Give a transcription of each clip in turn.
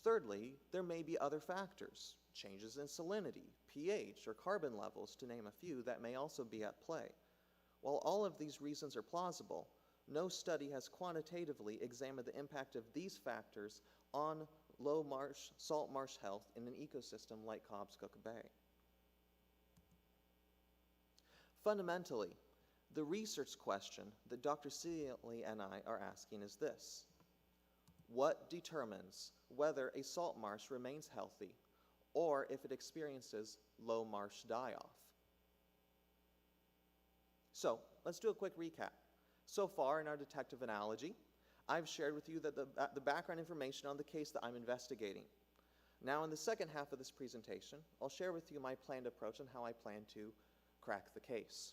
Thirdly, there may be other factors, changes in salinity, pH, or carbon levels, to name a few, that may also be at play. While all of these reasons are plausible, no study has quantitatively examined the impact of these factors on low marsh, salt marsh health in an ecosystem like Cobscook Bay. Fundamentally, the research question that Dr. Seeley and I are asking is this: what determines whether a salt marsh remains healthy or if it experiences low marsh die-off? So, let's do a quick recap. So far in our detective analogy, I've shared with you that the background information on the case that I'm investigating. Now, in the second half of this presentation, I'll share with you my planned approach and how I plan to crack the case.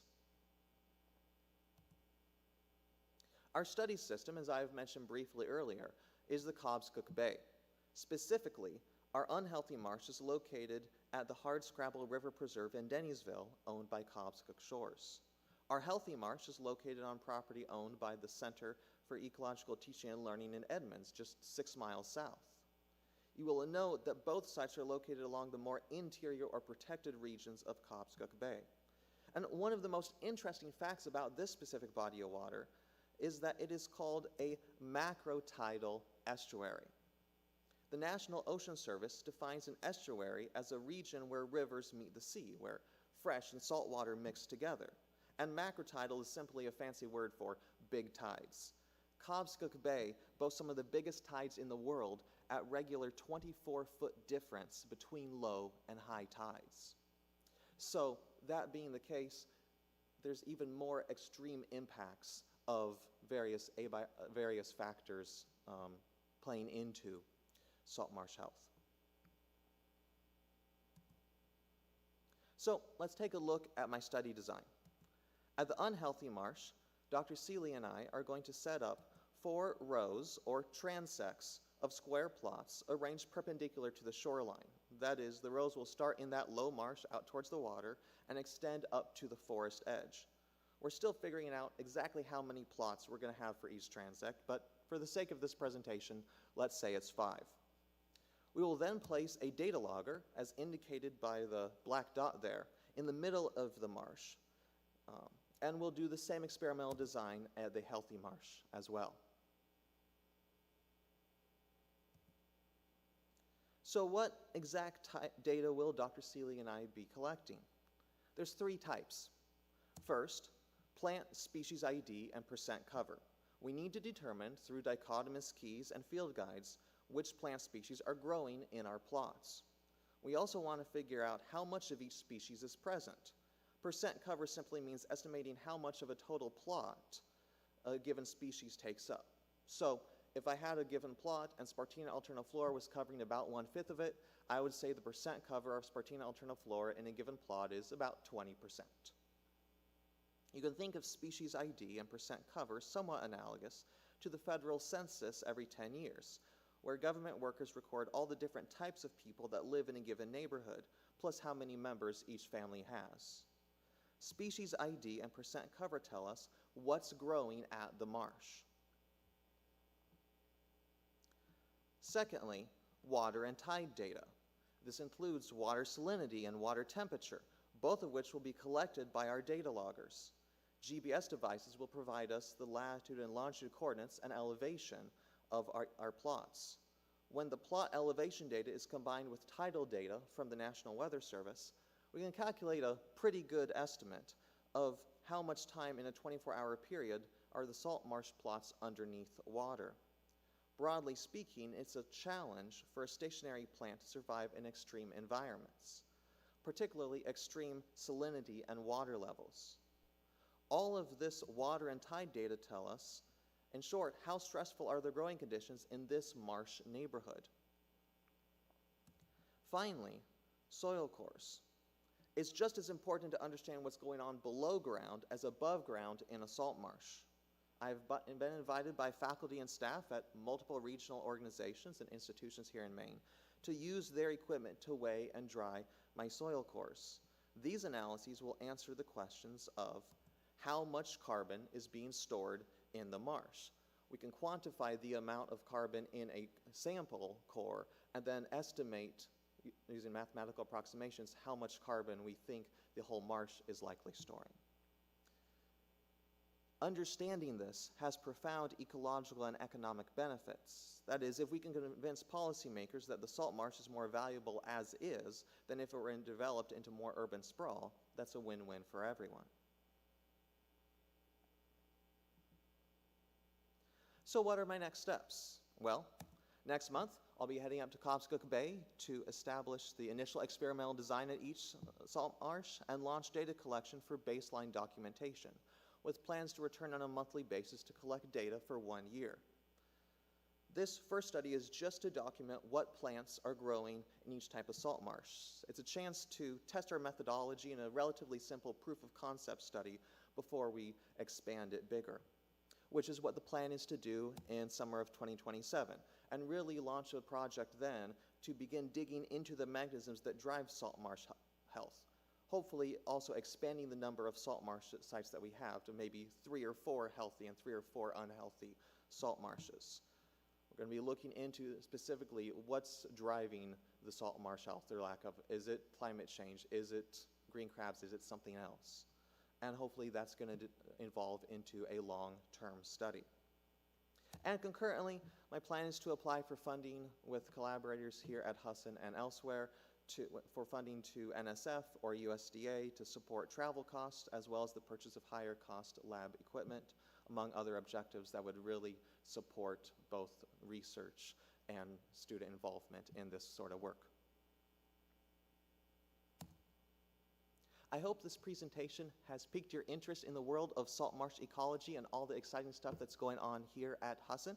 Our study system, as I've mentioned briefly earlier, is the Cobscook Bay. Specifically, our unhealthy marsh is located at the Hardscrabble River Preserve in Dennisville, owned by Cobscook Shores. Our healthy marsh is located on property owned by the Center for Ecological Teaching and Learning in Edmonds, just 6 miles south. You will note that both sites are located along the more interior or protected regions of Cobscook Bay. And one of the most interesting facts about this specific body of water is that it is called a macrotidal estuary. The National Ocean Service defines an estuary as a region where rivers meet the sea, where fresh and salt water mix together. And macrotidal is simply a fancy word for big tides. Cobscook Bay boasts some of the biggest tides in the world at regular 24-foot difference between low and high tides. So, that being the case, there's even more extreme impacts of various factors playing into salt marsh health. So, let's take a look at my study design. At the unhealthy marsh, Dr. Seeley and I are going to set up 4 rows or transects of square plots arranged perpendicular to the shoreline. That is, the rows will start in that low marsh out towards the water and extend up to the forest edge. We're still figuring out exactly how many plots we're going to have for each transect, but for the sake of this presentation, let's say it's 5. We will then place a data logger, as indicated by the black dot there, in the middle of the marsh. And we'll do the same experimental design at the healthy marsh as well. So what exact data will Dr. Seeley and I be collecting? There's 3 types. First, plant species ID and percent cover. We need to determine through dichotomous keys and field guides which plant species are growing in our plots. We also want to figure out how much of each species is present. Percent cover simply means estimating how much of a total plot a given species takes up. So, if I had a given plot and Spartina alterniflora was covering about 1/5 of it, I would say the percent cover of Spartina alterniflora in a given plot is about 20%. You can think of species ID and percent cover somewhat analogous to the federal census every 10 years, where government workers record all the different types of people that live in a given neighborhood, plus how many members each family has. Species ID and percent cover tell us what's growing at the marsh. Secondly, water and tide data. This includes water salinity and water temperature, both of which will be collected by our data loggers. GPS devices will provide us the latitude and longitude coordinates and elevation of our plots. When the plot elevation data is combined with tidal data from the National Weather Service, we can calculate a pretty good estimate of how much time in a 24-hour period are the salt marsh plots underneath water. Broadly speaking, it's a challenge for a stationary plant to survive in extreme environments, particularly extreme salinity and water levels. All of this water and tide data tell us, in short, how stressful are the growing conditions in this marsh neighborhood. Finally, soil cores. It's just as important to understand what's going on below ground as above ground in a salt marsh. I've been invited by faculty and staff at multiple regional organizations and institutions here in Maine to use their equipment to weigh and dry my soil cores. These analyses will answer the questions of how much carbon is being stored in the marsh, We can quantify the amount of carbon in a sample core and then estimate, using mathematical approximations, how much carbon we think the whole marsh is likely storing. Understanding this has profound ecological and economic benefits. That is, if we can convince policymakers that the salt marsh is more valuable as is than if it were developed into more urban sprawl, that's a win-win for everyone. So what are my next steps? Well, next month, I'll be heading up to Cobscook Bay to establish the initial experimental design at each salt marsh and launch data collection for baseline documentation, with plans to return on a monthly basis to collect data for 1 year. This first study is just to document what plants are growing in each type of salt marsh. It's a chance to test our methodology in a relatively simple proof of concept study before we expand it bigger, which is what the plan is to do in summer of 2027, and really launch a project then to begin digging into the mechanisms that drive salt marsh health. Hopefully also expanding the number of salt marsh sites that we have to maybe 3 or 4 healthy and 3 or 4 unhealthy salt marshes. We're going to be looking into specifically what's driving the salt marsh health or lack of. Is it climate change? Is it green crabs? Is it something else? And hopefully that's going to evolve into a long-term study. And concurrently, my plan is to apply for funding with collaborators here at Husson and elsewhere for funding to NSF or USDA to support travel costs, as well as the purchase of higher cost lab equipment, among other objectives that would really support both research and student involvement in this sort of work. I hope this presentation has piqued your interest in the world of salt marsh ecology and all the exciting stuff that's going on here at Husson.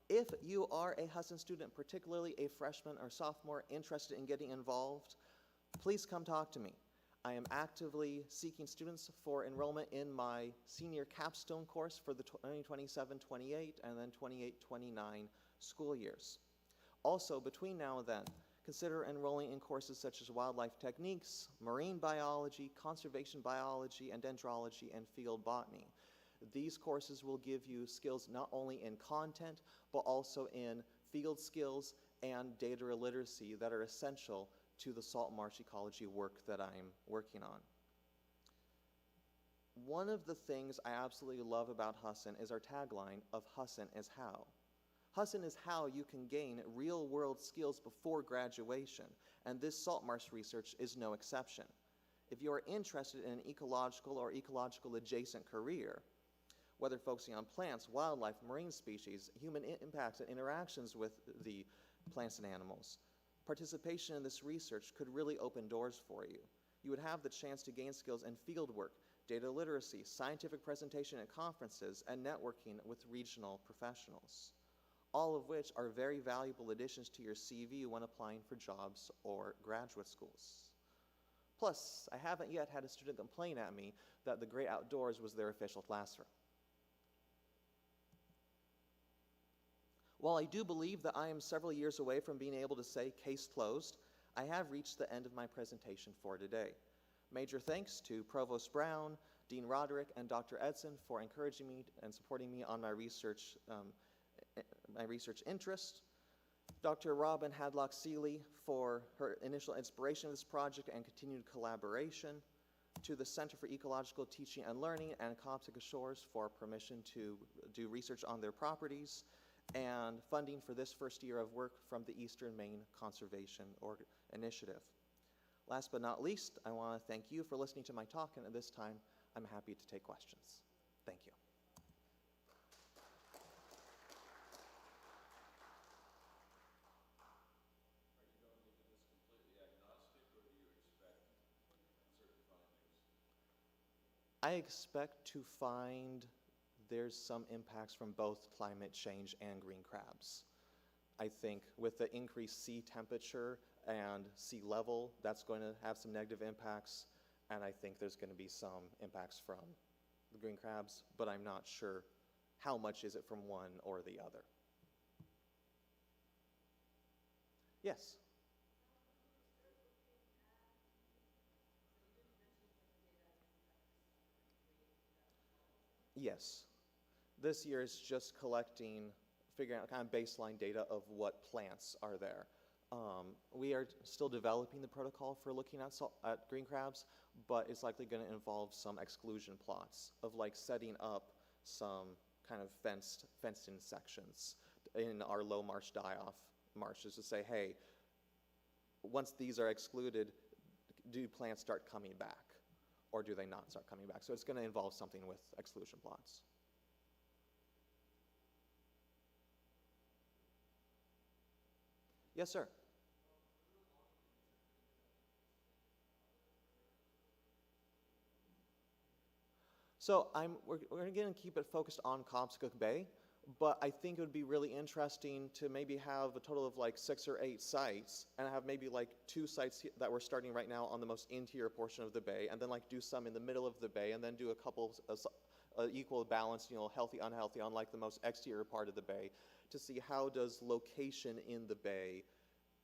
If you are a Husson student, particularly a freshman or sophomore interested in getting involved, please come talk to me. I am actively seeking students for enrollment in my senior capstone course for the 2027-28 and then 28-29 school years. Also, between now and then, consider enrolling in courses such as wildlife techniques, marine biology, conservation biology, and dendrology and field botany. These courses will give you skills not only in content, but also in field skills and data literacy that are essential to the salt marsh ecology work that I'm working on. One of the things I absolutely love about Husson is our tagline of Husson is how. Husson is how you can gain real-world skills before graduation, and this salt marsh research is no exception. If you are interested in an ecological or ecological adjacent career, whether focusing on plants, wildlife, marine species, human impacts and interactions with the plants and animals, participation in this research could really open doors for you. You would have the chance to gain skills in field work, data literacy, scientific presentation at conferences, and networking with regional professionals, all of which are very valuable additions to your CV when applying for jobs or graduate schools. Plus, I haven't yet had a student complain at me that the great outdoors was their official classroom. While I do believe that I am several years away from being able to say case closed, I have reached the end of my presentation for today. Major thanks to Provost Brown, Dean Roderick, and Dr. Edson for encouraging me and supporting me on my research interest. Dr. Robin Hadlock-Seeley for her initial inspiration of this project and continued collaboration. To the Center for Ecological Teaching and Learning and Cobscook Shores for permission to do research on their properties, and funding for this first year of work from the Eastern Maine Conservation Initiative. Last but not least, I want to thank you for listening to my talk, and at this time, I'm happy to take questions. Thank you. I expect to find there's some impacts from both climate change and green crabs. I think with the increased sea temperature and sea level, that's going to have some negative impacts, and I think there's going to be some impacts from the green crabs, but I'm not sure how much is it from one or the other. Yes? Yes. This year is just figuring out kind of baseline data of what plants are there. We are still developing the protocol for looking at green crabs, but it's likely going to involve some exclusion plots of like setting up some kind of fenced-in sections in our low marsh die-off marshes to say, hey, once these are excluded, do plants start coming back, or do they not start coming back? So it's going to involve something with exclusion plots. Yes, sir. So we're going to keep it focused on Cobscook Bay, but I think it would be really interesting to maybe have a total of like 6 or 8 sites, and have maybe like 2 sites that we're starting right now on the most interior portion of the bay, and then like do some in the middle of the bay, and then do a couple equal balance, healthy, unhealthy, on like the most exterior part of the bay, to see how does location in the bay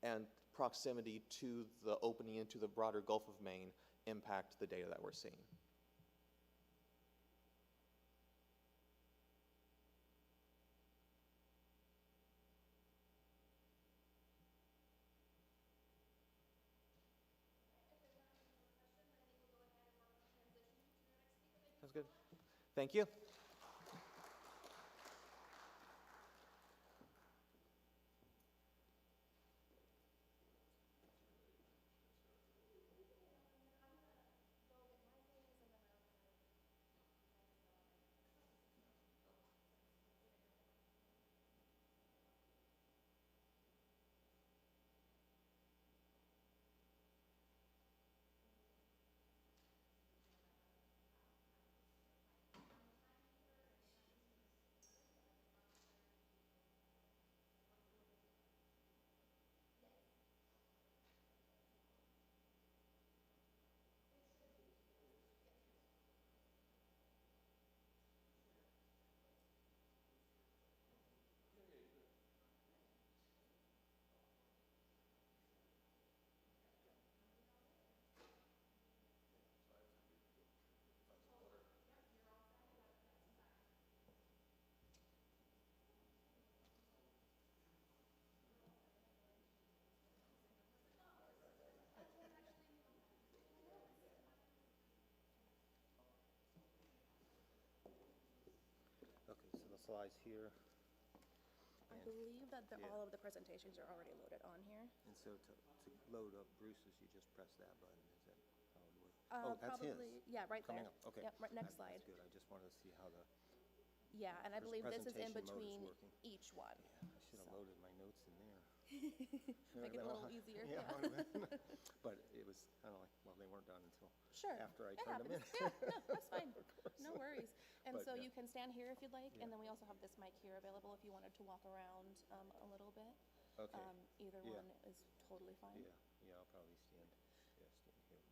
and proximity to the opening into the broader Gulf of Maine impact the data that we're seeing. Sounds good. Thank you. Okay, so the slides here. I believe that all of the presentations are already loaded on here. And so to load up Bruce's, you just press that button. Is that how it works? Oh, that's Probably, his. yeah, right Coming there. up. Okay. Yep, right, next slide. That's good. I just wanted to see how the Yeah, and I believe this is in presentation mode is between working. each one. Yeah, I should have loaded my notes in there. Make it a little easier. Yeah, Yeah. but it was kind of like, well, they weren't done until Sure. after I It turned them in. happens. Yeah, no, that's fine. course. No worries. And But, so yeah. you can stand here if you'd like, Yeah. and then we also have this mic here available if you wanted to walk around a little bit. Okay. Either Yeah. one is totally fine. Yeah, I'll probably stand here.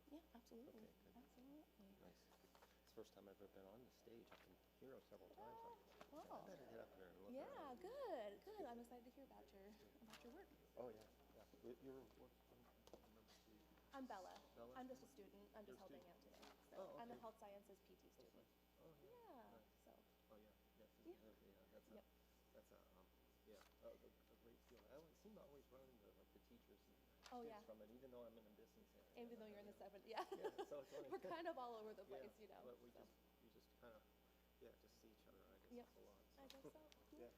Yeah, absolutely. Okay, good. Absolutely. Nice. It's the first time I've ever been on the stage. I've been here several times. I Oh. better get up there and look Yeah, around. good, good. I'm excited to hear about your work. Oh, yeah. You're what? I'm Bella. Bella? I'm just a student. I'm just You're a helping out today. So Oh, I'm a okay. health sciences PT student. Oh, yeah. Yeah. Nice. So Oh, yeah. Yeah. That's Yep. a great field. I seem to always run into like the teachers and Oh, students yeah. from it, even though I'm in a business area. even though you're in the 7th, yeah. Yeah, so it's funny. We're kind of all over the Yeah, place, you know. but we so. just kind of just see each other. I guess Yep. it's a lot. I guess so. Yeah.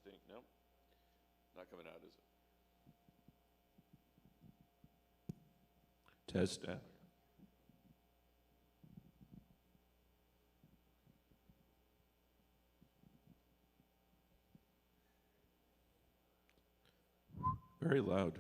Testing, no, not coming out, is it? Test. Very loud.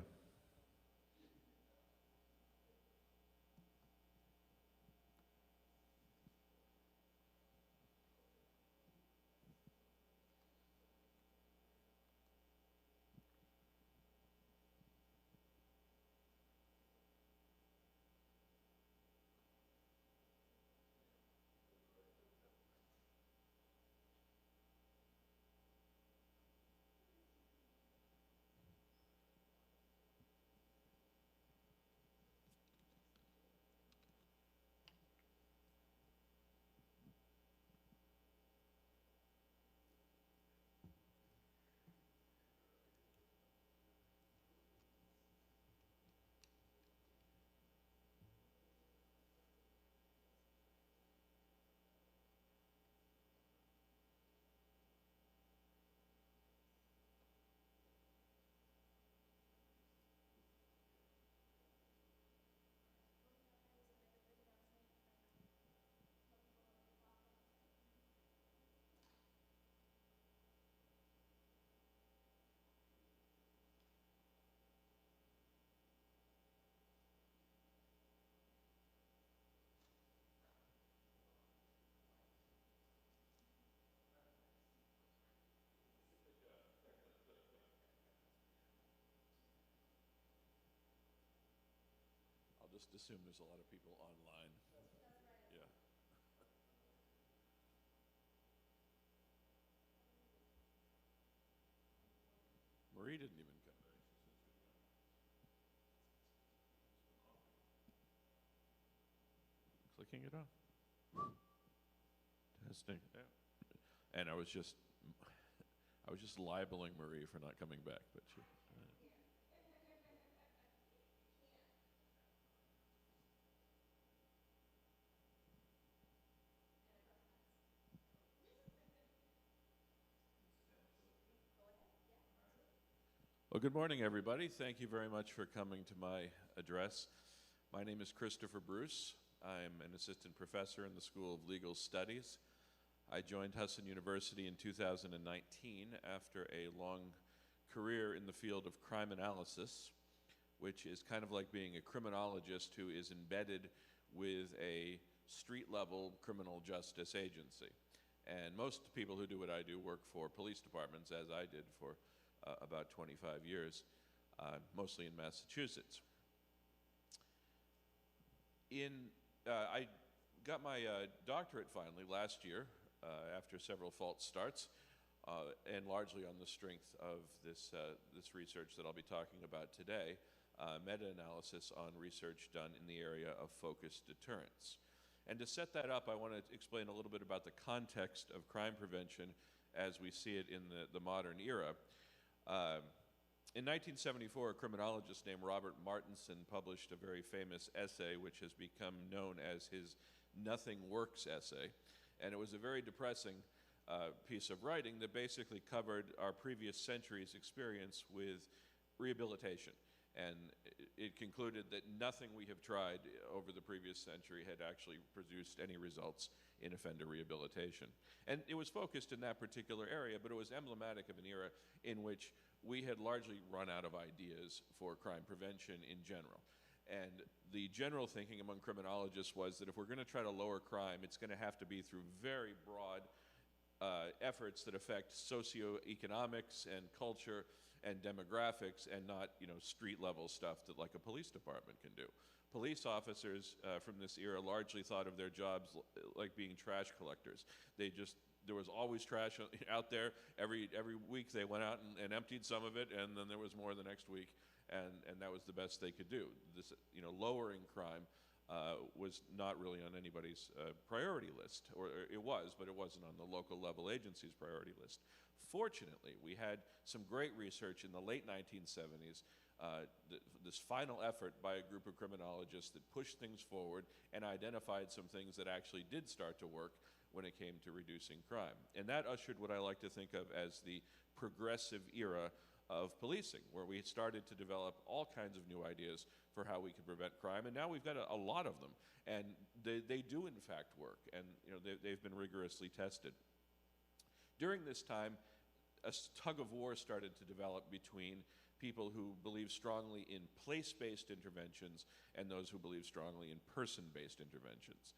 I'll just assume there's a lot of people online. Yeah. Marie didn't even come. Clicking it on. Testing. Yeah. And I was just libeling Marie for not coming back, but she. Well, good morning, everybody. Thank you very much for coming to my address. My name is Christopher Bruce. I'm an assistant professor in the School of Legal Studies. I joined Husson University in 2019 after a long career in the field of crime analysis, which is kind of like being a criminologist who is embedded with a street-level criminal justice agency. And most people who do what I do work for police departments, as I did for about 25 years, mostly in Massachusetts. I got my doctorate finally last year after several false starts, and largely on the strength of this research that I'll be talking about today, meta-analysis on research done in the area of focused deterrence. And to set that up, I want to explain a little bit about the context of crime prevention as we see it in the modern era. In 1974, a criminologist named Robert Martinson published a very famous essay, which has become known as his Nothing Works essay. And it was a very depressing piece of writing that basically covered our previous century's experience with rehabilitation. And it concluded that nothing we have tried over the previous century had actually produced any results in offender rehabilitation. And it was focused in that particular area, but it was emblematic of an era in which we had largely run out of ideas for crime prevention in general. And the general thinking among criminologists was that if we're going to try to lower crime, it's going to have to be through very broad efforts that affect socioeconomics and culture and demographics, and not, street-level stuff that like a police department can do. Police officers from this era largely thought of their jobs like being trash collectors. There was always trash out there. Every week they went out and emptied some of it, and then there was more the next week, and that was the best they could do. This, lowering crime was not really on anybody's priority list, or it was, but it wasn't on the local level agency's priority list. Fortunately, we had some great research in the late 1970s, this final effort by a group of criminologists that pushed things forward and identified some things that actually did start to work, when it came to reducing crime. And that ushered what I like to think of as the progressive era of policing, where we started to develop all kinds of new ideas for how we could prevent crime, and now we've got a lot of them, and they do in fact work, and they've been rigorously tested. During this time, a tug of war started to develop between people who believe strongly in place-based interventions and those who believe strongly in person-based interventions.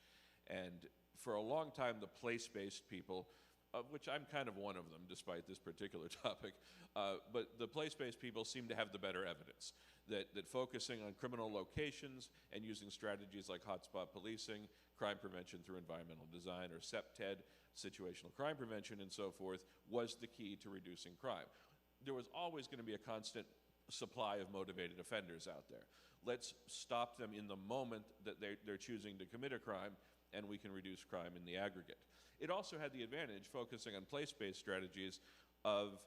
And for a long time, the place-based people, of which I'm kind of one of them, despite this particular topic, but the place-based people seem to have the better evidence, that focusing on criminal locations and using strategies like hotspot policing, crime prevention through environmental design, or SEPTED, situational crime prevention, and so forth, was the key to reducing crime. There was always going to be a constant supply of motivated offenders out there. Let's stop them in the moment that they're choosing to commit a crime, and we can reduce crime in the aggregate. It also had the advantage, focusing on place-based strategies, of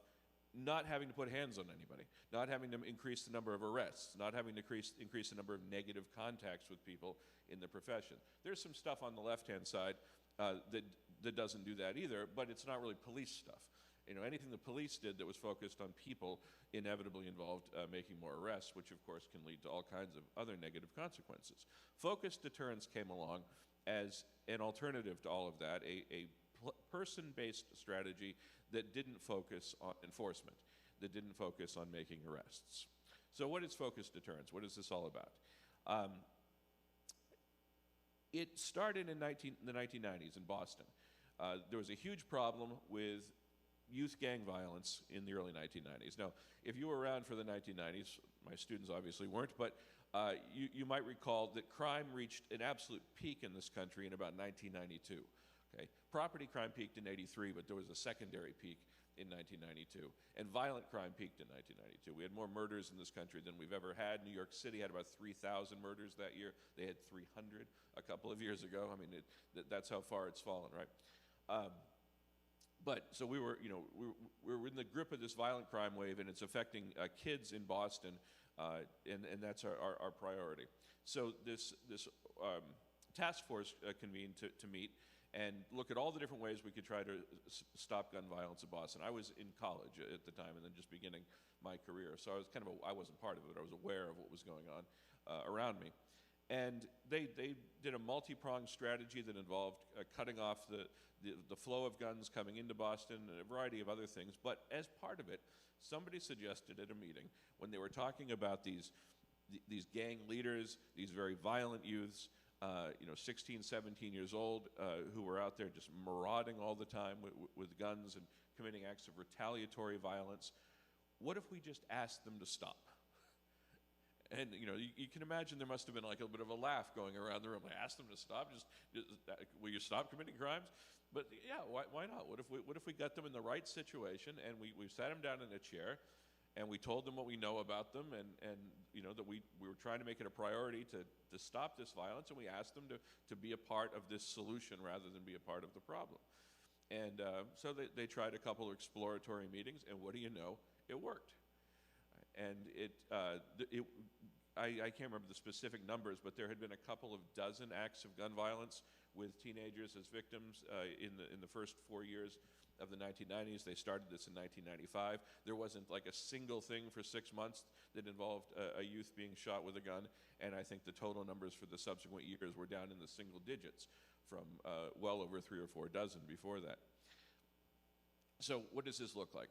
not having to put hands on anybody, not having to increase the number of arrests, not having to increase the number of negative contacts with people in the profession. There's some stuff on the left-hand side that doesn't do that either, but it's not really police stuff. Anything the police did that was focused on people inevitably involved making more arrests, which of course can lead to all kinds of other negative consequences. Focused deterrence came along as an alternative to all of that, a person-based strategy that didn't focus on enforcement, that didn't focus on making arrests. So what is focused deterrence? What is this all about? It started in the 1990s in Boston. There was a huge problem with youth gang violence in the early 1990s. Now, if you were around for the 1990s, my students obviously weren't, but you might recall that crime reached an absolute peak in this country in about 1992. Okay? Property crime peaked in '83, but there was a secondary peak in 1992, and violent crime peaked in 1992. We had more murders in this country than we've ever had. New York City had about 3,000 murders that year. They had 300 a couple of years ago. I mean, that's how far it's fallen, right? But so we were in the grip of this violent crime wave, and it's affecting kids in Boston, and that's our priority. So this task force convened to meet and look at all the different ways we could try to stop gun violence in Boston. I was in college at the time, and then just beginning my career, so I wasn't part of it. I was aware of what was going on around me. And they did a multi-pronged strategy that involved cutting off the flow of guns coming into Boston and a variety of other things. But as part of it, somebody suggested at a meeting, when they were talking about these gang leaders, these very violent youths, 16, 17 years old, who were out there just marauding all the time with guns and committing acts of retaliatory violence, what if we just asked them to stop? And you can imagine there must have been like a bit of a laugh going around the room. I asked them to stop. Will you stop committing crimes? But yeah, why not? What if we got them in the right situation, and we sat them down in a chair, and we told them what we know about them, and that we were trying to make it a priority to stop this violence, and we asked them to be a part of this solution rather than be a part of the problem. And so they tried a couple of exploratory meetings, and what do you know? It worked. And I can't remember the specific numbers, but there had been a couple of dozen acts of gun violence with teenagers as victims in the first 4 years of the 1990s. They started this in 1995. There wasn't like a single thing for 6 months that involved a youth being shot with a gun, and I think the total numbers for the subsequent years were down in the single digits from well over 3 or 4 dozen before that. So what does this look like?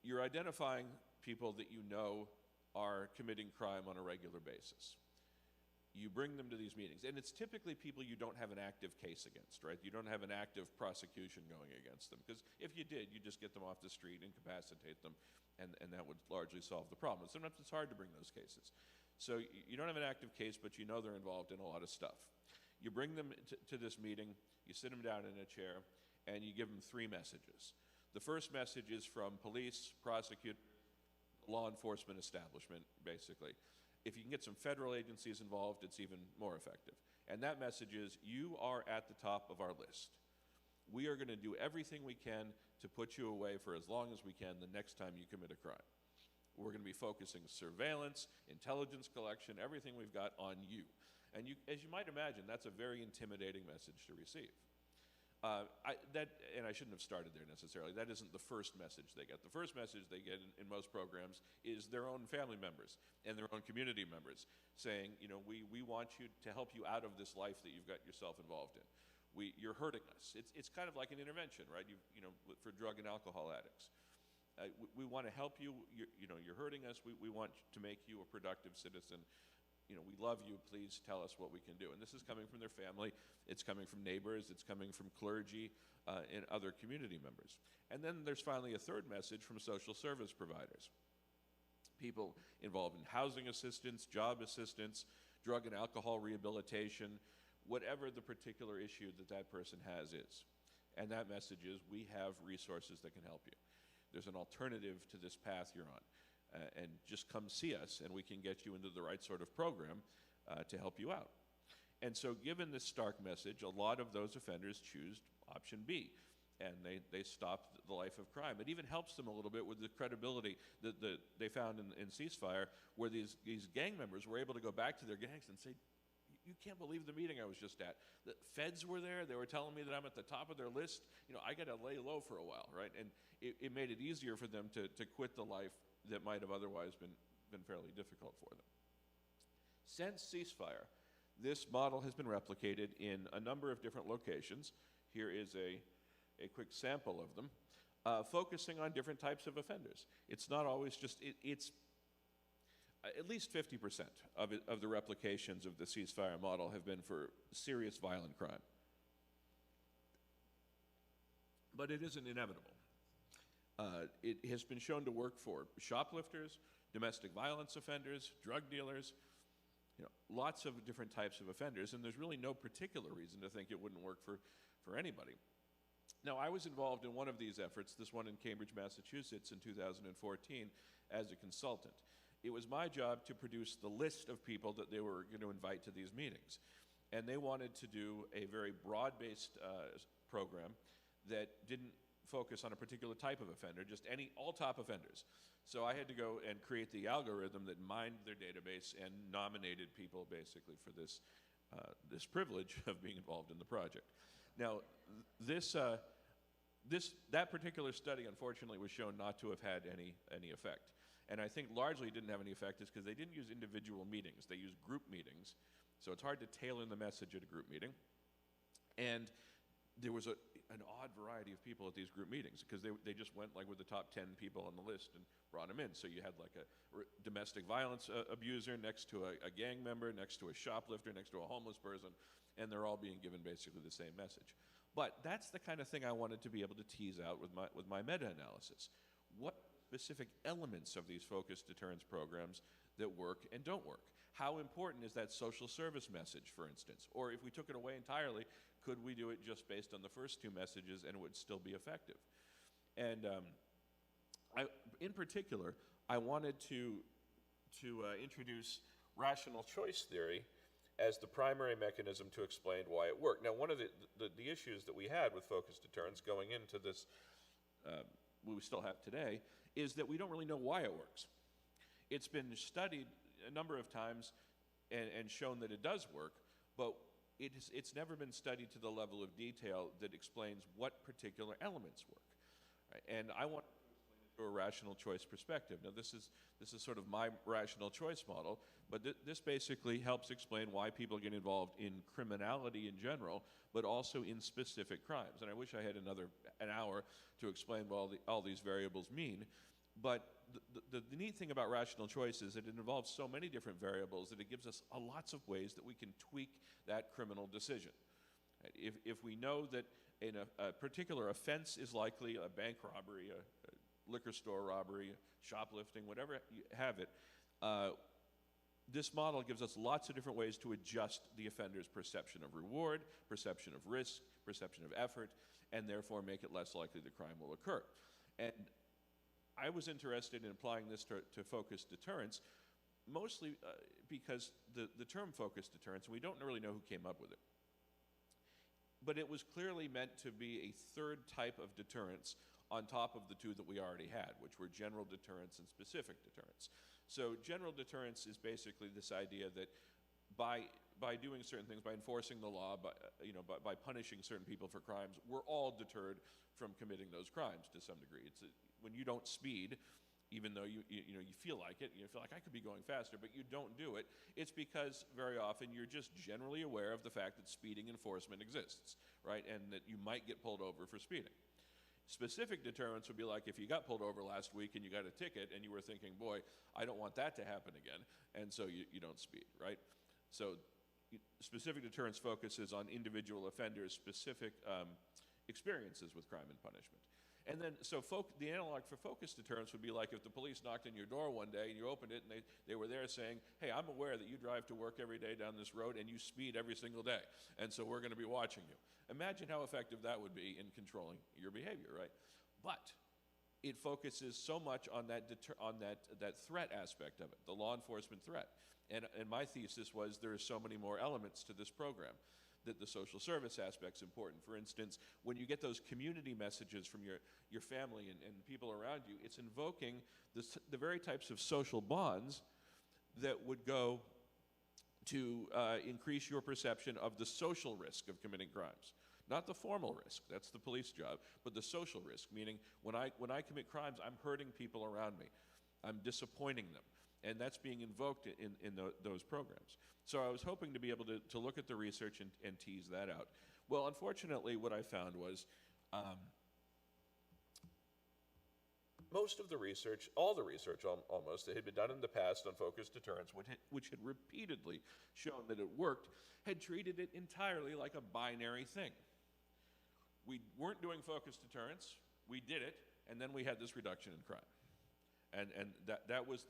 You're identifying people that you know are committing crime on a regular basis. You bring them to these meetings, and it's typically people you don't have an active case against, right? You don't have an active prosecution going against them, because if you did, you just get them off the street, incapacitate them, and that would largely solve the problem. And sometimes it's hard to bring those cases. So you don't have an active case, but you know they're involved in a lot of stuff. You bring them to this meeting, you sit them down in a chair, and you give them 3 messages. The first message is from police, prosecutor, law enforcement establishment, basically. If you can get some federal agencies involved, it's even more effective. And that message is, you are at the top of our list. We are going to do everything we can to put you away for as long as we can the next time you commit a crime. We're going to be focusing surveillance, intelligence collection, everything we've got on you. And as you might imagine, that's a very intimidating message to receive. And I shouldn't have started there necessarily. That isn't the first message they get. The first message they get in most programs is their own family members and their own community members saying, you know, we want you to help you out of this life that you've got yourself involved in. You're hurting us. It's kind of like an intervention, right? You know, for drug and alcohol addicts. We want to help you. You're hurting us. We want to make you a productive citizen. You know, we love you, please tell us what we can do. And this is coming from their family, it's coming from neighbors, it's coming from clergy and other community members. And then there's finally a third message from social service providers. People involved in housing assistance, job assistance, drug and alcohol rehabilitation, whatever the particular issue that person has is. And that message is, we have resources that can help you. There's an alternative to this path you're on. And just come see us, and we can get you into the right sort of program to help you out. And so given this stark message, a lot of those offenders choose option B, and they stop the life of crime. It even helps them a little bit with the credibility that they found in Ceasefire, where these gang members were able to go back to their gangs and say, you can't believe the meeting I was just at. The feds were there. They were telling me that I'm at the top of their list. You know, I got to lay low for a while, right? And it made it easier for them to quit the life that might have otherwise been fairly difficult for them. Since Ceasefire, this model has been replicated in a number of different locations. Here is a quick sample of them, focusing on different types of offenders. It's not always just, it's at least 50% of the replications of the Ceasefire model have been for serious violent crime. But it isn't inevitable. It has been shown to work for shoplifters, domestic violence offenders, drug dealers, you know, lots of different types of offenders, and there's really no particular reason to think it wouldn't work for anybody. Now, I was involved in one of these efforts, this one in Cambridge, Massachusetts in 2014, as a consultant. It was my job to produce the list of people that they were going to invite to these meetings. And they wanted to do a very broad-based program that didn't focus on a particular type of offender, just all top offenders. So I had to go and create the algorithm that mined their database and nominated people basically for this privilege of being involved in the project. Now, that particular study, unfortunately, was shown not to have had any effect. And I think largely didn't have any effect is because they didn't use individual meetings. They used group meetings. So it's hard to tailor the message at a group meeting. And there was an odd variety of people at these group meetings because they just went like with the top 10 people on the list and brought them in. So you had like a domestic violence abuser next to a gang member, next to a shoplifter, next to a homeless person, and they're all being given basically the same message. But that's the kind of thing I wanted to be able to tease out with my meta-analysis. What specific elements of these focused deterrence programs that work and don't work? How important is that social service message, for instance? Or if we took it away entirely, could we do it just based on the first two messages and it would still be effective? And in particular, I wanted to introduce rational choice theory as the primary mechanism to explain why it worked. Now, one of the issues that we had with focused deterrence going into this, we still have today, is that we don't really know why it works. It's been studied a number of times and shown that it does work, but it's never been studied to the level of detail that explains what particular elements work. Right? And I want to explain it through a rational choice perspective. Now, this is sort of my rational choice model, but this basically helps explain why people get involved in criminality in general, but also in specific crimes. And I wish I had an hour to explain what all these variables mean. But the neat thing about rational choice is that it involves so many different variables that it gives us lots of ways that we can tweak that criminal decision. Right? If we know that a particular offense is likely a bank robbery, a liquor store robbery, shoplifting, whatever you have it, this model gives us lots of different ways to adjust the offender's perception of reward, perception of risk, perception of effort, and therefore make it less likely the crime will occur. And I was interested in applying this to focused deterrence, mostly because the term focused deterrence, we don't really know who came up with it. But it was clearly meant to be a third type of deterrence on top of the two that we already had, which were general deterrence and specific deterrence. So general deterrence is basically this idea that by by doing certain things, by enforcing the law, by punishing certain people for crimes, we're all deterred from committing those crimes to some degree. When you don't speed, even though you feel like it, you feel like I could be going faster, but you don't do it, it's because very often you're just generally aware of the fact that speeding enforcement exists, right? And that you might get pulled over for speeding. Specific deterrence would be like if you got pulled over last week and you got a ticket and you were thinking, boy, I don't want that to happen again, and so you don't speed, right? So specific deterrence focuses on individual offenders' specific experiences with crime and punishment. And then, so the analog for focused deterrence would be like if the police knocked on your door one day and you opened it and they were there saying, hey, I'm aware that you drive to work every day down this road and you speed every single day, and so we're going to be watching you. Imagine how effective that would be in controlling your behavior, right? But it focuses so much on that threat aspect of it, the law enforcement threat. And my thesis was there are so many more elements to this program, that the social service aspect's important. For instance, when you get those community messages from your family and people around you, it's invoking the very types of social bonds that would go to increase your perception of the social risk of committing crimes. Not the formal risk, that's the police job, but the social risk, meaning when I commit crimes, I'm hurting people around me. I'm disappointing them. And that's being invoked in those programs. So I was hoping to be able to look at the research and tease that out. Well, unfortunately, what I found was most of the research, all the research almost, that had been done in the past on focused deterrence, which had repeatedly shown that it worked, had treated it entirely like a binary thing. We weren't doing focused deterrence, we did it, and then we had this reduction in crime. And that was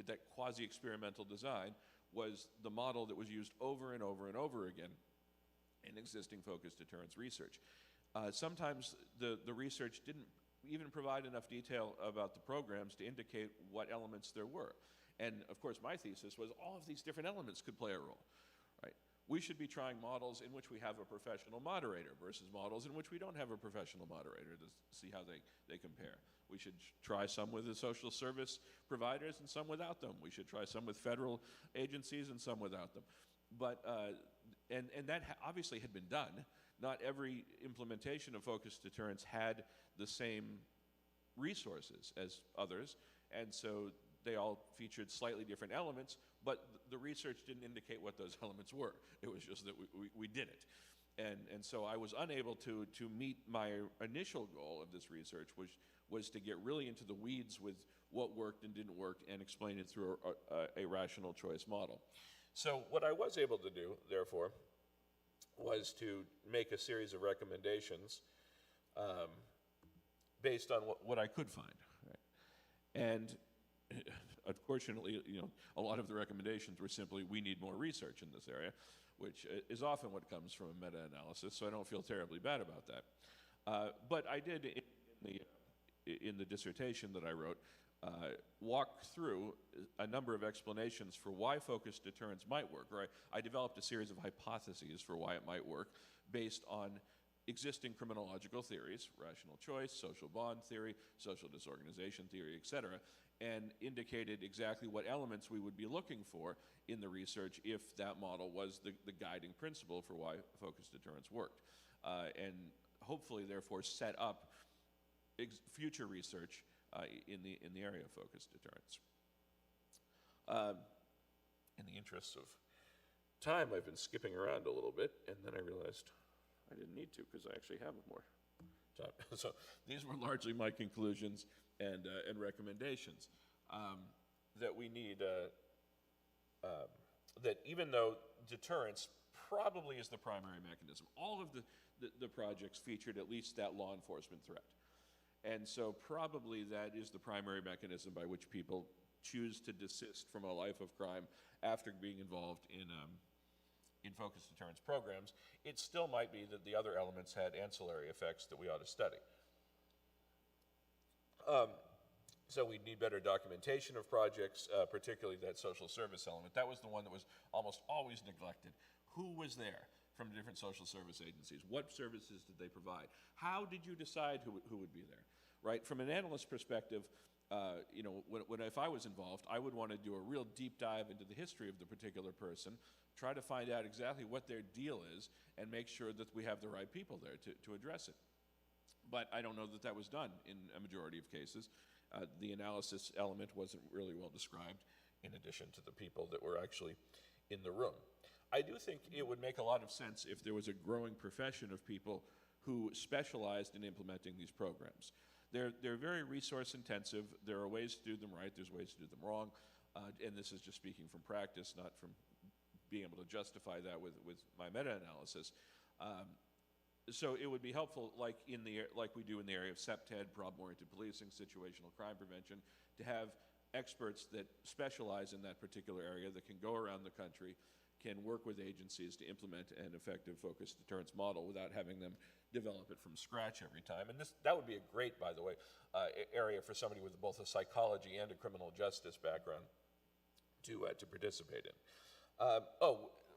that quasi-experimental design was the model that was used over and over and over again in existing focused deterrence research. Sometimes the research didn't even provide enough detail about the programs to indicate what elements there were. And of course, my thesis was all of these different elements could play a role, right? We should be trying models in which we have a professional moderator versus models in which we don't have a professional moderator to see how they compare. We should try some with the social service providers and some without them. We should try some with federal agencies and some without them. But, and that obviously had been done. Not every implementation of focused deterrence had the same resources as others, and so they all featured slightly different elements, but the research didn't indicate what those elements were. It was just that we did it. And so I was unable to meet my initial goal of this research, which was to get really into the weeds with what worked and didn't work and explain it through a rational choice model. So what I was able to do, therefore, was to make a series of recommendations based on what I could find. Right? And unfortunately, a lot of the recommendations were simply, we need more research in this area, which is often what comes from a meta-analysis, so I don't feel terribly bad about that. But I did, in the dissertation that I wrote, walk through a number of explanations for why focused deterrence might work, or I developed a series of hypotheses for why it might work based on existing criminological theories, rational choice, social bond theory, social disorganization theory, etc., and indicated exactly what elements we would be looking for in the research if that model was the guiding principle for why focused deterrence worked. And hopefully, therefore, set up future research in the area of focused deterrence. In the interests of time, I've been skipping around a little bit, and then I realized I didn't need to because I actually have more time. So these were largely my conclusions and recommendations. That we need, that even though deterrence probably is the primary mechanism, all of the projects featured at least that law enforcement threat. And so probably that is the primary mechanism by which people choose to desist from a life of crime after being involved in focused deterrence programs. It still might be that the other elements had ancillary effects that we ought to study. So we need better documentation of projects, particularly that social service element. That was the one that was almost always neglected. Who was there from different social service agencies? What services did they provide? How did you decide who would be there? Right? From an analyst perspective, you know, if I was involved, I would want to do a real deep dive into the history of the particular person, try to find out exactly what their deal is, and make sure that we have the right people there to address it. But I don't know that that was done in a majority of cases. The analysis element wasn't really well described, in addition to the people that were actually in the room. I do think it would make a lot of sense if there was a growing profession of people who specialized in implementing these programs. They're very resource intensive. There are ways to do them right, there's ways to do them wrong, and this is just speaking from practice, not from being able to justify that with my meta-analysis. So it would be helpful, like we do in the area of SEPTED, problem-oriented policing, situational crime prevention, to have experts that specialize in that particular area that can go around the country, can work with agencies to implement an effective focused deterrence model without having them develop it from scratch every time. And that would be a great, by the way, area for somebody with both a psychology and a criminal justice background to participate in.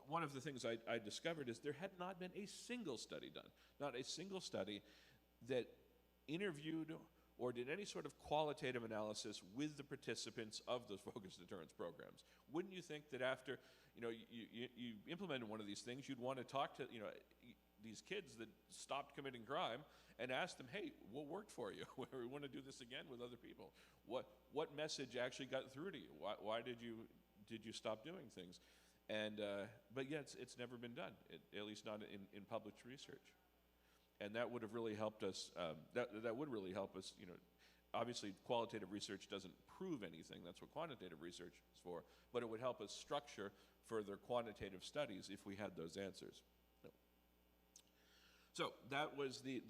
One of the things I discovered is there had not been a single study done, not a single study that interviewed or did any sort of qualitative analysis with the participants of those focused deterrence programs. Wouldn't you think that after, you know, you implemented one of these things, you'd want to talk to, you know, these kids that stopped committing crime and ask them, hey, what worked for you? We want to do this again with other people. What message actually got through to you? Why did you stop doing things? And but yeah, it's never been done, at least not in published research. And that would have really helped us. That would really help us. You know, obviously, qualitative research doesn't prove anything. That's what quantitative research is for. But it would help us structure further quantitative studies if we had those answers. No. So that was the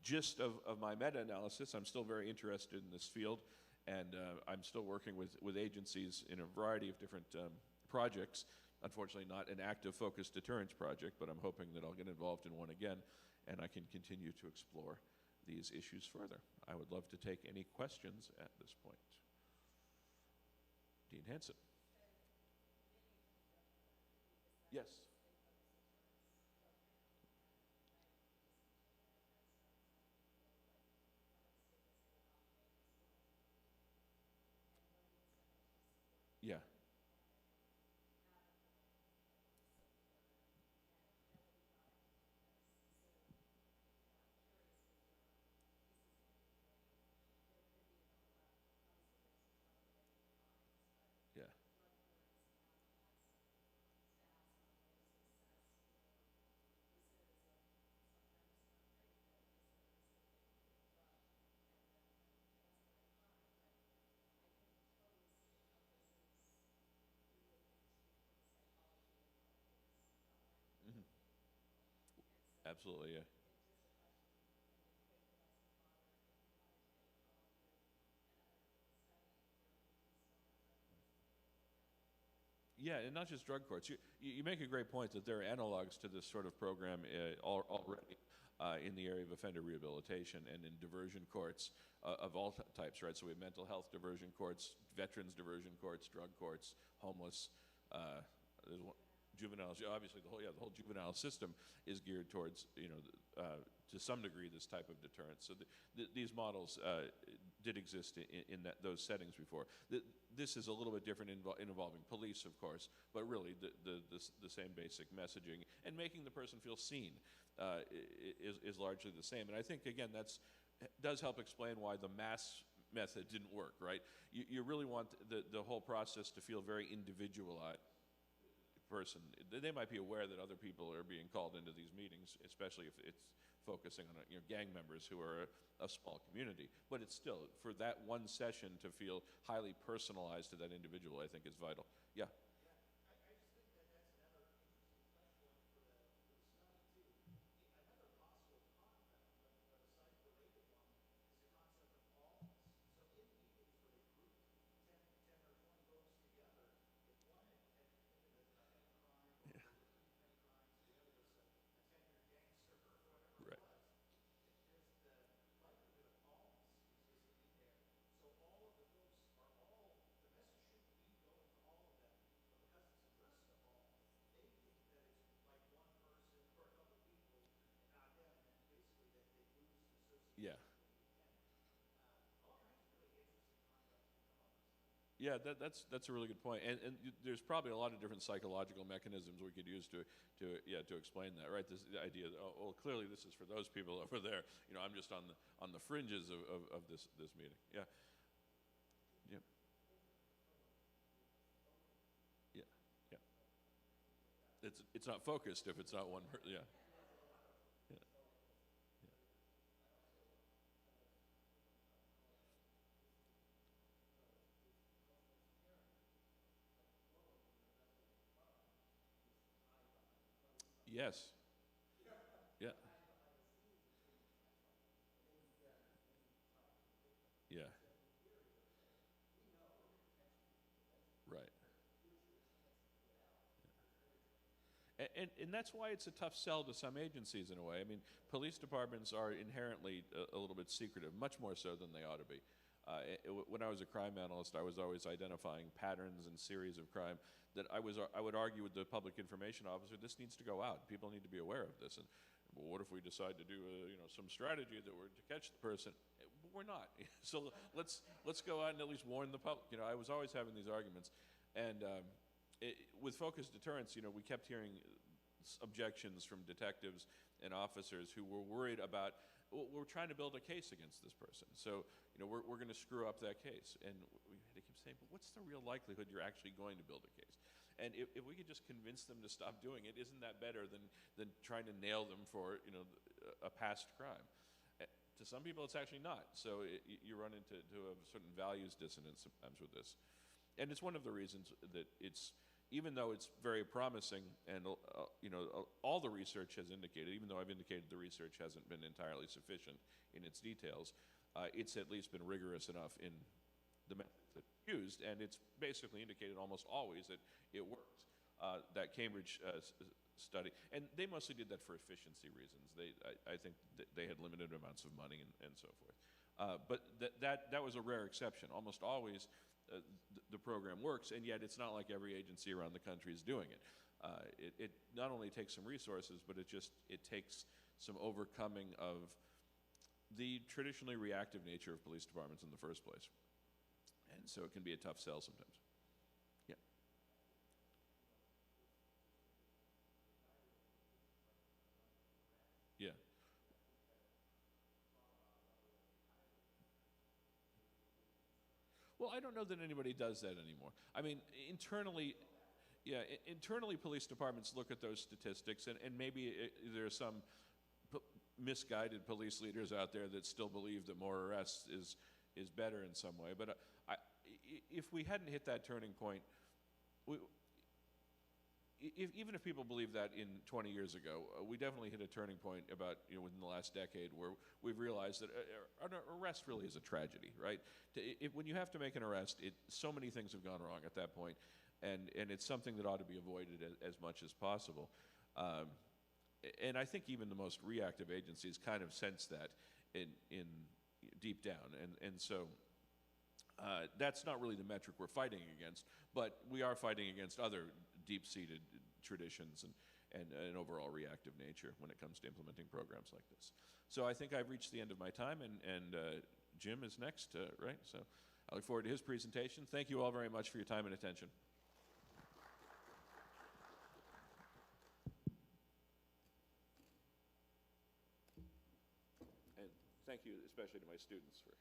gist of my meta-analysis. I'm still very interested in this field, and I'm still working with agencies in a variety of different projects. Unfortunately, not an active focused deterrence project, but I'm hoping that I'll get involved in one again, and I can continue to explore these issues further. I would love to take any questions at this point. Dean Hanson. Yes. Yeah. Yeah. Mhm. Absolutely, yeah. Yeah, and not just drug courts. You make a great point that there are analogs to this sort of program already in the area of offender rehabilitation and in diversion courts of all types, right? So we have mental health diversion courts, veterans diversion courts, drug courts, homeless, there's juveniles. Obviously, the whole juvenile system is geared towards, you know, to some degree, this type of deterrence. So these models did exist in those settings before. This is a little bit different involving police, of course, but really the same basic messaging and making the person feel seen is largely the same. And I think, again, does help explain why the mass method didn't work, right? You really want the whole process to feel very individualized. Person. They might be aware that other people are being called into these meetings, especially if it's focusing on gang members who are a small community. But it's still, for that one session to feel highly personalized to that individual, I think is vital. Yeah. Right. Yeah, that's a really good point, and there's probably a lot of different psychological mechanisms we could use to explain that, right? This the idea that, oh, well, clearly this is for those people over there. You know, I'm just on the fringes of this meeting. Yeah. Yeah. Yeah. Yeah. It's not focused if it's not one person. Yeah. Yeah. Yes. Yeah. Yeah. Right. And that's why it's a tough sell to some agencies in a way. I mean, police departments are inherently a little bit secretive, much more so than they ought to be. When I was a crime analyst, I was always identifying patterns and series of crime that I would argue with the public information officer, this needs to go out. People need to be aware of this. And well, what if we decide to do some strategy that we're to catch the person? We're not. So let's go out and at least warn the public. I was always having these arguments, and with focused deterrence, we kept hearing objections from detectives and officers who were worried about, well, we're trying to build a case against this person, so we're going to screw up that case. And we had to keep saying, but what's the real likelihood you're actually going to build a case? And if we could just convince them to stop doing it, isn't that better than trying to nail them for a past crime? To some people, it's actually not. So you run into a certain values dissonance sometimes with this, and it's one of the reasons that even though it's very promising, and all the research has indicated, even though I've indicated the research hasn't been entirely sufficient in its details, it's at least been rigorous enough in the methods that it's used, and it's basically indicated almost always that it works. That Cambridge study, and they mostly did that for efficiency reasons. I think they had limited amounts of money and so forth. But that was a rare exception. Almost always, the program works, and yet it's not like every agency around the country is doing it. It not only takes some resources, but it takes some overcoming of the traditionally reactive nature of police departments in the first place. And so it can be a tough sell sometimes. Yeah. Yeah. Well, I don't know that anybody does that anymore. I mean, internally, internally police departments look at those statistics, and maybe there are some misguided police leaders out there that still believe that more arrests is better in some way. But if we hadn't hit that turning point, even if people believe that in 20 years ago, we definitely hit a turning point about within the last decade where we've realized that an arrest really is a tragedy, right? When you have to make an arrest, so many things have gone wrong at that point, and it's something that ought to be avoided as much as possible. And I think even the most reactive agencies kind of sense that in deep down, and so that's not really the metric we're fighting against, but we are fighting against other deep-seated traditions and an overall reactive nature when it comes to implementing programs like this. So I think I've reached the end of my time, and Jim is next, right? So I look forward to his presentation. Thank you all very much for your time and attention. And thank you especially to my students for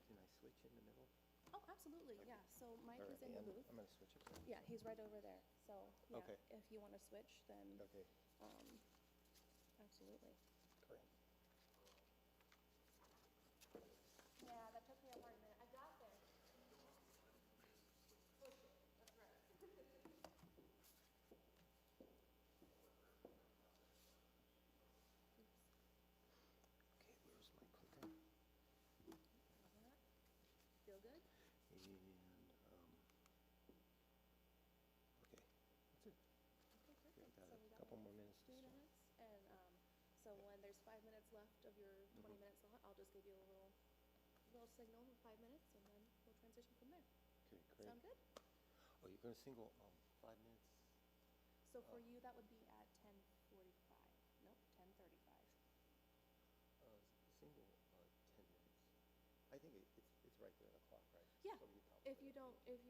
Can I switch in the middle? Oh, absolutely, yeah. So Mike Or is in the booth. I'm gonna switch it. Yeah, he's right over there. So, yeah, Okay. if you want to switch, then, Okay, absolutely. great. Yeah, that took me a hard minute. I got there. So when there's 5 minutes left of your 20-minute slot, I'll just give you a little signal of 5 minutes, and then we'll transition from there. Okay, great. Sound good? Oh, you're going to single 5 minutes? So for you, that would be at 10:45. Nope, 10:35. Single 10 minutes. I think it's right there on the clock, right? Yeah. So you calculate If you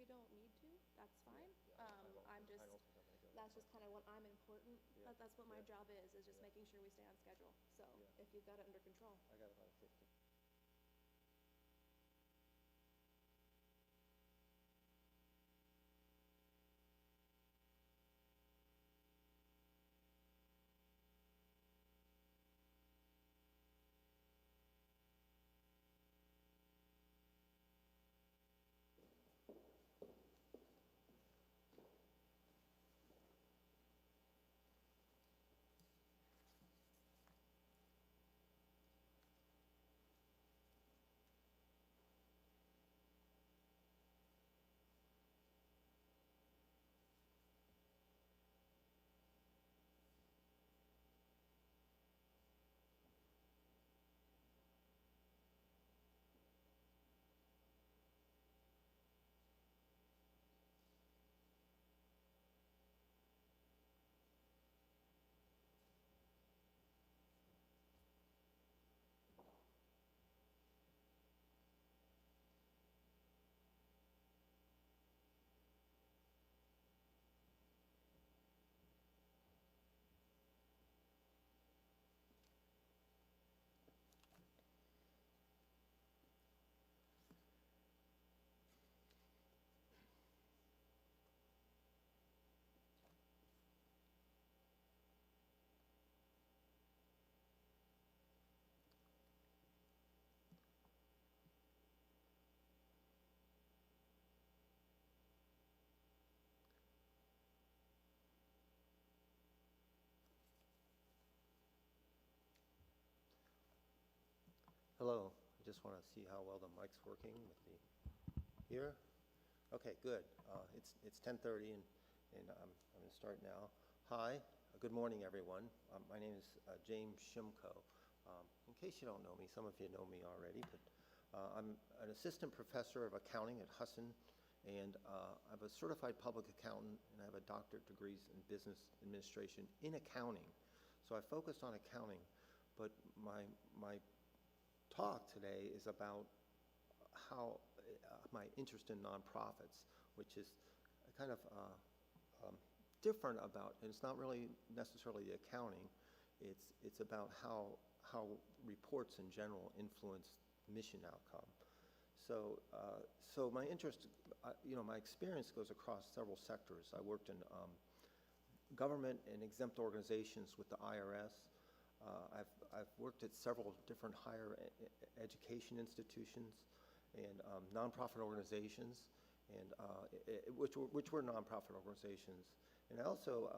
it. don't need to, that's fine. Yeah, I don't I'm think just, I'm gonna go that's that just kind of what I'm important. Yeah, That's what my yeah, job is just yeah. making sure we stay on schedule. So Yeah. if you've got it under control. I got about 50. Hello. I just want to see how well the mic's working with the here. Okay, good. It's 10:30 and I'm going to start now. Hi. Good morning, everyone. My name is James Shimko. In case you don't know me, some of you know me already, but I'm an assistant professor of accounting at Husson, and I'm a certified public accountant, and I have a doctorate degrees in business administration in accounting. So I focused on accounting, but my talk today is about how my interest in nonprofits, which is kind of different about, and it's not really necessarily the accounting. It's about how reports in general influence mission outcome. So my interest, my experience goes across several sectors. I worked in government and exempt organizations with the IRS. I've worked at several different higher education institutions and nonprofit organizations, and which were nonprofit organizations. And I also,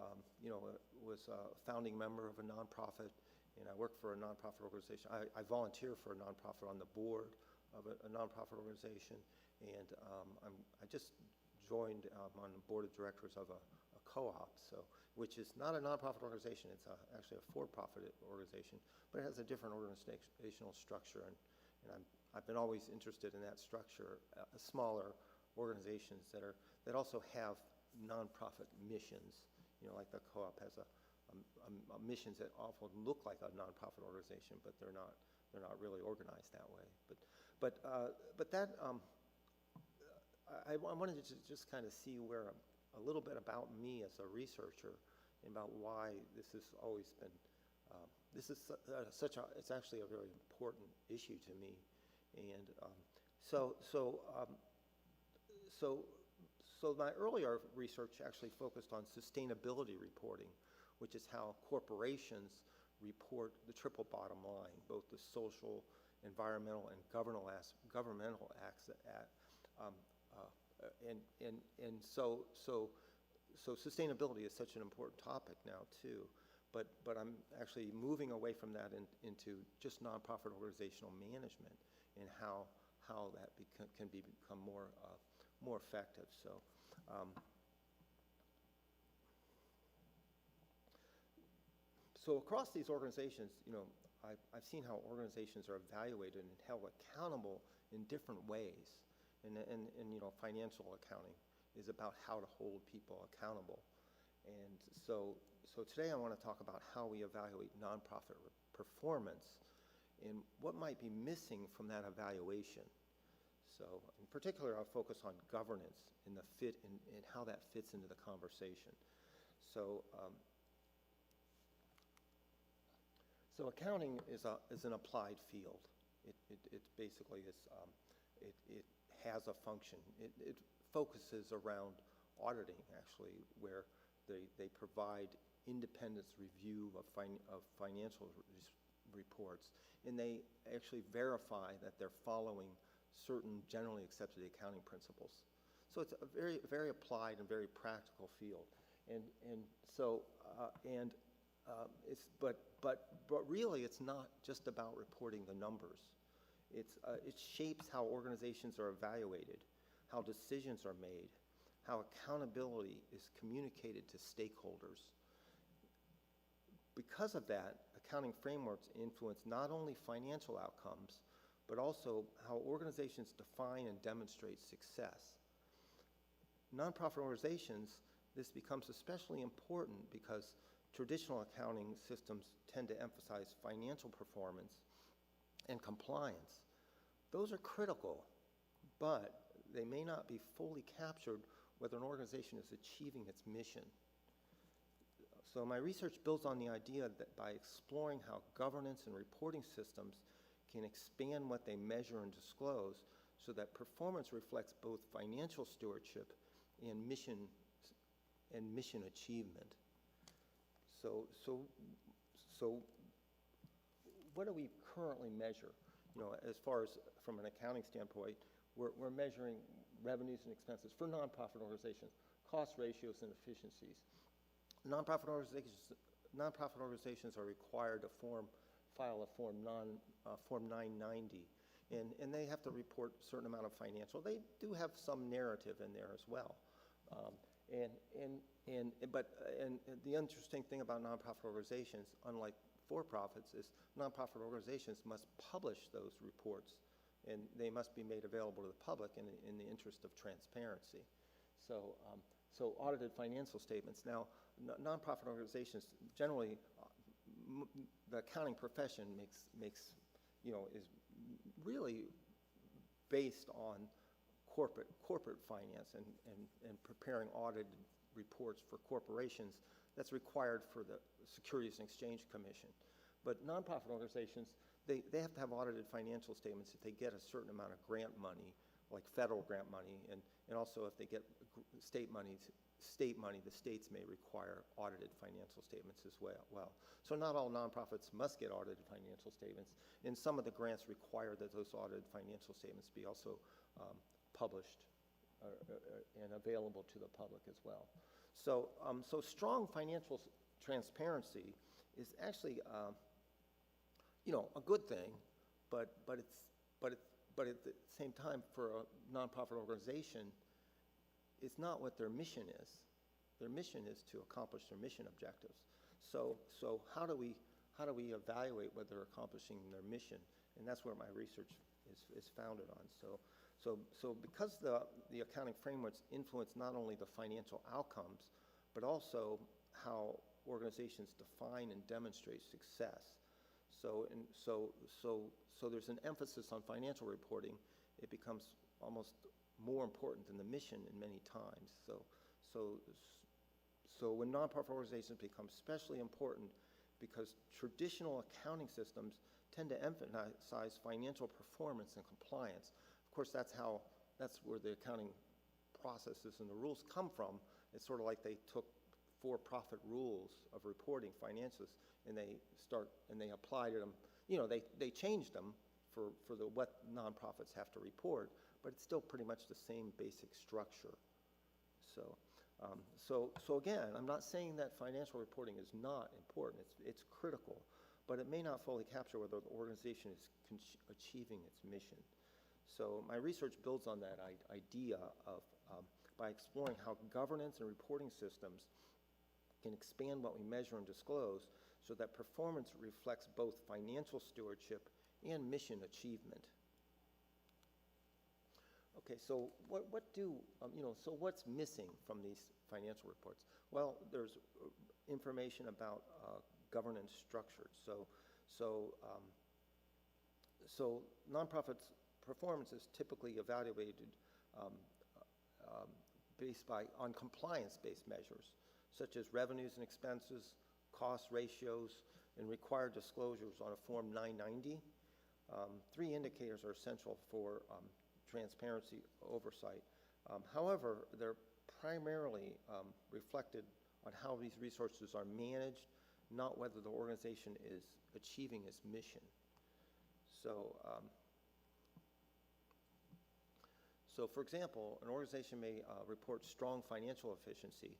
was a founding member of a nonprofit, and I work for a nonprofit organization. I volunteer for a nonprofit on the board of a nonprofit organization, and I just joined on the board of directors of a co-op, which is not a nonprofit organization. It's actually a for-profit organization, but it has a different organizational structure, and I've been always interested in that structure, smaller organizations that also have nonprofit missions. Like the co-op has a missions that often look like a nonprofit organization, but they're not really organized that way. But that I wanted to just kind of see where a little bit about me as a researcher and about why this has always been, it's actually a very important issue to me. And so my earlier research actually focused on sustainability reporting, which is how corporations report the triple bottom line, both the social, environmental, and governmental acts so sustainability is such an important topic now too, but I'm actually moving away from that into just nonprofit organizational management and how that can become more effective. So across these organizations, I've seen how organizations are evaluated and held accountable in different ways. And financial accounting is about how to hold people accountable. And so today I want to talk about how we evaluate nonprofit performance and what might be missing from that evaluation. So in particular, I'll focus on governance and the fit and how that fits into the conversation. So accounting is an applied field. It basically is, it has a function. It focuses around auditing, actually, where they provide independent review of financial reports, and they actually verify that they're following certain generally accepted accounting principles. So it's a very, very applied and very practical field. But really, it's not just about reporting the numbers. It shapes how organizations are evaluated, how decisions are made, how accountability is communicated to stakeholders. Because of that, accounting frameworks influence not only financial outcomes, but also how organizations define and demonstrate success. Nonprofit organizations, this becomes especially important because traditional accounting systems tend to emphasize financial performance and compliance. Those are critical, but they may not be fully captured whether an organization is achieving its mission. So my research builds on the idea that by exploring how governance and reporting systems can expand what they measure and disclose so that performance reflects both financial stewardship and mission achievement. So what do we currently measure? As far as from an accounting standpoint, we're measuring revenues and expenses for nonprofit organizations, cost ratios and efficiencies. Nonprofit organizations are required to file a Form 990, and they have to report a certain amount of financial. They do have some narrative in there as well. But the interesting thing about nonprofit organizations, unlike for-profits, is nonprofit organizations must publish those reports, and they must be made available to the public in the interest of transparency. So audited financial statements. Now, nonprofit organizations generally, the accounting profession is really based on corporate finance and preparing audited reports for corporations. That's required for the Securities and Exchange Commission. But nonprofit organizations, they have to have audited financial statements if they get a certain amount of grant money, like federal grant money, and also if they get state money, the states may require audited financial statements as well. So not all nonprofits must get audited financial statements, and some of the grants require that those audited financial statements be also published and available to the public as well. So strong financial transparency is actually a good thing, but at the same time, for a nonprofit organization, it's not what their mission is. Their mission is to accomplish their mission objectives. So how do we evaluate whether they're accomplishing their mission? And that's where my research is founded on. So because the accounting frameworks influence not only the financial outcomes, but also how organizations define and demonstrate success. So there's an emphasis on financial reporting. It becomes almost more important than the mission in many times. So when nonprofit organizations become especially important because traditional accounting systems tend to emphasize financial performance and compliance. Of course, that's where the accounting processes and the rules come from. It's sort of like they took for-profit rules of reporting financials and they applied them. They changed them for what nonprofits have to report, but it's still pretty much the same basic structure. So again, I'm not saying that financial reporting is not important. It's critical, but it may not fully capture whether the organization is achieving its mission. So my research builds on that idea of by exploring how governance and reporting systems can expand what we measure and disclose so that performance reflects both financial stewardship and mission achievement. Okay, so so what's missing from these financial reports? Well, there's information about governance structures. So nonprofits' performance is typically evaluated on compliance-based measures, such as revenues and expenses, cost ratios, and required disclosures on a Form 990. Three indicators are essential for transparency oversight. However, they're primarily reflected on how these resources are managed, not whether the organization is achieving its mission. So for example, an organization may report strong financial efficiency,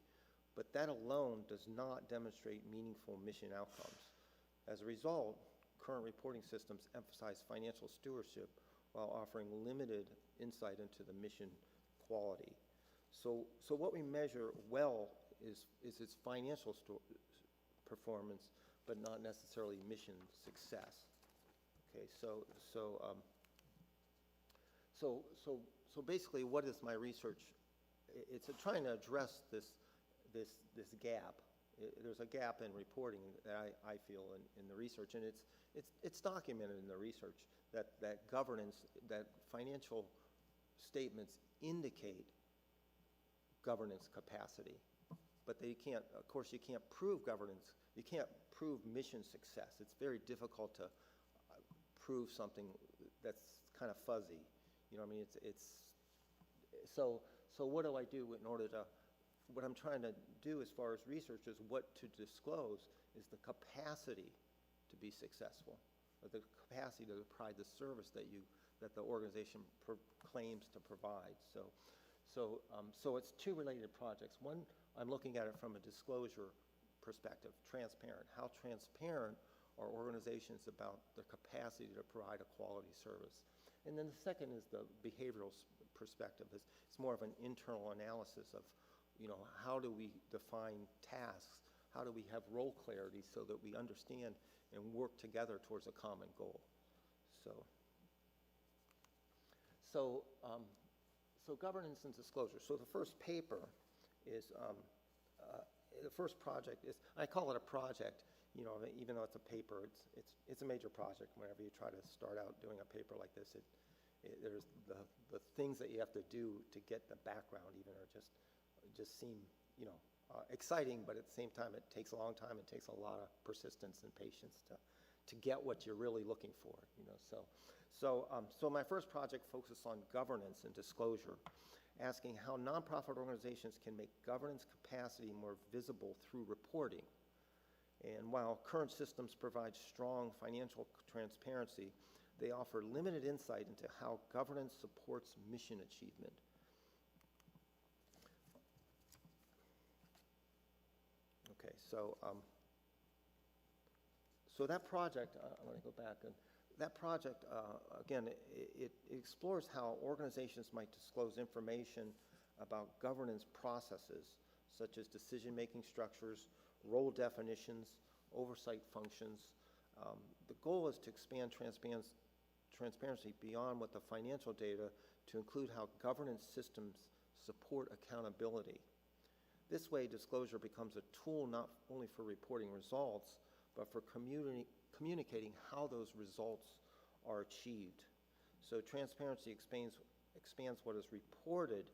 but that alone does not demonstrate meaningful mission outcomes. As a result, current reporting systems emphasize financial stewardship while offering limited insight into the mission quality. So what we measure well is its financial performance, but not necessarily mission success. Okay, so basically, what is my research? It's trying to address this gap. There's a gap in reporting that I feel in the research, and it's documented in the research that governance, that financial statements indicate governance capacity, but they can't. Of course, you can't prove governance. You can't prove mission success. It's very difficult to prove something that's kind of fuzzy. You know what I mean? So what do I do in order to? What I'm trying to do as far as research is what to disclose is the capacity to be successful, or the capacity to provide the service that the organization claims to provide. So it's two related projects. One, I'm looking at it from a disclosure perspective, transparent. How transparent are organizations about their capacity to provide a quality service? And then the second is the behavioral perspective. It's more of an internal analysis of, how do we define tasks? How do we have role clarity so that we understand and work together towards a common goal? So governance and disclosure. So the first paper is, the first project is, I call it a project, even though it's a paper, it's a major project. Whenever you try to start out doing a paper like this, there's the things that you have to do to get the background even are just seem, exciting, but at the same time, it takes a long time. It takes a lot of persistence and patience to get what you're really looking for, So my first project focused on governance and disclosure, asking how nonprofit organizations can make governance capacity more visible through reporting. And while current systems provide strong financial transparency, they offer limited insight into how governance supports mission achievement. Okay, so that project, I'm going to go back, and that project, again, it explores how organizations might disclose information about governance processes, such as decision-making structures, role definitions, oversight functions. The goal is to expand transparency beyond what the financial data to include how governance systems support accountability. This way, disclosure becomes a tool not only for reporting results, but for communicating how those results are achieved. So transparency expands what is reported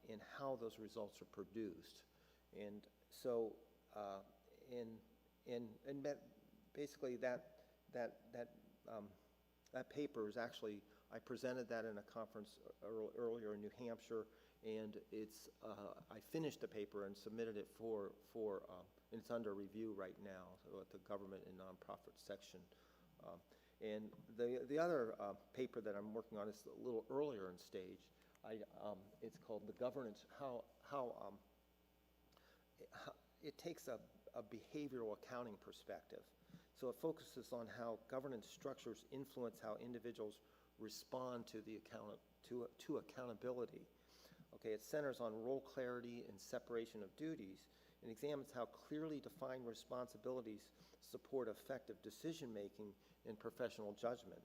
and how those results are produced. And so, basically that paper is actually, I presented that in a conference earlier in New Hampshire, and I finished the paper and submitted it for and it's under review right now, so at the government and nonprofit section. And the other paper that I'm working on is a little earlier in stage. It's called The Governance, how it takes a behavioral accounting perspective. So it focuses on how governance structures influence how individuals respond to accountability. Okay, it centers on role clarity and separation of duties, and examines how clearly defined responsibilities support effective decision-making and professional judgment.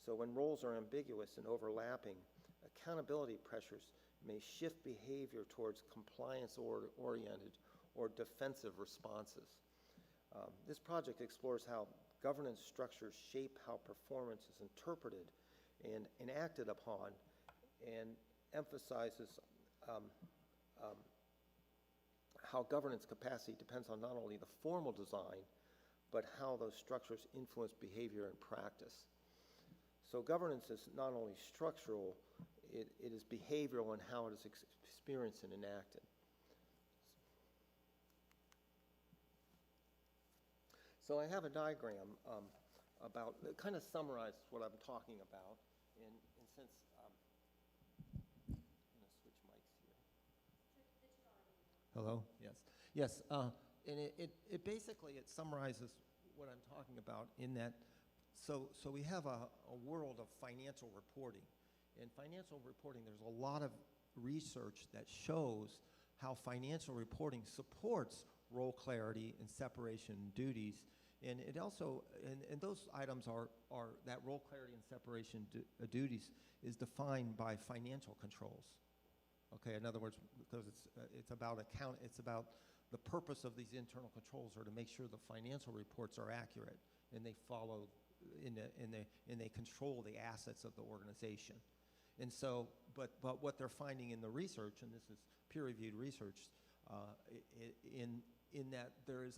So when roles are ambiguous and overlapping, accountability pressures may shift behavior towards compliance-oriented or defensive responses. This project explores how governance structures shape how performance is interpreted and acted upon, and emphasizes how governance capacity depends on not only the formal design, but how those structures influence behavior and practice. So governance is not only structural, it is behavioral in how it is experienced and enacted. So I have a diagram about, that kind of summarizes what I'm talking about. And since, I'm going to switch mics here. Hello? Yes. Yes. And it basically, it summarizes what I'm talking about in that, so we have a world of financial reporting. In financial reporting, there's a lot of research that shows how financial reporting supports role clarity and separation duties. And it also, and those items are that role clarity and separation duties is defined by financial controls. Okay, in other words, because it's about the purpose of these internal controls are to make sure the financial reports are accurate and they follow and they control the assets of the organization. And so, but what they're finding in the research, and this is peer-reviewed research, in that there is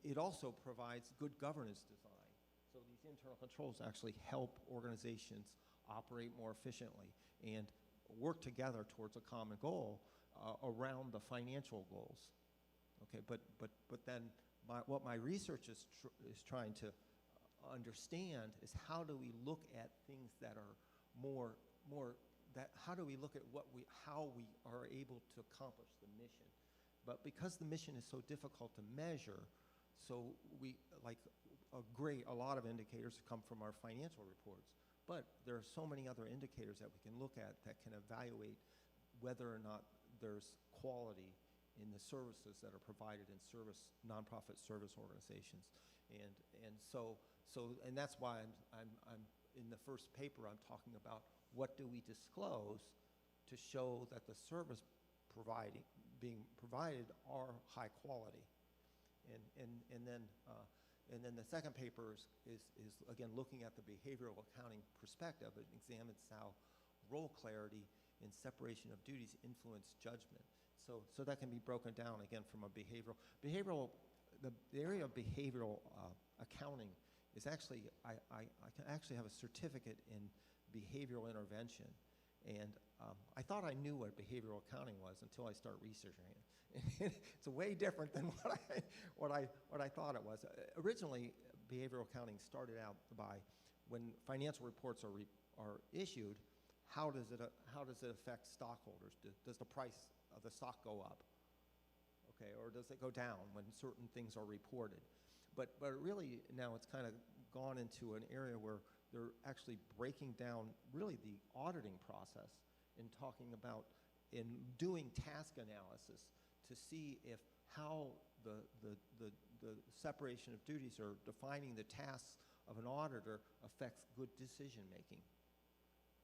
it also provides good governance design. So these internal controls actually help organizations operate more efficiently and work together towards a common goal around the financial goals. Okay, but then what my research is trying to understand is how do we look at things that are how do we look at how we are able to accomplish the mission. But because the mission is so difficult to measure, so we, like a lot of indicators come from our financial reports, but there are so many other indicators that we can look at that can evaluate whether or not there's quality in the services that are provided in nonprofit service organizations. And that's why I'm in the first paper I'm talking about what do we disclose to show that the service being provided are high quality. And then the second paper is again looking at the behavioral accounting perspective. It examines how role clarity and separation of duties influence judgment. So that can be broken down again from a the area of behavioral accounting is actually, I can actually have a certificate in behavioral intervention. And I thought I knew what behavioral accounting was until I started researching it. It's way different than what I thought it was. Originally, behavioral accounting started out by when financial reports are issued, how does it affect stockholders? Does the price of the stock go up? Okay, or does it go down when certain things are reported? But really now it's kind of gone into an area where they're actually breaking down really the auditing process and talking about in doing task analysis to see if how the separation of duties or defining the tasks of an auditor affects good decision making.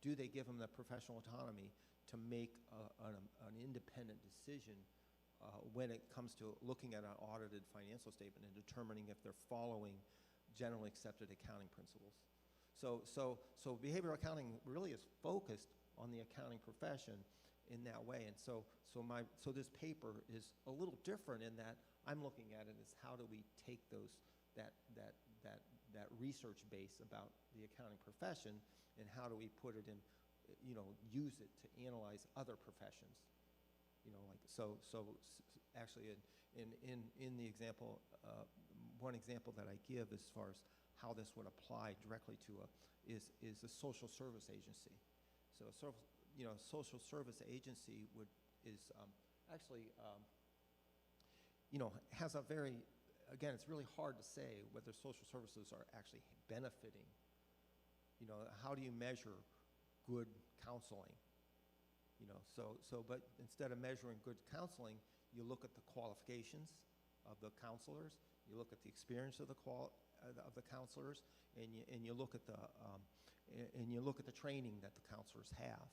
Do they give them the professional autonomy to make an independent decision when it comes to looking at an audited financial statement and determining if they're following generally accepted accounting principles? So behavioral accounting really is focused on the accounting profession in that way. And so this paper is a little different in that I'm looking at it as how do we take that research base about the accounting profession and how do we put it in, use it to analyze other professions. Actually in the example, one example that I give as far as how this would apply directly to is a social service agency. So social service agency has a very, again, it's really hard to say whether social services are actually benefiting. How do you measure good counseling? But instead of measuring good counseling, you look at the qualifications of the counselors, you look at the experience of the counselors, and you look at the training that the counselors have.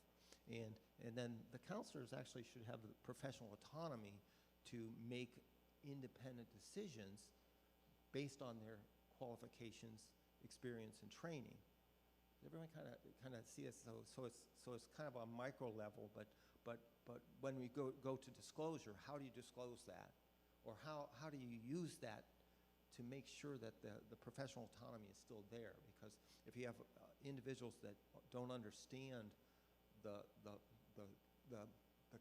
And then the counselors actually should have the professional autonomy to make independent decisions based on their qualifications, experience, and training. Does everyone kind of see it? So it's kind of a micro level, but when we go to disclosure, how do you disclose that? Or how do you use that to make sure that the professional autonomy is still there? Because if you have individuals that don't understand the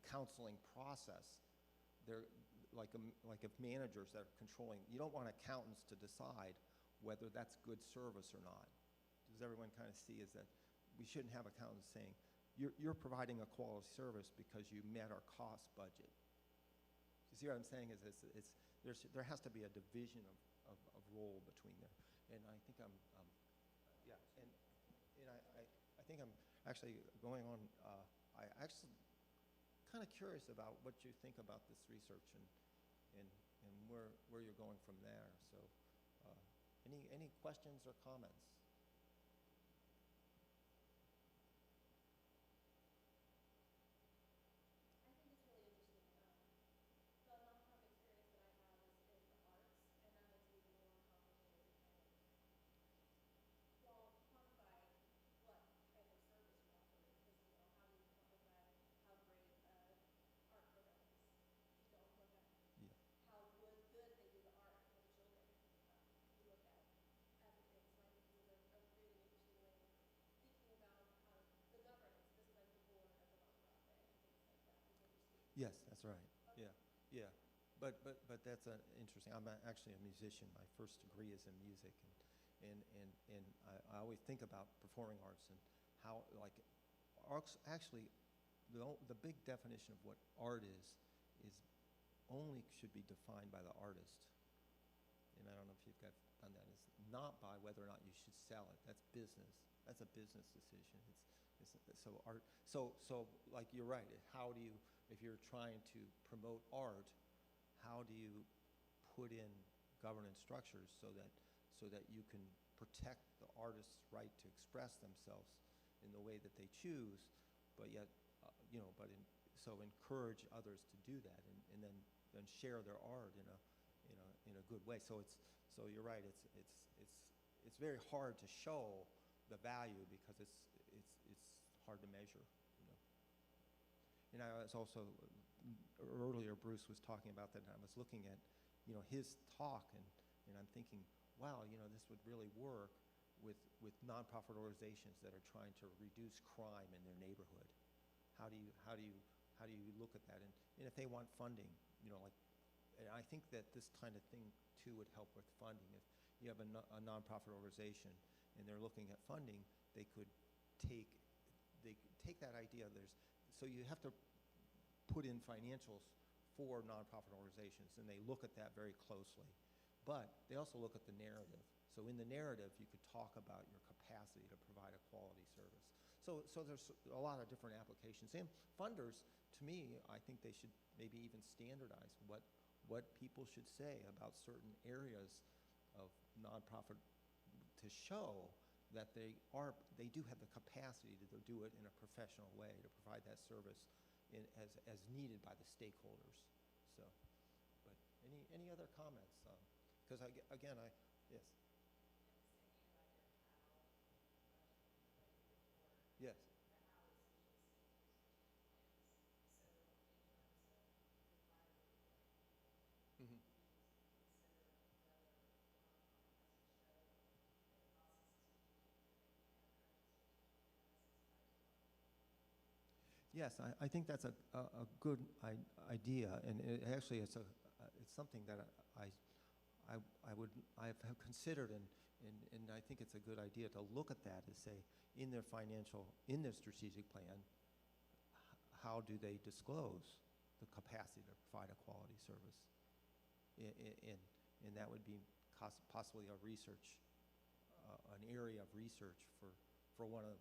counseling process, they're like if managers that are controlling, you don't want accountants to decide whether that's good service or not. Does everyone kind of see is that we shouldn't have accountants saying, you're providing a quality service because you met our cost budget. You see what I'm saying? There has to be a division of role between there. And I think I think I'm actually going on, I actually kind of curious about what you think about this research and where you're going from there. So any questions or comments? Yes, that's right. Yeah. But that's interesting. I'm actually a musician. My first degree is in music, and I always think about performing arts and how arts actually the big definition of what art is only should be defined by the artist. And I don't know if you've done that. It's not by whether or not you should sell it. That's business. That's a business decision. So art. So like you're right. How do you, if you're trying to promote art, how do you put in governance structures so that you can protect the artist's right to express themselves in the way that they choose, but yet so encourage others to do that and then share their art in a good way. So you're right. It's very hard to show the value because it's hard to measure. And I was also earlier Bruce was talking about that, and I was looking at his talk and I'm thinking, wow, this would really work with nonprofit organizations that are trying to reduce crime in their neighborhood. How do you look at that? And if they want funding, and I think that this kind of thing too would help with funding. If you have a nonprofit organization and they're looking at funding, they could take that idea. So you have to put in financials for nonprofit organizations, and they look at that very closely. But they also look at the narrative. So in the narrative, you could talk about your capacity to provide a quality service. So there's a lot of different applications. And funders, to me, I think they should maybe even standardize what people should say about certain areas of nonprofit to show that they do have the capacity to do it in a professional way, to provide that service as needed by the stakeholders. So, but any other comments? Because yes. Yes. Mm-hmm. Yes, I think that's a good idea, and actually it's something that I have considered, and I think it's a good idea to look at that and say in their strategic plan, how do they disclose the capacity to provide a quality service, and that would be possibly an area of research for one of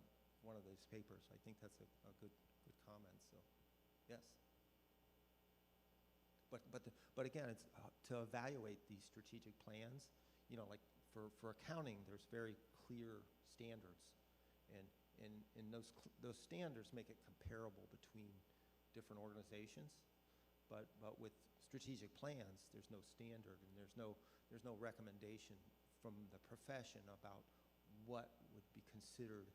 those papers. I think that's a good comment. So, yes. but again, it's to evaluate these strategic plans. You know, like for accounting, there's very clear standards, and those standards make it comparable between different organizations. But with strategic plans, there's no standard, and there's no recommendation from the profession about what would be considered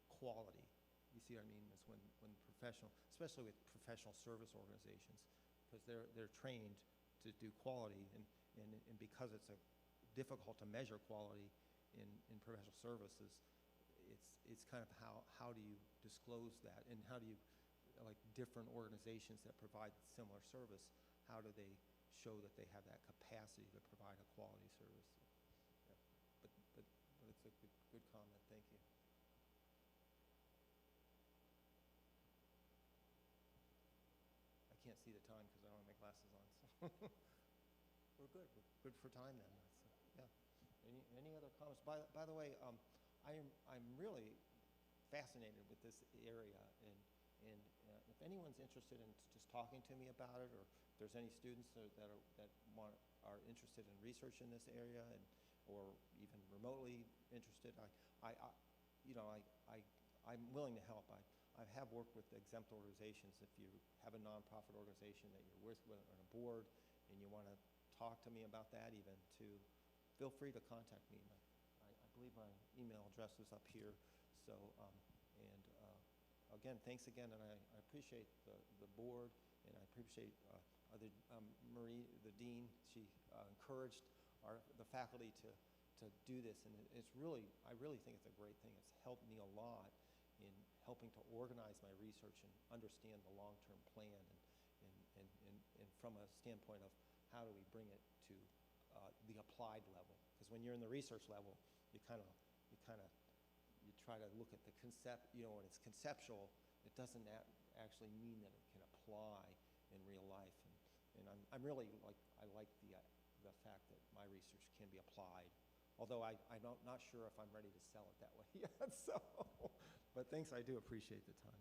quality. You see what I mean? Is when professional, especially with professional service organizations, because they're trained to do quality, and because it's difficult to measure quality in professional services, it's kind of how do you disclose that, and how do you, like different organizations that provide similar service, how do they show that they have that capacity to provide a quality service? Yeah. But it's a good comment. Thank you. I can't see the time because I don't have my glasses on. So we're good. We're good for time then. Yeah. Any other comments? By the way, I'm really fascinated with this area, and if anyone's interested in just talking to me about it, or if there's any students that are interested in research in this area, or even remotely interested, I'm willing to help. I have worked with exempt organizations. If you have a nonprofit organization that you're with on a board and you want to talk to me about that, even, feel free to contact me. I believe my email address is up here. So, again, thanks again, and I appreciate the board, and I appreciate Marie, the dean. She encouraged the faculty to do this, and I really think it's a great thing. It's helped me a lot in helping to organize my research and understand the long-term plan, and from a standpoint of how do we bring it to the applied level. Because when you're in the research level, you try to look at the concept, when it's conceptual, it doesn't actually mean that it can apply in real life. And I like the fact that my research can be applied, although I'm not sure if I'm ready to sell it that way yet. So, but thanks, I do appreciate the time.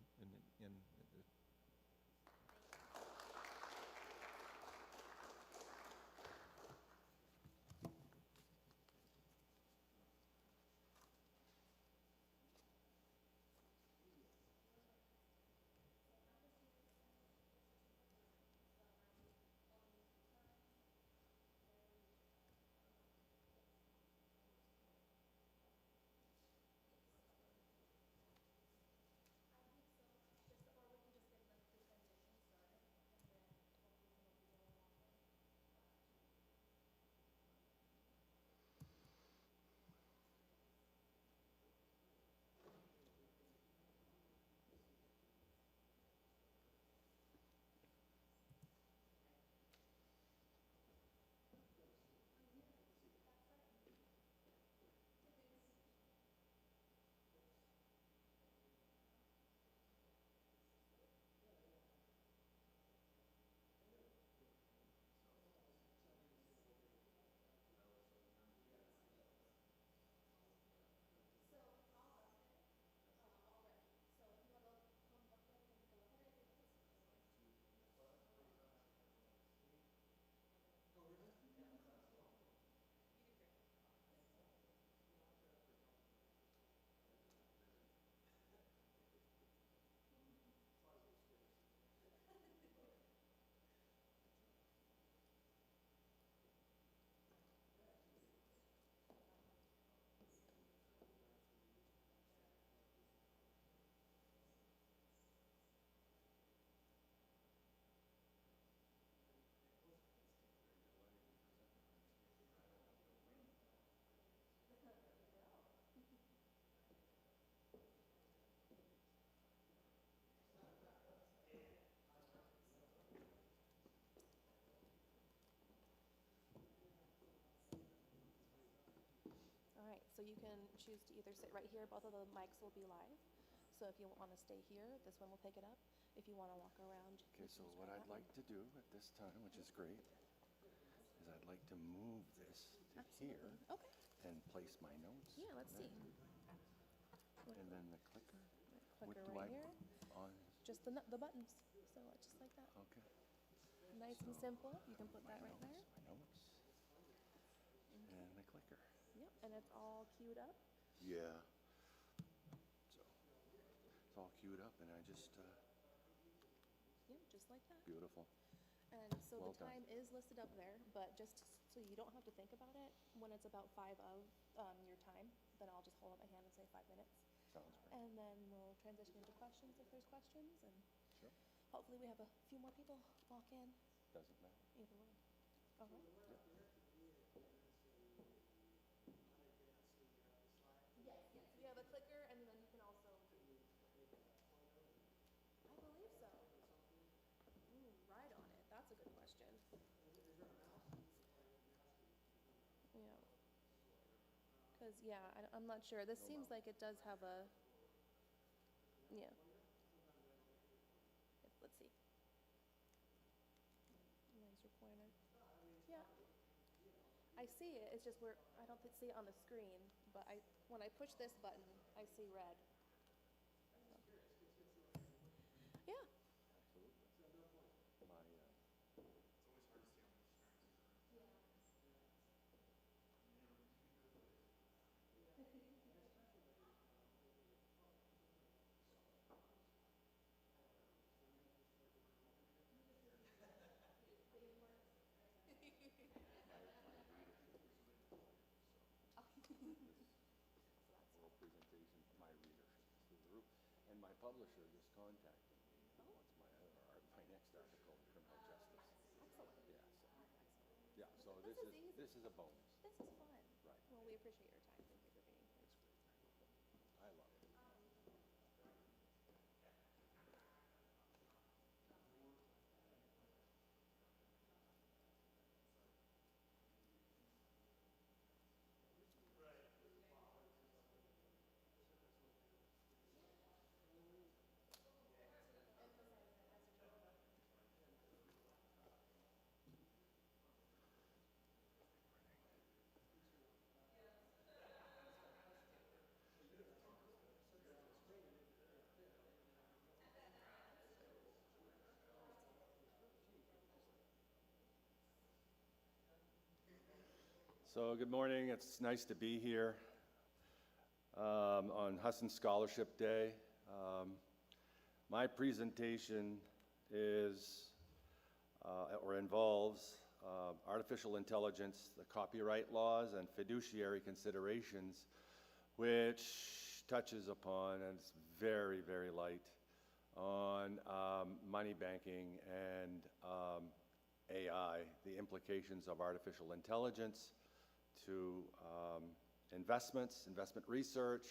So you can choose to either sit right here. Both of the mics will be live. So if you want to stay here, this one will pick it up. If you want to walk around. Okay, so what I'd like to do at this time, which is great, is I'd like to move this to here Okay. and place my notes. Yeah, let's see. And then the clicker. What Clicker do right I here. put on? Just the buttons. So just like that. Okay. Nice and simple. You can put that right there. My notes. And my clicker. Yep, and it's all queued up. Yeah. So it's all queued up, and I just Yep, just like that. beautiful. And so Well the done. time is listed up there, but just so you don't have to think about it, when it's about 5 of your time, then I'll just hold up my hand and say 5 minutes. Sounds great. And then we'll transition into questions if there's questions, and Sure. hopefully we have a few more people walk in. Doesn't matter. Either way. All right. Yes, yes. We have a clicker, and then you can also. I believe so. Right on it. That's a good question. Yeah. Because, yeah, I'm not sure. This seems like it does have a. Yeah. Let's see. Laser pointer. Yeah. I see it. It's just I don't see it on the screen, but when I push this button, I see red. Yeah. My oral presentation, my readership is through the roof. And my publisher just contacted me. He wants my next article in criminal justice. Excellent. Yeah, so This is easy. this is a bonus. This is fun. Right. Well, we appreciate your time. Thank you for being here. It's great. I love it. So good morning. It's nice to be here on Husson Scholarship Day. My presentation is or involves artificial intelligence, the copyright laws, and fiduciary considerations, which touches upon, and it's very, very light, on money banking and AI, the implications of artificial intelligence to investments, investment research,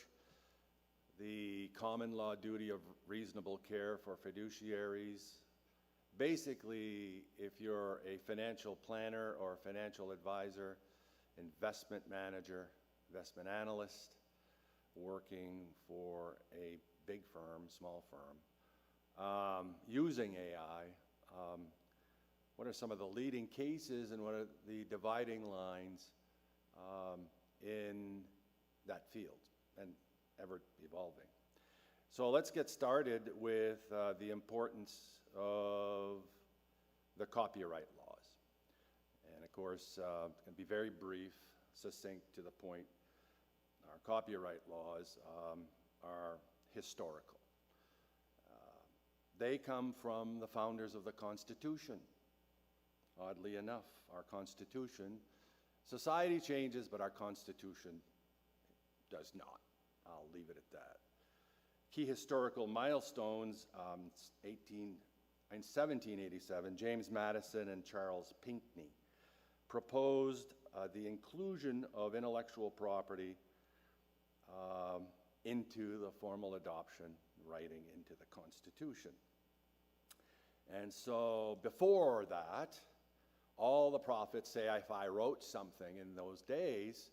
the common law duty of reasonable care for fiduciaries. Basically, if you're a financial planner or financial advisor, investment manager, investment analyst, working for a big firm, small firm, using AI, what are some of the leading cases and what are the dividing lines in that field and ever evolving? So let's get started with the importance of the copyright laws. And of course, it's going to be very brief, succinct, to the point. Our copyright laws are historical. They come from the founders of the Constitution. Oddly enough, our Constitution, society changes, but our Constitution does not. I'll leave it at that. Key historical milestones, in 1787, James Madison and Charles Pinckney proposed the inclusion of intellectual property into the formal adoption, writing into the Constitution. And so before that, all the profits, say if I wrote something in those days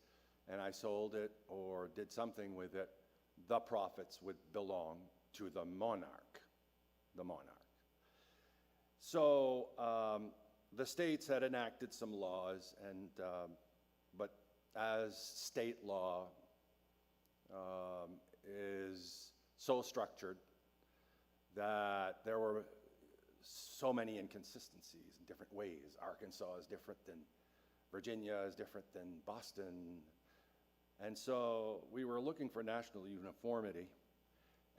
and I sold it or did something with it, the profits would belong to the monarch, the monarch. So the states had enacted some laws, and but as state law is so structured that there were so many inconsistencies in different ways. Arkansas is different than Virginia, is different than Boston. And so we were looking for national uniformity.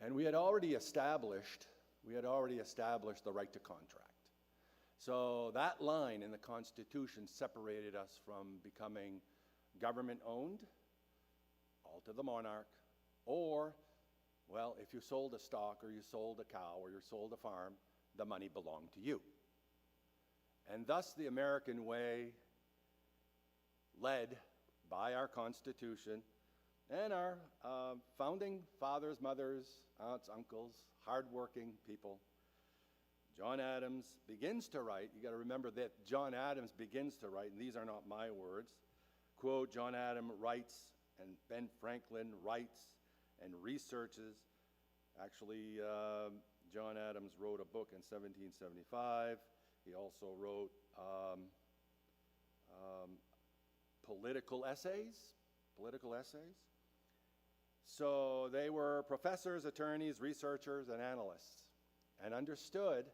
And we had already established the right to contract. So that line in the Constitution separated us from becoming government-owned, all to the monarch, or, well, if you sold a stock or you sold a cow or you sold a farm, the money belonged to you. And thus the American way, led by our Constitution and our founding fathers, mothers, aunts, uncles, hardworking people, John Adams begins to write. You got to remember that John Adams begins to write, and these are not my words. Quote, John Adams writes, and Ben Franklin writes and researches. Actually, John Adams wrote a book in 1775. He also wrote political essays. So they were professors, attorneys, researchers, and analysts, and understood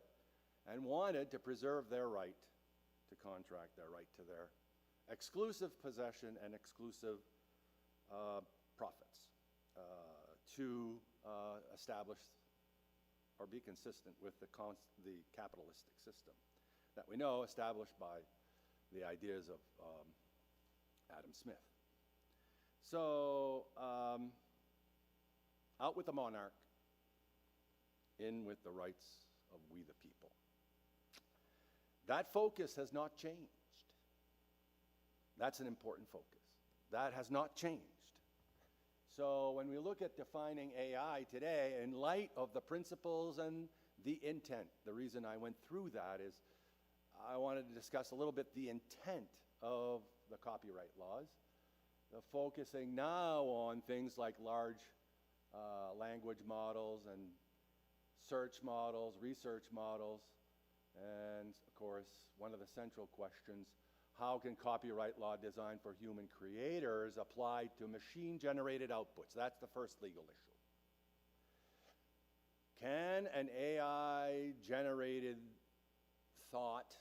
and wanted to preserve their right to contract, their right to their exclusive possession and exclusive profits, to establish or be consistent with the capitalistic system that we know, established by the ideas of Adam Smith. So, out with the monarch, in with the rights of we the people. That focus has not changed. That's an important focus. That has not changed. So when we look at defining AI today, in light of the principles and the intent, the reason I went through that is I wanted to discuss a little bit the intent of the copyright laws, focusing now on things like large language models and search models, research models, and of course, one of the central questions, how can copyright law designed for human creators apply to machine-generated outputs? That's the first legal issue. Can an AI-generated thought,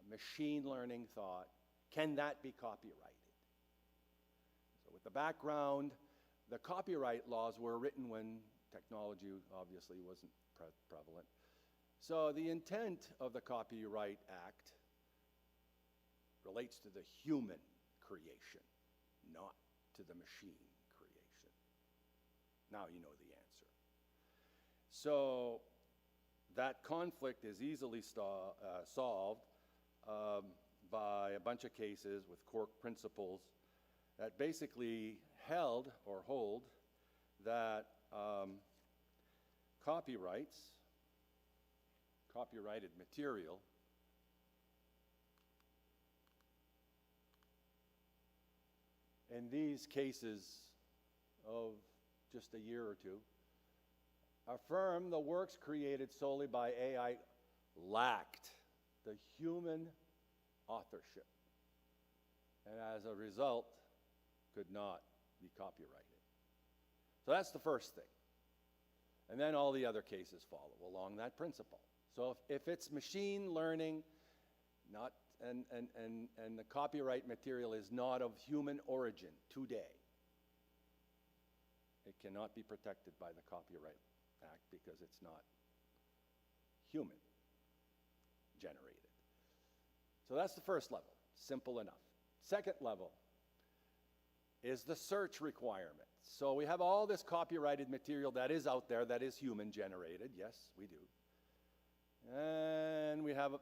a machine learning thought, can that be copyrighted? So with the background, the copyright laws were written when technology obviously wasn't prevalent. So the intent of the Copyright Act relates to the human creation, not to the machine creation. Now you know the answer. So that conflict is easily solved by a bunch of cases with court principles that basically held or hold that copyrighted material in these cases of just a year or two, affirm the works created solely by AI lacked the human authorship, and as a result, could not be copyrighted. So that's the first thing. And then all the other cases follow along that principle. So if it's machine learning, not and the copyright material is not of human origin today, it cannot be protected by the Copyright Act because it's not human generated. So that's the first level, simple enough. Second level is the search requirement. So we have all this copyrighted material that is out there that is human generated. Yes, we do. And we have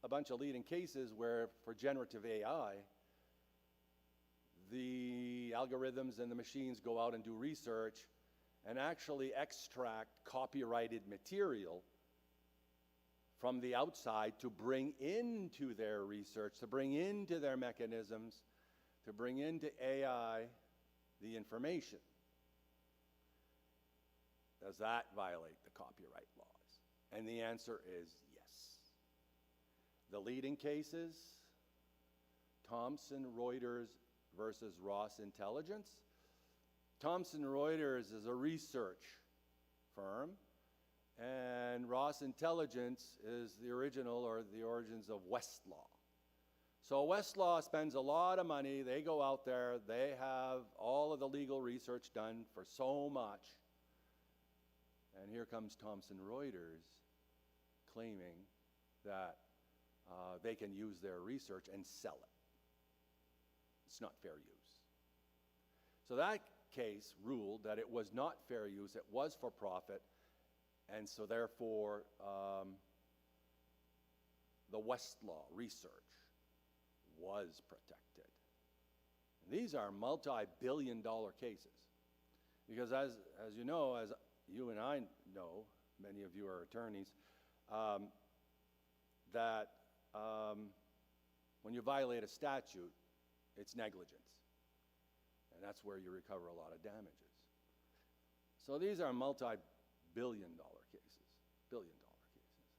a bunch of leading cases where for generative AI, the algorithms and the machines go out and do research and actually extract copyrighted material from the outside to bring into their research, to bring into their mechanisms, to bring into AI the information. Does that violate the copyright laws? And the answer is yes. The leading cases, Thomson Reuters versus Ross Intelligence. Thomson Reuters is a research firm, and Ross Intelligence is the original or the origins of Westlaw. So Westlaw spends a lot of money. They go out there. They have all of the legal research done for so much. And here comes Thomson Reuters claiming that they can use their research and sell it. It's not fair use. So that case ruled that it was not fair use, it was for profit, and so therefore the Westlaw research was protected. And these are multi-billion-dollar cases. Because as you know, as you and I know, many of you are attorneys, that when you violate a statute, it's negligence. And that's where you recover a lot of damages. So these are multi-billion-dollar cases, billion-dollar cases.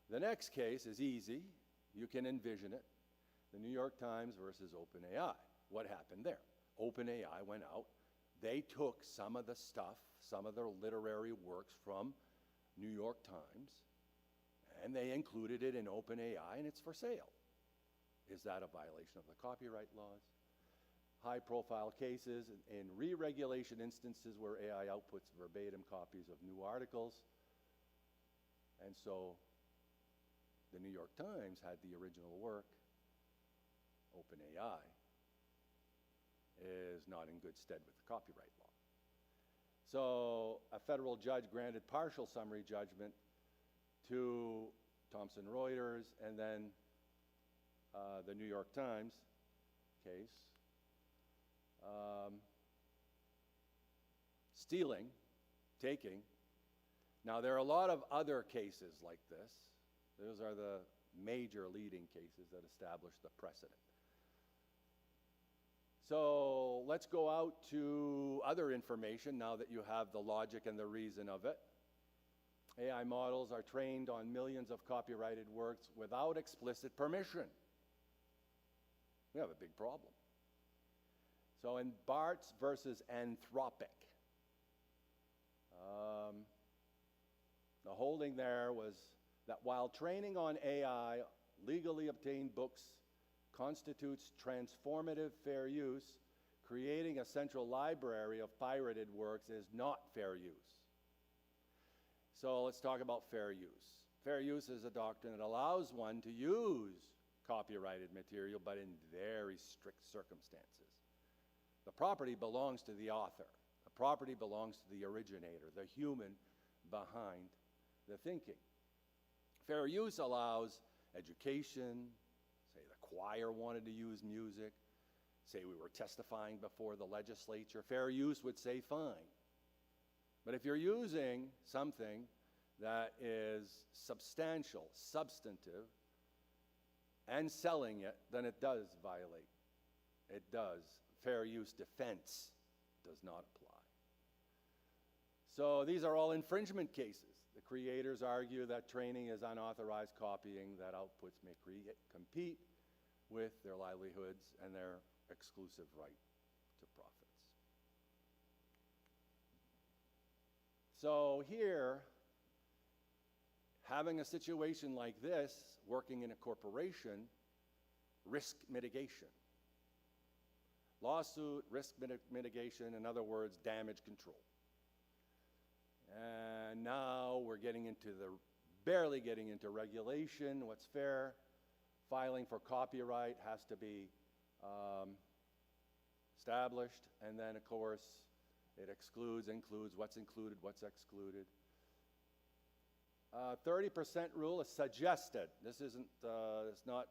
The next case is easy. You can envision it. The New York Times versus OpenAI. What happened there? OpenAI went out. They took some of the stuff, some of their literary works from New York Times, and they included it in OpenAI, and it's for sale. Is that a violation of the copyright laws? High-profile cases in re-regulation instances where AI outputs verbatim copies of new articles. And so the New York Times had the original work. OpenAI is not in good stead with the copyright law. So a federal judge granted partial summary judgment to Thomson Reuters, and then the New York Times case. Stealing, taking. Now, there are a lot of other cases like this. Those are the major leading cases that establish the precedent. So let's go out to other information now that you have the logic and the reason of it. AI models are trained on millions of copyrighted works without explicit permission. We have a big problem. So in Bartz versus Anthropic, the holding there was that while training on AI, legally obtained books constitutes transformative fair use, creating a central library of pirated works is not fair use. So let's talk about fair use. Fair use is a doctrine that allows one to use copyrighted material, but in very strict circumstances. The property belongs to the author. The property belongs to the originator, the human behind the thinking. Fair use allows education. Say the choir wanted to use music. Say we were testifying before the legislature. Fair use would say fine. But if you're using something that is substantial, substantive, and selling it, then it does violate. It does. Fair use defense does not apply. So these are all infringement cases. The creators argue that training is unauthorized copying, that outputs may compete with their livelihoods and their exclusive right to profits. So here, having a situation like this, working in a corporation, risk mitigation. Lawsuit, risk mitigation, in other words, damage control. And now we're barely getting into regulation, what's fair. Filing for copyright has to be established, and then of course it includes what's included, what's excluded. 30% rule is suggested. This isn't, it's not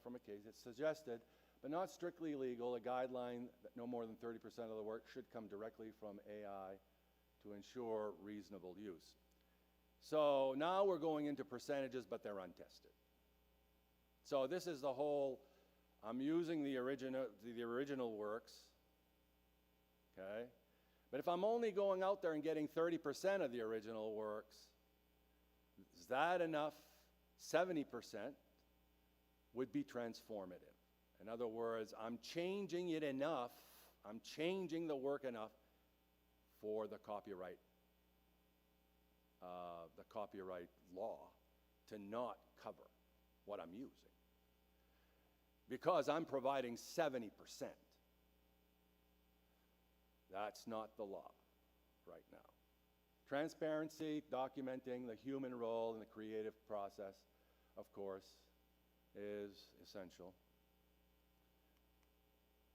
from a case, it's suggested, but not strictly legal. A guideline that no more than 30% of the work should come directly from AI to ensure reasonable use. So now we're going into percentages, but they're untested. So this is the whole, I'm using the original works, okay? But if I'm only going out there and getting 30% of the original works, is that enough? 70% would be transformative. In other words, I'm changing it enough, I'm changing the work enough for the copyright the copyright law to not cover what I'm using, because I'm providing 70%. That's not the law right now. Transparency, documenting the human role in the creative process, of course, is essential.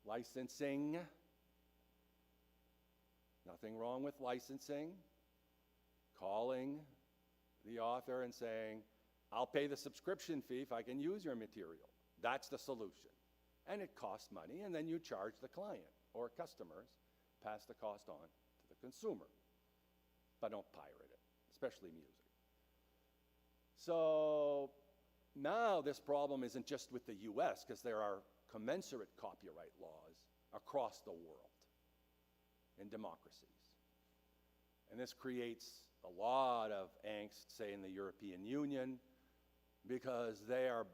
Licensing. Nothing wrong with licensing. Calling the author and saying, I'll pay the subscription fee if I can use your material. That's the solution. And it costs money, and then you charge the client or customers, pass the cost on to the consumer. But don't pirate it, especially music. So now this problem isn't just with the US, because there are commensurate copyright laws across the world in democracies. And this creates a lot of angst, say, in the European Union, because they are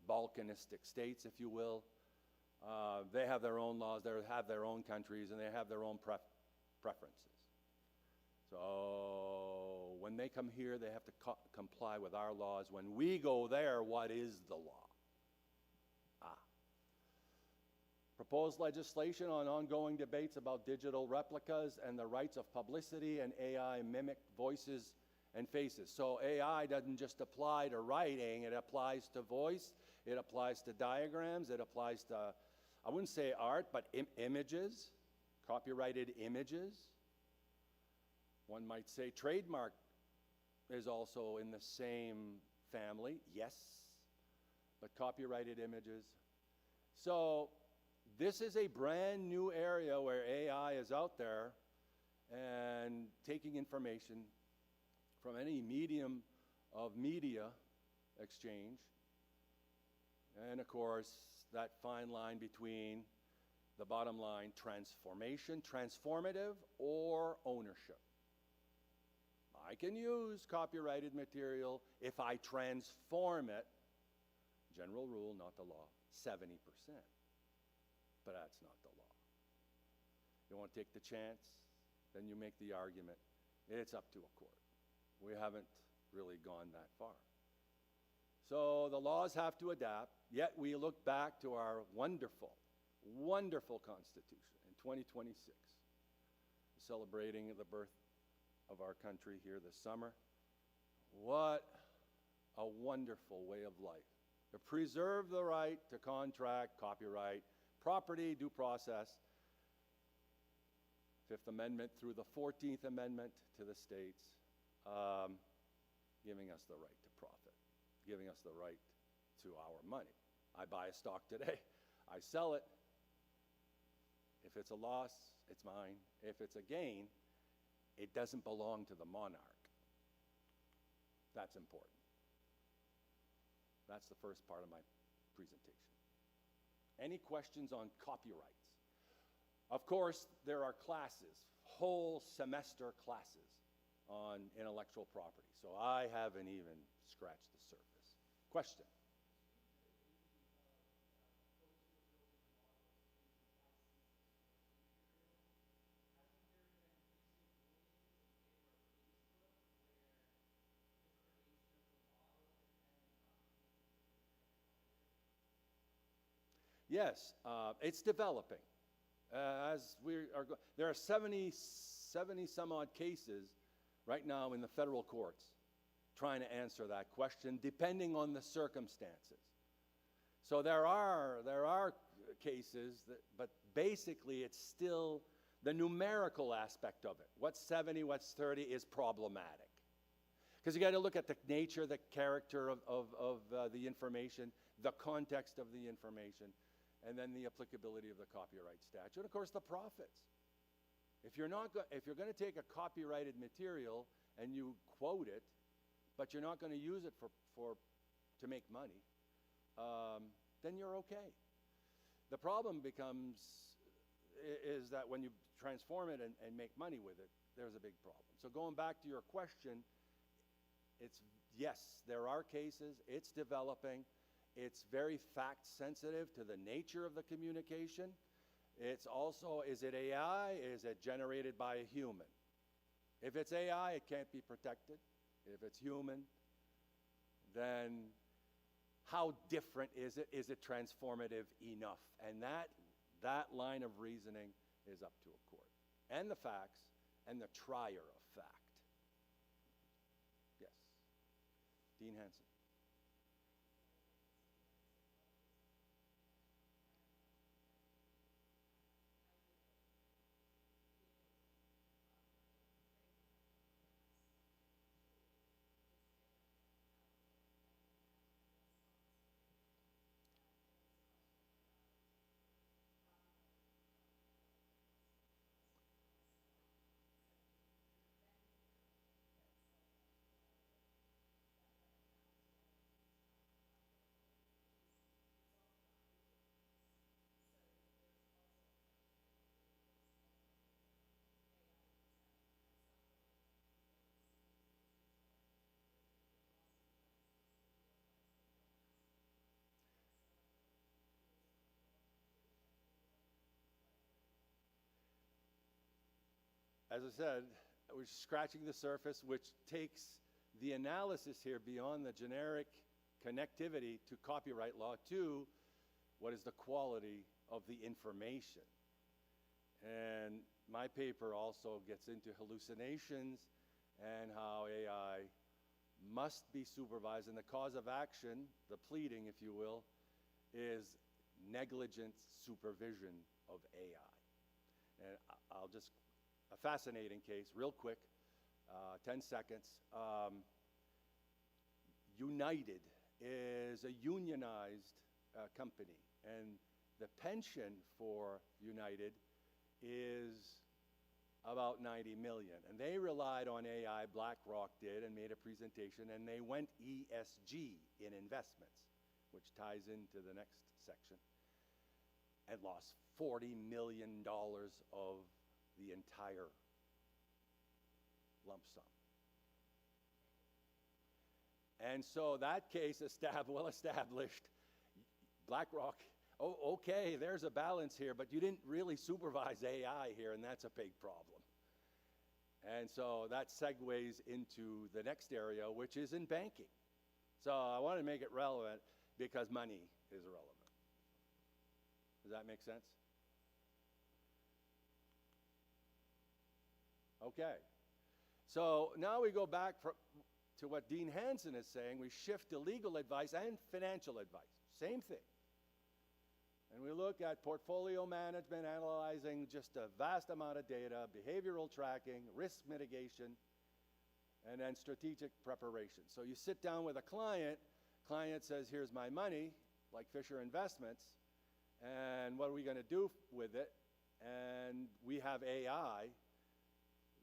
Balkanistic states, if you will. They have their own laws, they have their own countries, and they have their own preferences. So when they come here, they have to comply with our laws. When we go there, what is the law? Proposed legislation on ongoing debates about digital replicas and the rights of publicity and AI mimic voices and faces. So AI doesn't just apply to writing, it applies to voice, it applies to diagrams, it applies to, I wouldn't say art, but images, copyrighted images. One might say trademark is also in the same family, yes, but copyrighted images. So this is a brand new area where AI is out there and taking information from any medium of media exchange. And of course, that fine line between the bottom line, transformation, transformative, or ownership. I can use copyrighted material if I transform it, general rule, not the law, 70%. But that's not the law. You want to take the chance, then you make the argument. It's up to a court. We haven't really gone that far. So the laws have to adapt, yet we look back to our wonderful, wonderful Constitution in 2026, celebrating the birth of our country here this summer. What a wonderful way of life. To preserve the right to contract, copyright, property, due process, Fifth Amendment through the 14th Amendment to the states, giving us the right to profit, giving us the right to our money. I buy a stock today, I sell it. If it's a loss, it's mine. If it's a gain, it doesn't belong to the monarch. That's important. That's the first part of my presentation. Any questions on copyrights? Of course, there are classes, whole semester classes on intellectual property. So I haven't even scratched the surface. Question? Yes, it's developing. There are 70 some odd cases right now in the federal courts trying to answer that question, depending on the circumstances. So there are cases, but basically it's still the numerical aspect of it. What's 70, what's 30 is problematic. Because you got to look at the nature, the character of the information, the context of the information, and then the applicability of the copyright statute, and of course the profits. If you're going to take a copyrighted material and you quote it, but you're not going to use it to make money, then you're okay. The problem is that when you transform it and make money with it, there's a big problem. So going back to your question, yes, there are cases, it's developing. It's very fact sensitive to the nature of the communication. It's also, is it AI? Is it generated by a human? If it's AI, it can't be protected. If it's human, then how different is it? Is it transformative enough? And that line of reasoning is up to a court. And the facts, and the trier of fact. Yes. Dean Hanson. As I said, we're scratching the surface, which takes the analysis here beyond the generic connectivity to copyright law to what is the quality of the information. And my paper also gets into hallucinations and how AI must be supervised, and the cause of action, the pleading, if you will, is negligent supervision of AI. And I'll just, a fascinating case, real quick, 10 seconds. United is a unionized company, and the pension for United is about 90 million. And they relied on AI, BlackRock did, and made a presentation, and they went ESG in investments, which ties into the next section, and lost $40 million of the entire lump sum. And so that case, well established, BlackRock, oh, okay, there's a balance here, but you didn't really supervise AI here, and that's a big problem. And so that segues into the next area, which is in banking. So I want to make it relevant because money is relevant. Does that make sense? Okay. So now we go back to what Dean Hanson is saying. We shift to legal advice and financial advice. Same thing. And we look at portfolio management, analyzing just a vast amount of data, behavioral tracking, risk mitigation, and then strategic preparation. So you sit down with a client says, here's my money, like Fisher Investments, and what are we going to do with it? And we have AI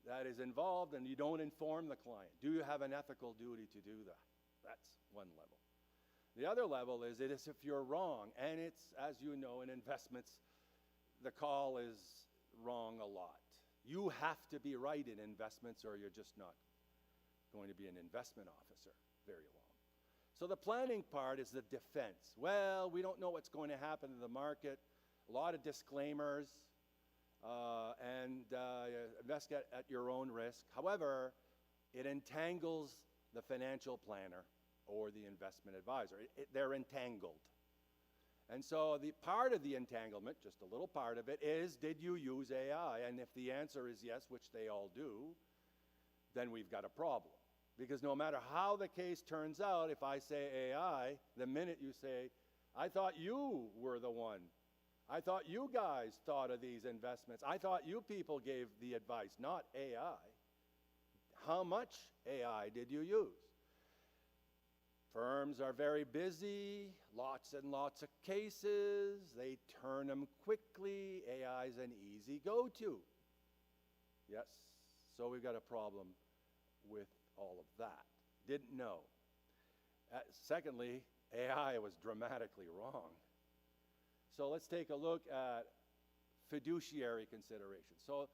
that is involved, and you don't inform the client. Do you have an ethical duty to do that? That's one level. The other level is it is if you're wrong, and it's, as you know, in investments, the call is wrong a lot. You have to be right in investments, or you're just not going to be an investment officer very long. So the planning part is the defense. Well, we don't know what's going to happen in the market. A lot of disclaimers, and invest at your own risk. However, it entangles the financial planner or the investment advisor. They're entangled. And so the part of the entanglement, just a little part of it, is did you use AI? And if the answer is yes, which they all do, then we've got a problem. Because no matter how the case turns out, if I say AI, the minute you say, I thought you were the one. I thought you guys thought of these investments. I thought you people gave the advice, not AI. How much AI did you use? Firms are very busy, lots and lots of cases. They turn them quickly. AI is an easy go-to. Yes, so we've got a problem with all of that. Didn't know. Secondly, AI was dramatically wrong. So let's take a look at fiduciary considerations. So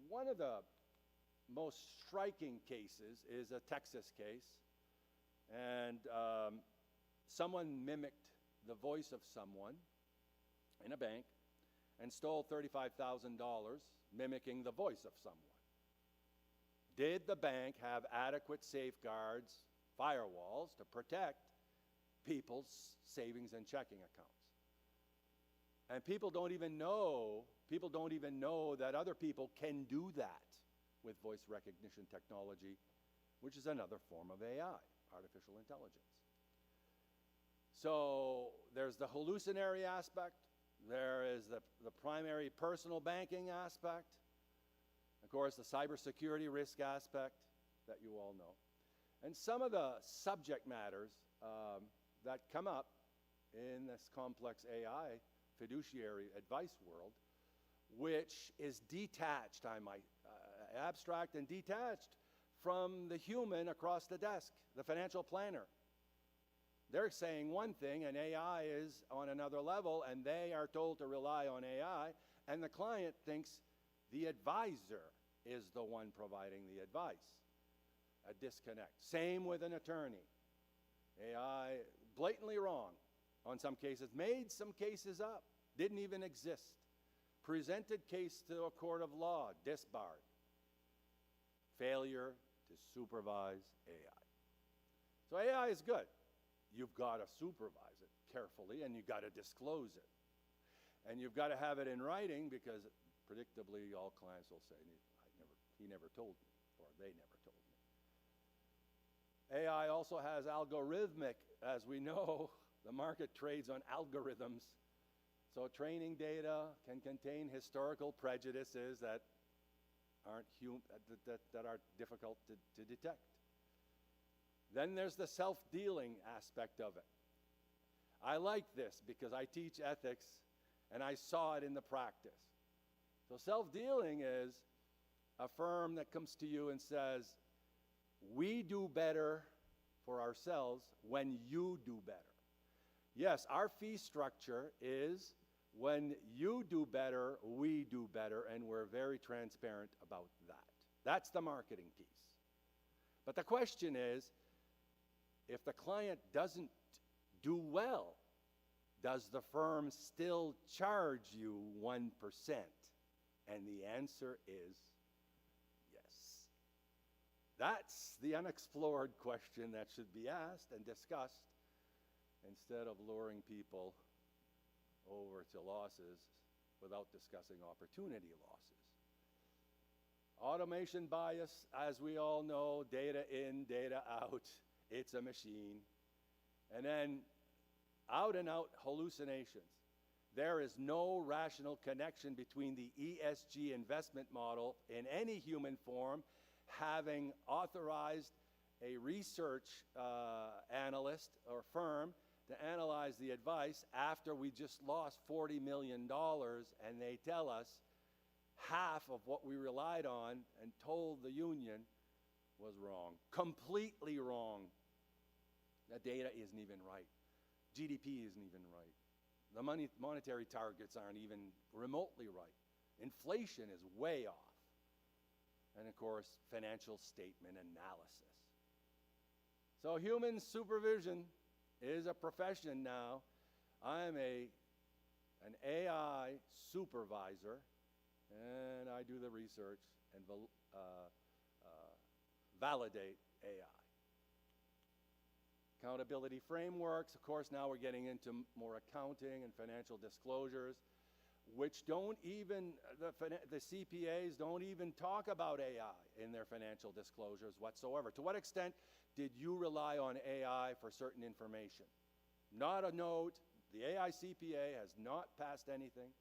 one of the most striking cases is a Texas case. And someone mimicked the voice of someone in a bank and stole $35,000 mimicking the voice of someone. Did the bank have adequate safeguards, firewalls, to protect people's savings and checking accounts? And people don't even know that other people can do that with voice recognition technology, which is another form of AI, artificial intelligence. So there's the hallucinatory aspect, there is the primary personal banking aspect, of course the cybersecurity risk aspect that you all know. And some of the subject matters that come up in this complex AI fiduciary advice world, which is detached, I might, abstract and detached from the human across the desk, the financial planner. They're saying one thing and AI is on another level, and they are told to rely on AI, and the client thinks the advisor is the one providing the advice. A disconnect. Same with an attorney. AI blatantly wrong on some cases, made some cases up, didn't even exist. Presented case to a court of law, disbarred. Failure to supervise AI. So AI is good. You've got to supervise it carefully, and you've got to disclose it. And you've got to have it in writing, because predictably all clients will say, he never told me, or they never told me. AI also has algorithmic, as we know, the market trades on algorithms. So training data can contain historical prejudices that aren't that are difficult to detect. Then there's the self-dealing aspect of it. I like this because I teach ethics and I saw it in the practice. So self-dealing is a firm that comes to you and says, we do better for ourselves when you do better. Yes, our fee structure is when you do better, we do better, and we're very transparent about that. That's the marketing piece. But the question is, if the client doesn't do well, does the firm still charge you 1%? And the answer is yes. That's the unexplored question that should be asked and discussed, instead of luring people over to losses without discussing opportunity losses. Automation bias, as we all know, data in, data out, it's a machine. And then out and out hallucinations. There is no rational connection between the ESG investment model in any human form having authorized a research analyst or firm to analyze the advice after we just lost $40 million, and they tell us half of what we relied on and told the union was wrong. Completely wrong. The data isn't even right. GDP isn't even right. The monetary targets aren't even remotely right. Inflation is way off. And of course, financial statement analysis. So human supervision is a profession now. I'm an AI supervisor, and I do the research and validate AI. Accountability frameworks, of course, now we're getting into more accounting and financial disclosures, which don't even, the CPAs don't even talk about AI in their financial disclosures whatsoever. To what extent did you rely on AI for certain information? Not a note. The AI CPA has not passed anything.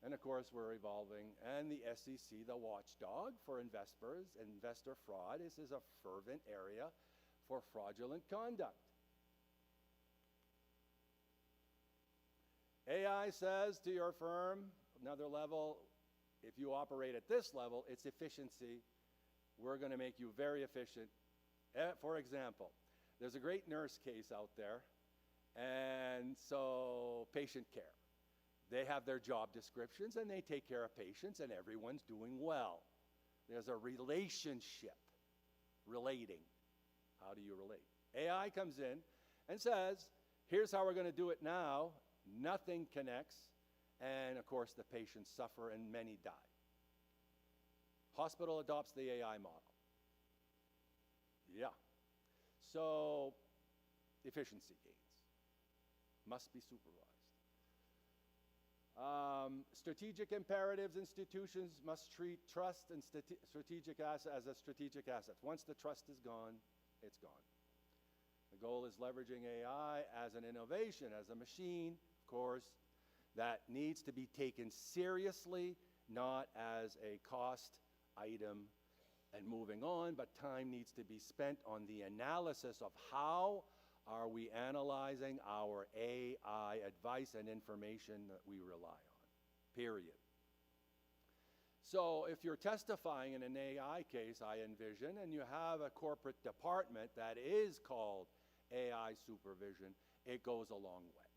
And of course, we're evolving. And the SEC, the watchdog for investors, investor fraud, this is a fervent area for fraudulent conduct. AI says to your firm, another level, if you operate at this level, it's efficiency. We're going to make you very efficient. For example, there's a great nurse case out there, and so patient care. They have their job descriptions, and they take care of patients, and everyone's doing well. There's a relationship relating. How do you relate? AI comes in and says, here's how we're going to do it now. Nothing connects, and of course the patients suffer and many die. Hospital adopts the AI model. Yeah. So, efficiency gains must be supervised. Strategic imperatives, institutions must treat trust and strategic asset as a strategic asset. Once the trust is gone, it's gone. The goal is leveraging AI as an innovation, as a machine, of course, that needs to be taken seriously, not as a cost item and moving on, but time needs to be spent on the analysis of how are we analyzing our AI advice and information that we rely on, period. So if you're testifying in an AI case, I envision, and you have a corporate department that is called AI supervision, it goes a long way.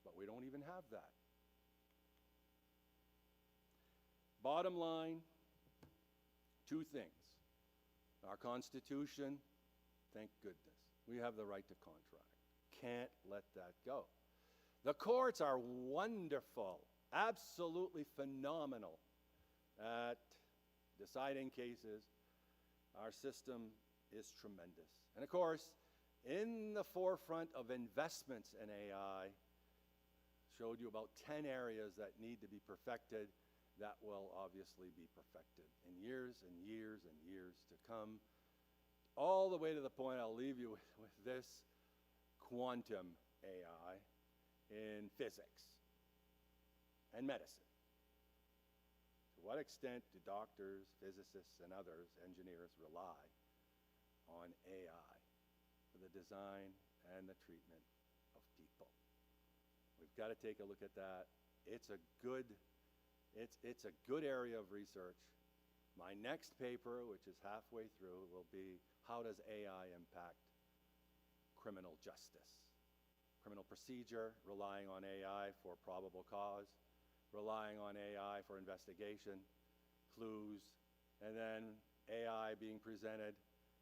But we don't even have that. Bottom line, two things. Our Constitution, thank goodness, we have the right to contract. Can't let that go. The courts are wonderful, absolutely phenomenal at deciding cases. Our system is tremendous. And of course, in the forefront of investments in AI, showed you about 10 areas that need to be perfected that will obviously be perfected in years and years and years to come. All the way to the point I'll leave you with this, quantum AI in physics and medicine. To what extent do doctors, physicists, and others, engineers, rely on AI for the design and the treatment of people? We've got to take a look at that. It's a good area of research. My next paper, which is halfway through, will be how does AI impact criminal justice? Criminal procedure, relying on AI for probable cause, relying on AI for investigation, clues, and then AI being presented,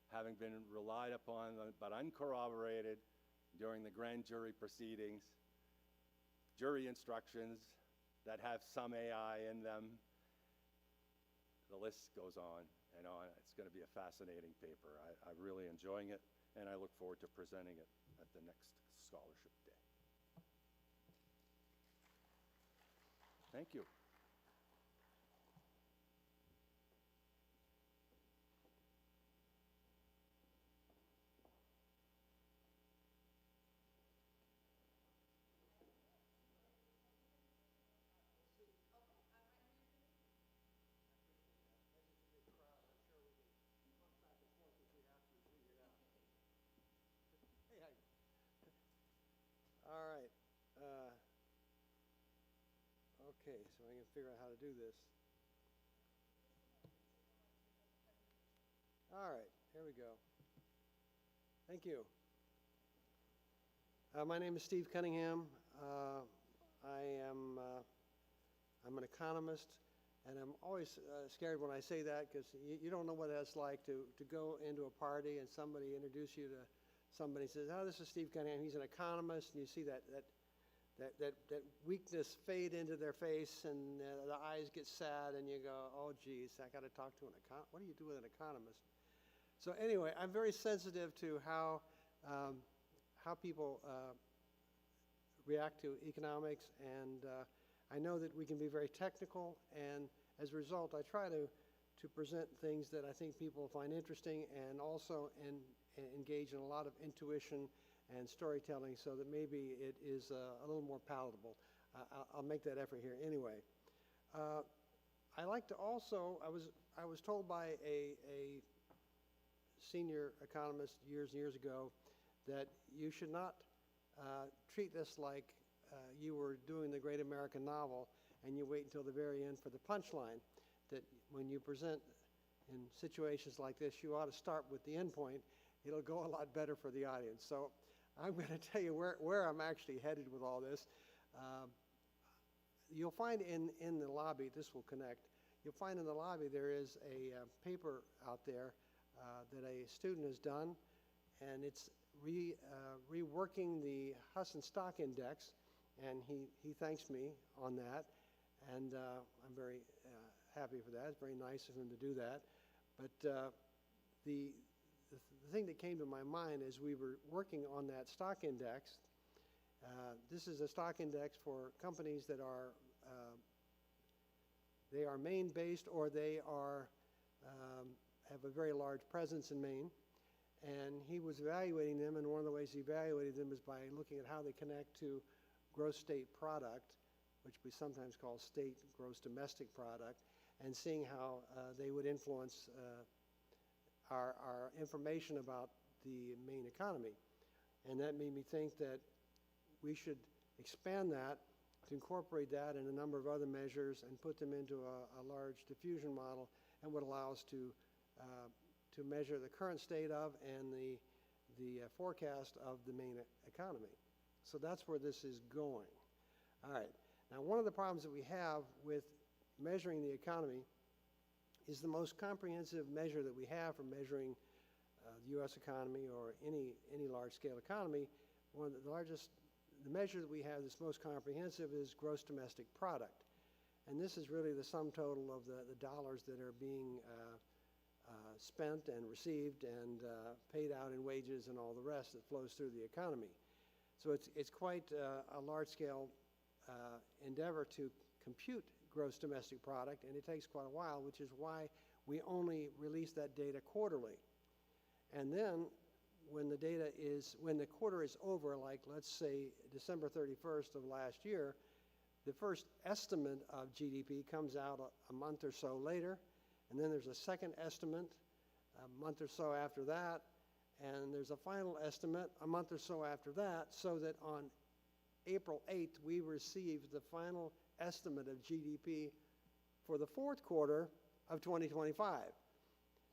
having been relied upon but uncorroborated during the grand jury proceedings, jury instructions that have some AI in them. The list goes on and on. It's going to be a fascinating paper. I'm really enjoying it, and I look forward to presenting it at the next scholarship day. Thank you. All right. Okay, so I can figure out how to do this. All right, here we go. Thank you. My name is Steve Cunningham. I'm an economist, and I'm always scared when I say that because you don't know what that's like to go into a party and somebody introduce you to somebody says, "Oh, this is Steve Cunningham. He's an economist," and you see that weakness fade into their face, and the eyes get sad, and you go, "Oh, geez, I got to talk to an economist. What do you do with an economist?" So anyway, I'm very sensitive to how people react to economics, and I know that we can be very technical, and as a result, I try to present things that I think people find interesting, and also engage in a lot of intuition and storytelling so that maybe it is a little more palatable. I'll make that effort here anyway. I like to also, I was told by a senior economist years and years ago that you should not treat this like you were doing the great American novel and you wait until the very end for the punchline, that when you present in situations like this, you ought to start with the end point. It'll go a lot better for the audience. So I'm going to tell you where I'm actually headed with all this. You'll find in the lobby, this will connect, you'll find in the lobby there is a paper out there that a student has done, and it's reworking the Husson stock index, and he thanks me on that, and I'm very happy for that. It's very nice of him to do that. But the thing that came to my mind as we were working on that stock index, this is a stock index for companies that are they are Maine-based or they are have a very large presence in Maine. And he was evaluating them, and one of the ways he evaluated them is by looking at how they connect to gross state product, which we sometimes call state gross domestic product, and seeing how they would influence our information about the Maine economy. And that made me think that we should expand that to incorporate that in a number of other measures and put them into a large diffusion model, and would allow us to measure the current state of and the forecast of the Maine economy. So that's where this is going. All right. Now, one of the problems that we have with measuring the economy is the most comprehensive measure that we have for measuring the U.S. economy or any large-scale economy. The measure that we have that's most comprehensive is gross domestic product. And this is really the sum total of the dollars that are being spent and received and paid out in wages and all the rest that flows through the economy. So it's quite a large-scale endeavor to compute gross domestic product, and it takes quite a while, which is why we only release that data quarterly. And then when the quarter is over, like let's say December 31st of last year, the first estimate of GDP comes out a month or so later, and then there's a second estimate a month or so after that, and there's a final estimate a month or so after that, so that on April 8th, we received the final estimate of GDP for the fourth quarter of 2025.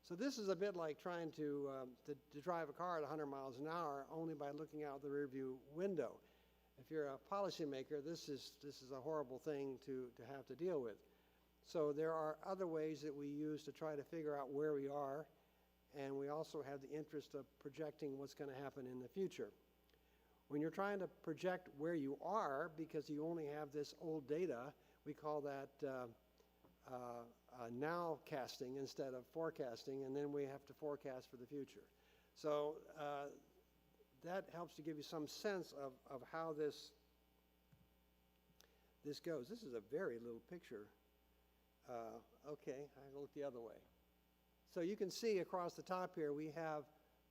So this is a bit like trying to drive a car at 100 miles an hour only by looking out the rearview window. If you're a policymaker, this is a horrible thing to have to deal with. So there are other ways that we use to try to figure out where we are, and we also have the interest of projecting what's going to happen in the future. When you're trying to project where you are because you only have this old data, we call that now casting instead of forecasting, and then we have to forecast for the future. So that helps to give you some sense of how this goes. This is a very little picture. Okay, I look the other way. So you can see across the top here we have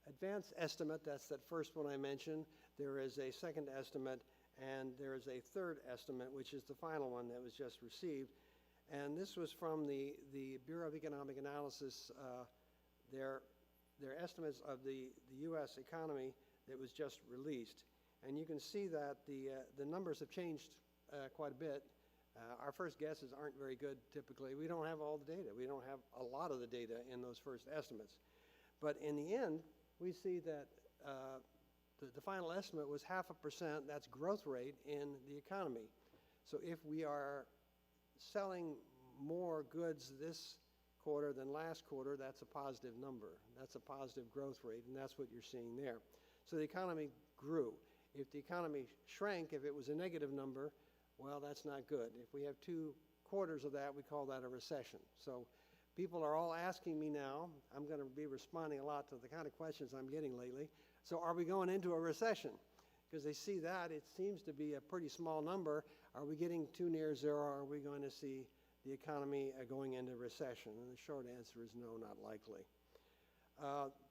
advanced estimate, that's that first one I mentioned. There is a second estimate, and there is a third estimate, which is the final one that was just received. And this was from the Bureau of Economic Analysis, their estimates of the U.S. economy that was just released. And you can see that the numbers have changed quite a bit. Our first guesses aren't very good typically. We don't have all the data. We don't have a lot of the data in those first estimates. But in the end, we see that the final estimate was 0.5%, that's growth rate in the economy. So if we are selling more goods this quarter than last quarter, that's a positive number. That's a positive growth rate, and that's what you're seeing there. So the economy grew. If the economy shrank, if it was a negative number, well, that's not good. If we have 2 quarters of that, we call that a recession. So people are all asking me now, I'm going to be responding a lot to the kind of questions I'm getting lately. So are we going into a recession? Because they see that, it seems to be a pretty small number. Are we getting too near zero, or are we going to see the economy going into recession? And the short answer is no, not likely.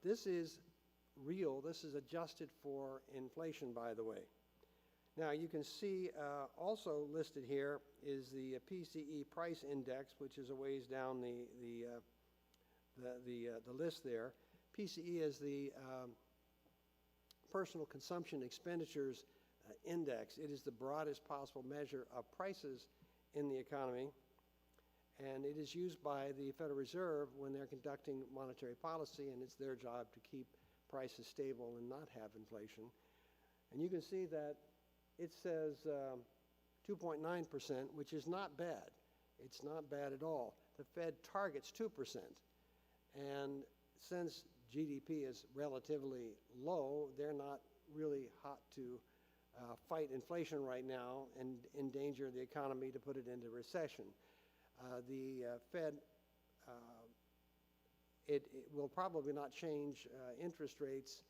This is real. This is adjusted for inflation, by the way. Now, you can see also listed here is the PCE price index, which is a ways down the list there. PCE is the Personal Consumption Expenditures Index. It is the broadest possible measure of prices in the economy, and it is used by the Federal Reserve when they're conducting monetary policy, and it's their job to keep prices stable and not have inflation. And you can see that it says 2.9%, which is not bad. It's not bad at all. The Fed targets 2%. And since GDP is relatively low, they're not really hot to fight inflation right now and endanger the economy to put it into recession. The Fed it will probably not change interest rates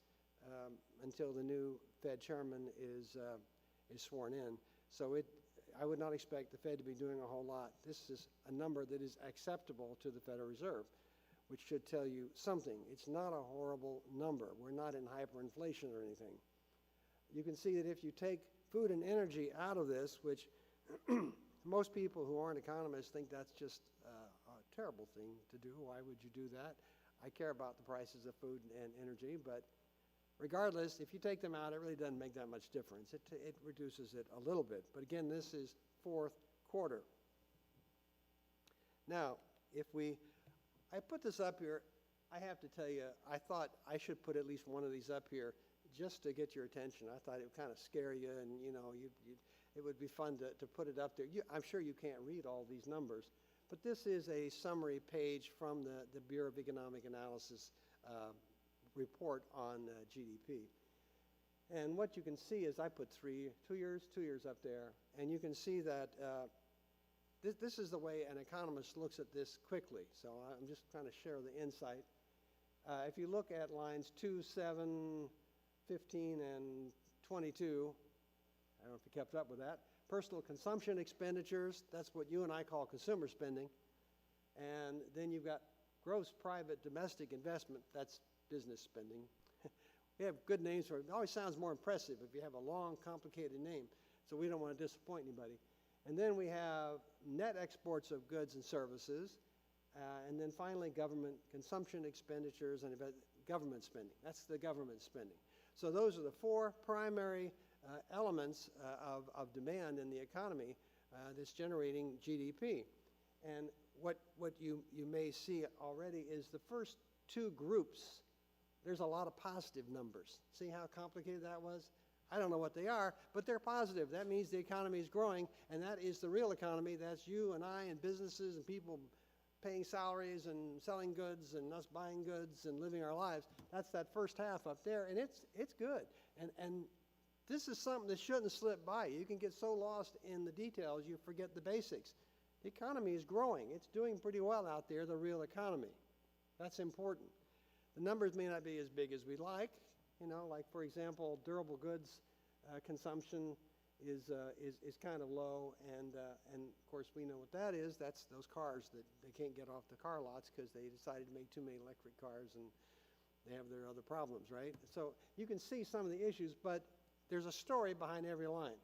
until the new Fed chairman is sworn in. So I would not expect the Fed to be doing a whole lot. This is a number that is acceptable to the Federal Reserve, which should tell you something. It's not a horrible number. We're not in hyperinflation or anything. You can see that if you take food and energy out of this, which most people who aren't economists think that's just a terrible thing to do. Why would you do that? I care about the prices of food and energy, but regardless, if you take them out, it really doesn't make that much difference. It reduces it a little bit. But again, this is fourth quarter. Now, I put this up here. I have to tell you, I thought I should put at least one of these up here just to get your attention. I thought it would kind of scare you, and it would be fun to put it up there. I'm sure you can't read all these numbers, but this is a summary page from the Bureau of Economic Analysis report on GDP. And what you can see is I put 2 years up there, and you can see that this is the way an economist looks at this quickly. So I'm just trying to share the insight. If you look at lines 2, 7, 15, and 22, I don't know if you kept up with that. Personal consumption expenditures, that's what you and I call consumer spending. And then you've got gross private domestic investment, that's business spending. We have good names for it. It always sounds more impressive if you have a long, complicated name, so we don't want to disappoint anybody. And then we have net exports of goods and services, and then finally government consumption expenditures and government spending. That's the government spending. So those are the four primary elements of demand in the economy that's generating GDP. And what you may see already is the first two groups, there's a lot of positive numbers. See how complicated that was? I don't know what they are, but they're positive. That means the economy is growing, and that is the real economy. That's you and I and businesses and people paying salaries and selling goods and us buying goods and living our lives. That's that first half up there, and it's good. And this is something that shouldn't slip by. You can get so lost in the details you forget the basics. The economy is growing. It's doing pretty well out there, the real economy. That's important. The numbers may not be as big as we'd like. Like, for example, durable goods consumption is kind of low, and of course we know what that is. That's those cars that they can't get off the car lots because they decided to make too many electric cars, and they have their other problems, right? So you can see some of the issues, but there's a story behind every line.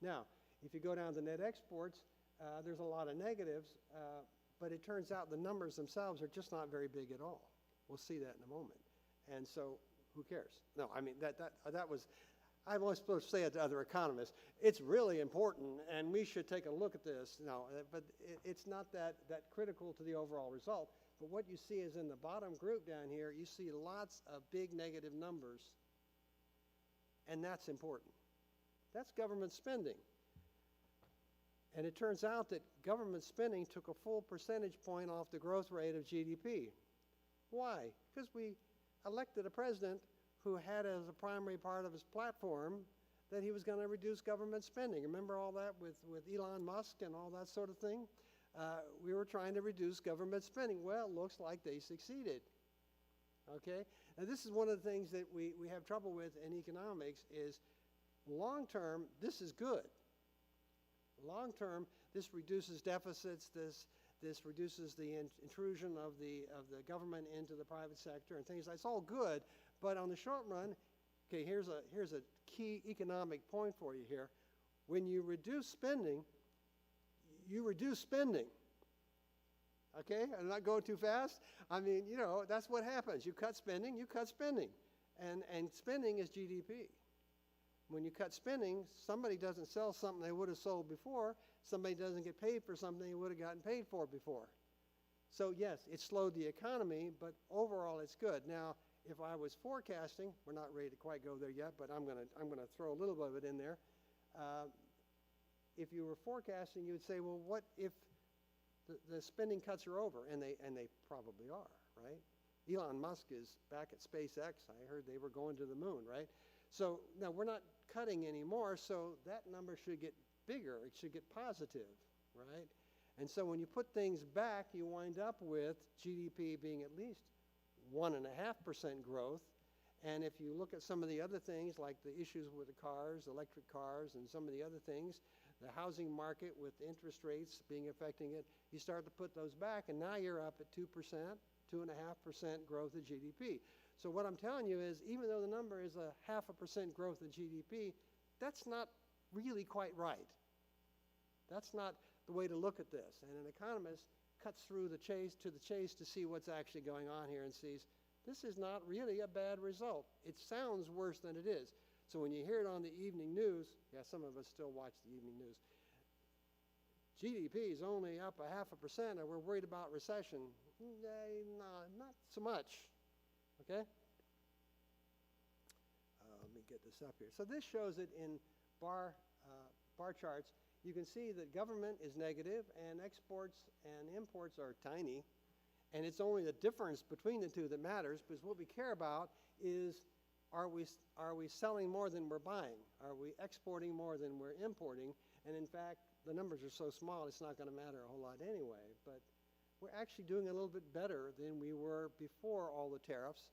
Now, if you go down to net exports, there's a lot of negatives, but it turns out the numbers themselves are just not very big at all. We'll see that in a moment. And so who cares? No, I mean, that was, I'm always supposed to say it to other economists, it's really important, and we should take a look at this. No, but it's not that critical to the overall result. But what you see is in the bottom group down here, you see lots of big negative numbers, and that's important. That's government spending. And it turns out that government spending took a full percentage point off the growth rate of GDP. Why? Because we elected a president who had as a primary part of his platform that he was going to reduce government spending. Remember all that with Elon Musk and all that sort of thing? We were trying to reduce government spending. Well, it looks like they succeeded. Okay? Now, this is one of the things that we have trouble with in economics is long term, this is good. Long term, this reduces deficits, this reduces the intrusion of the government into the private sector and things like that. It's all good, but on the short run, okay, here's a key economic point for you here. When you reduce spending, you reduce spending. Okay, I'm not going too fast. I mean, that's what happens. You cut spending, and spending is GDP. When you cut spending, somebody doesn't sell something they would have sold before. Somebody doesn't get paid for something they would have gotten paid for before. So yes, it slowed the economy, but overall it's good. Now, if I was forecasting, we're not ready to quite go there yet, but I'm gonna throw a little bit of it in there. If you were forecasting, you would say, well, what if the spending cuts are over? And they probably are, right? Elon Musk is back at SpaceX. I heard they were going to the moon, right? So now we're not cutting anymore, so that number should get bigger. It should get positive, right? And so when you put things back, you wind up with GDP being at least 1.5% growth. And if you look at some of the other things, like the issues with the cars, electric cars, and some of the other things, the housing market with interest rates being affecting it, you start to put those back, and now you're up at 2%, 2.5% growth of GDP. So what I'm telling you is, even though the number is a 0.5% growth in GDP, that's not really quite right. That's not the way to look at this. And an economist cuts through the chase to see what's actually going on here and sees this is not really a bad result. It sounds worse than it is. So when you hear it on the evening news, yeah, some of us still watch the evening news, GDP is only up 0.5% and we're worried about recession. No, not so much, okay? Let me get this up here. So this shows it in bar charts. You can see that government is negative and exports and imports are tiny. And it's only the difference between the two that matters, because what we care about is, are we selling more than we're buying? Are we exporting more than we're importing? And in fact, the numbers are so small, it's not going to matter a whole lot anyway. But we're actually doing a little bit better than we were before all the tariffs.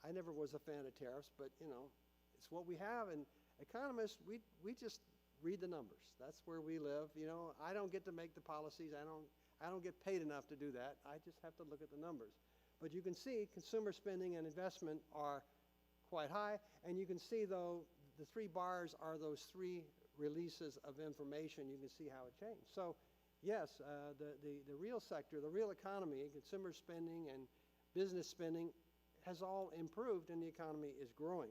I never was a fan of tariffs, but you know, it's what we have. And economists, we just read the numbers. That's where we live. You know, I don't get to make the policies. I don't get paid enough to do that. I just have to look at the numbers. But you can see consumer spending and investment are quite high. And you can see, though, the three bars are those three releases of information. You can see how it changed. So, yes, the real sector, the real economy, consumer spending and business spending has all improved and the economy is growing.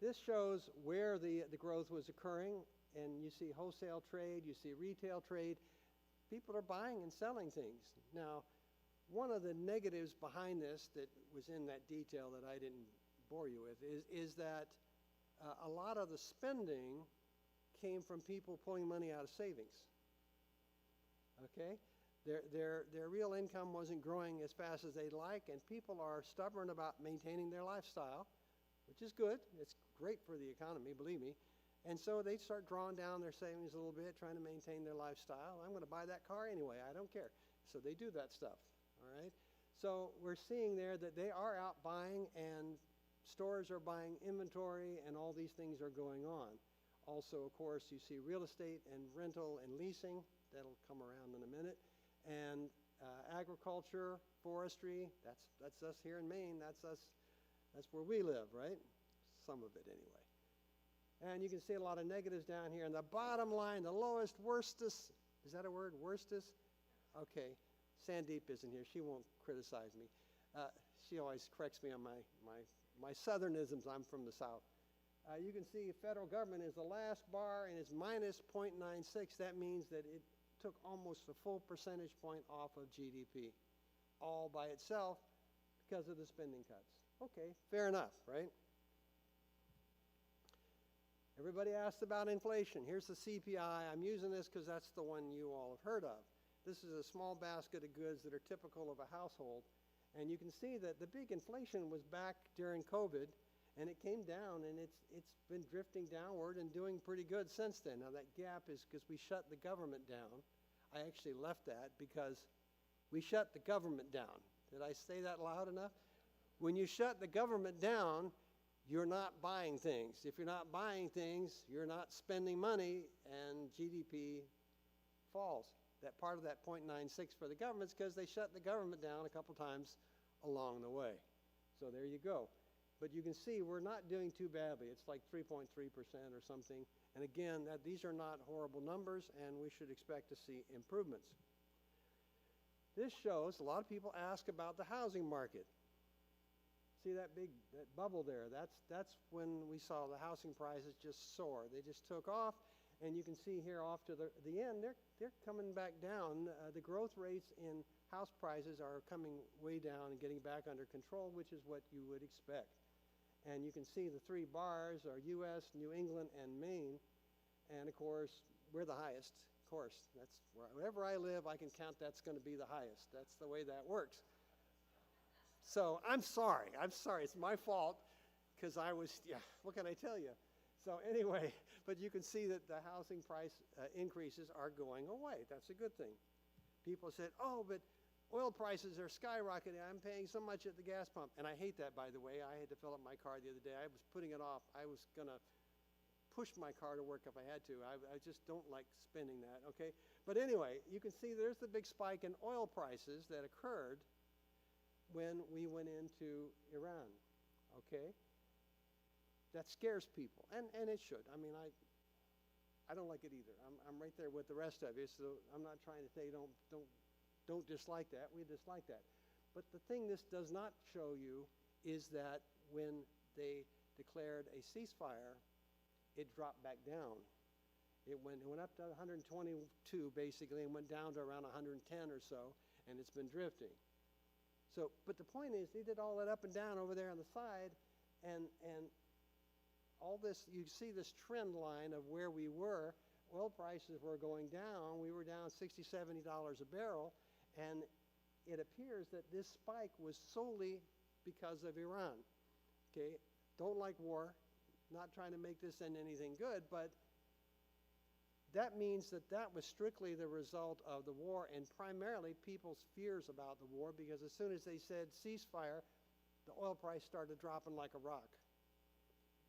This shows where the growth was occurring. And you see wholesale trade, you see retail trade. People are buying and selling things. Now, one of the negatives behind this that was in that detail that I didn't bore you with is that a lot of the spending came from people pulling money out of savings. Okay? Their real income wasn't growing as fast as they'd like, and people are stubborn about maintaining their lifestyle, which is good. It's great for the economy, believe me. And so they start drawing down their savings a little bit, trying to maintain their lifestyle. I'm going to buy that car anyway. I don't care. So they do that stuff, all right? So we're seeing there that they are out buying, and stores are buying inventory, and all these things are going on. Also, of course, you see real estate and rental and leasing. That'll come around in a minute. And agriculture, forestry, that's us here in Maine. That's us. That's where we live, right? Some of it anyway. And you can see a lot of negatives down here. And the bottom line, the lowest, worstest, is that a word, worstest? Okay, Sandeep isn't here. She won't criticize me. She always corrects me on my southernisms. I'm from the south. You can see federal government is the last bar, and it's minus 0.96. That means that it took almost a full percentage point off of GDP, all by itself because of the spending cuts. Okay, fair enough, right? Everybody asked about inflation. Here's the CPI. I'm using this because that's the one you all have heard of. This is a small basket of goods that are typical of a household. And you can see that the big inflation was back during COVID, and it came down, and it's been drifting downward and doing pretty good since then. Now, that gap is because we shut the government down. I actually left that because we shut the government down. Did I say that loud enough? When you shut the government down, you're not buying things. If you're not buying things, you're not spending money, and GDP falls. That part of that 0.96 for the government is because they shut the government down a couple times along the way. So there you go. But you can see we're not doing too badly. It's like 3.3% or something. And again, these are not horrible numbers, and we should expect to see improvements. This shows, a lot of people ask about the housing market. See that bubble there? That's when we saw the housing prices just soar. They just took off, and you can see here off to the end, they're coming back down. The growth rates in house prices are coming way down and getting back under control, which is what you would expect. And you can see the three bars are U.S., New England, and Maine. And of course, we're the highest. Of course, that's wherever I live, I can count that's going to be the highest. That's the way that works. So I'm sorry. It's my fault because what can I tell you? So anyway, but you can see that the housing price increases are going away. That's a good thing. People said, oh, but oil prices are skyrocketing. I'm paying so much at the gas pump. And I hate that, by the way. I had to fill up my car the other day. I was putting it off. I was going to push my car to work if I had to. I just don't like spending that, okay? But anyway, you can see there's the big spike in oil prices that occurred when we went into Iran, okay? That scares people, and it should. I mean, I don't like it either. I'm right there with the rest of you, so I'm not trying to say don't dislike that. We dislike that. But the thing this does not show you is that when they declared a ceasefire, it dropped back down. It went up to 122 basically and went down to around 110 or so, and it's been drifting. So, but the point is, they did all that up and down over there on the side, and all this, you see this trend line of where we were. Oil prices were going down. We were down $60, $70 a barrel, and it appears that this spike was solely because of Iran. Okay, don't like war. Not trying to make this into anything good, but that means that was strictly the result of the war and primarily people's fears about the war, because as soon as they said ceasefire, the oil price started dropping like a rock,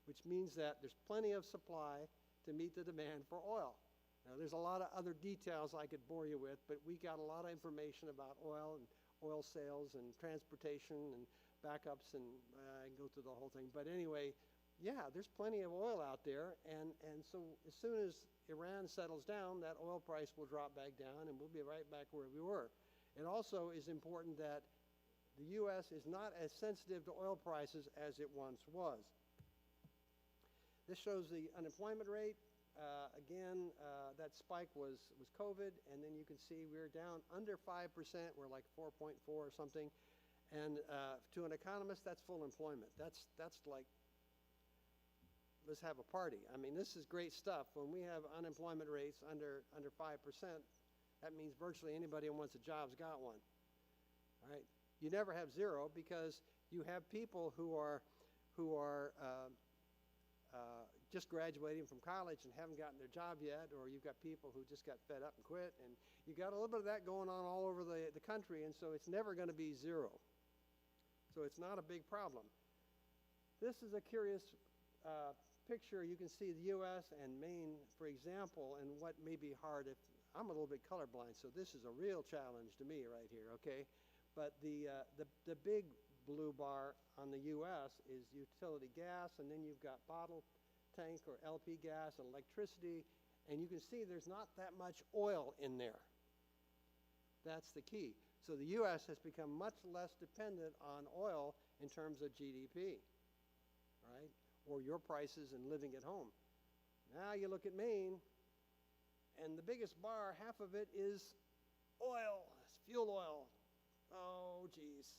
which means that there's plenty of supply to meet the demand for oil. Now, there's a lot of other details I could bore you with, but we got a lot of information about oil and oil sales and transportation and backups, and I can go through the whole thing. But anyway, yeah, there's plenty of oil out there, and so as soon as Iran settles down, that oil price will drop back down, and we'll be right back where we were. It also is important that the U.S. is not as sensitive to oil prices as it once was. This shows the unemployment rate. Again, that spike was COVID, and then you can see we're down under 5%. We're like 4.4 or something. And to an economist, that's full employment. That's like, let's have a party. I mean, this is great stuff. When we have unemployment rates under 5%, that means virtually anybody who wants a job's got one. All right? You never have zero, because you have people who are just graduating from college and haven't gotten their job yet, or you've got people who just got fed up and quit, and you got a little bit of that going on all over the country, and so it's never going to be zero. So it's not a big problem. This is a curious picture. You can see the U.S. and Maine, for example, and what may be hard if I'm a little bit colorblind, so this is a real challenge to me right here, okay? But the big blue bar on the U.S. is utility gas, and then you've got bottle tank or LP gas and electricity, and you can see there's not that much oil in there. That's the key. So the U.S. has become much less dependent on oil in terms of GDP, right? Or your prices and living at home. Now you look at Maine, and the biggest bar, half of it is oil, it's fuel oil. Oh, geez.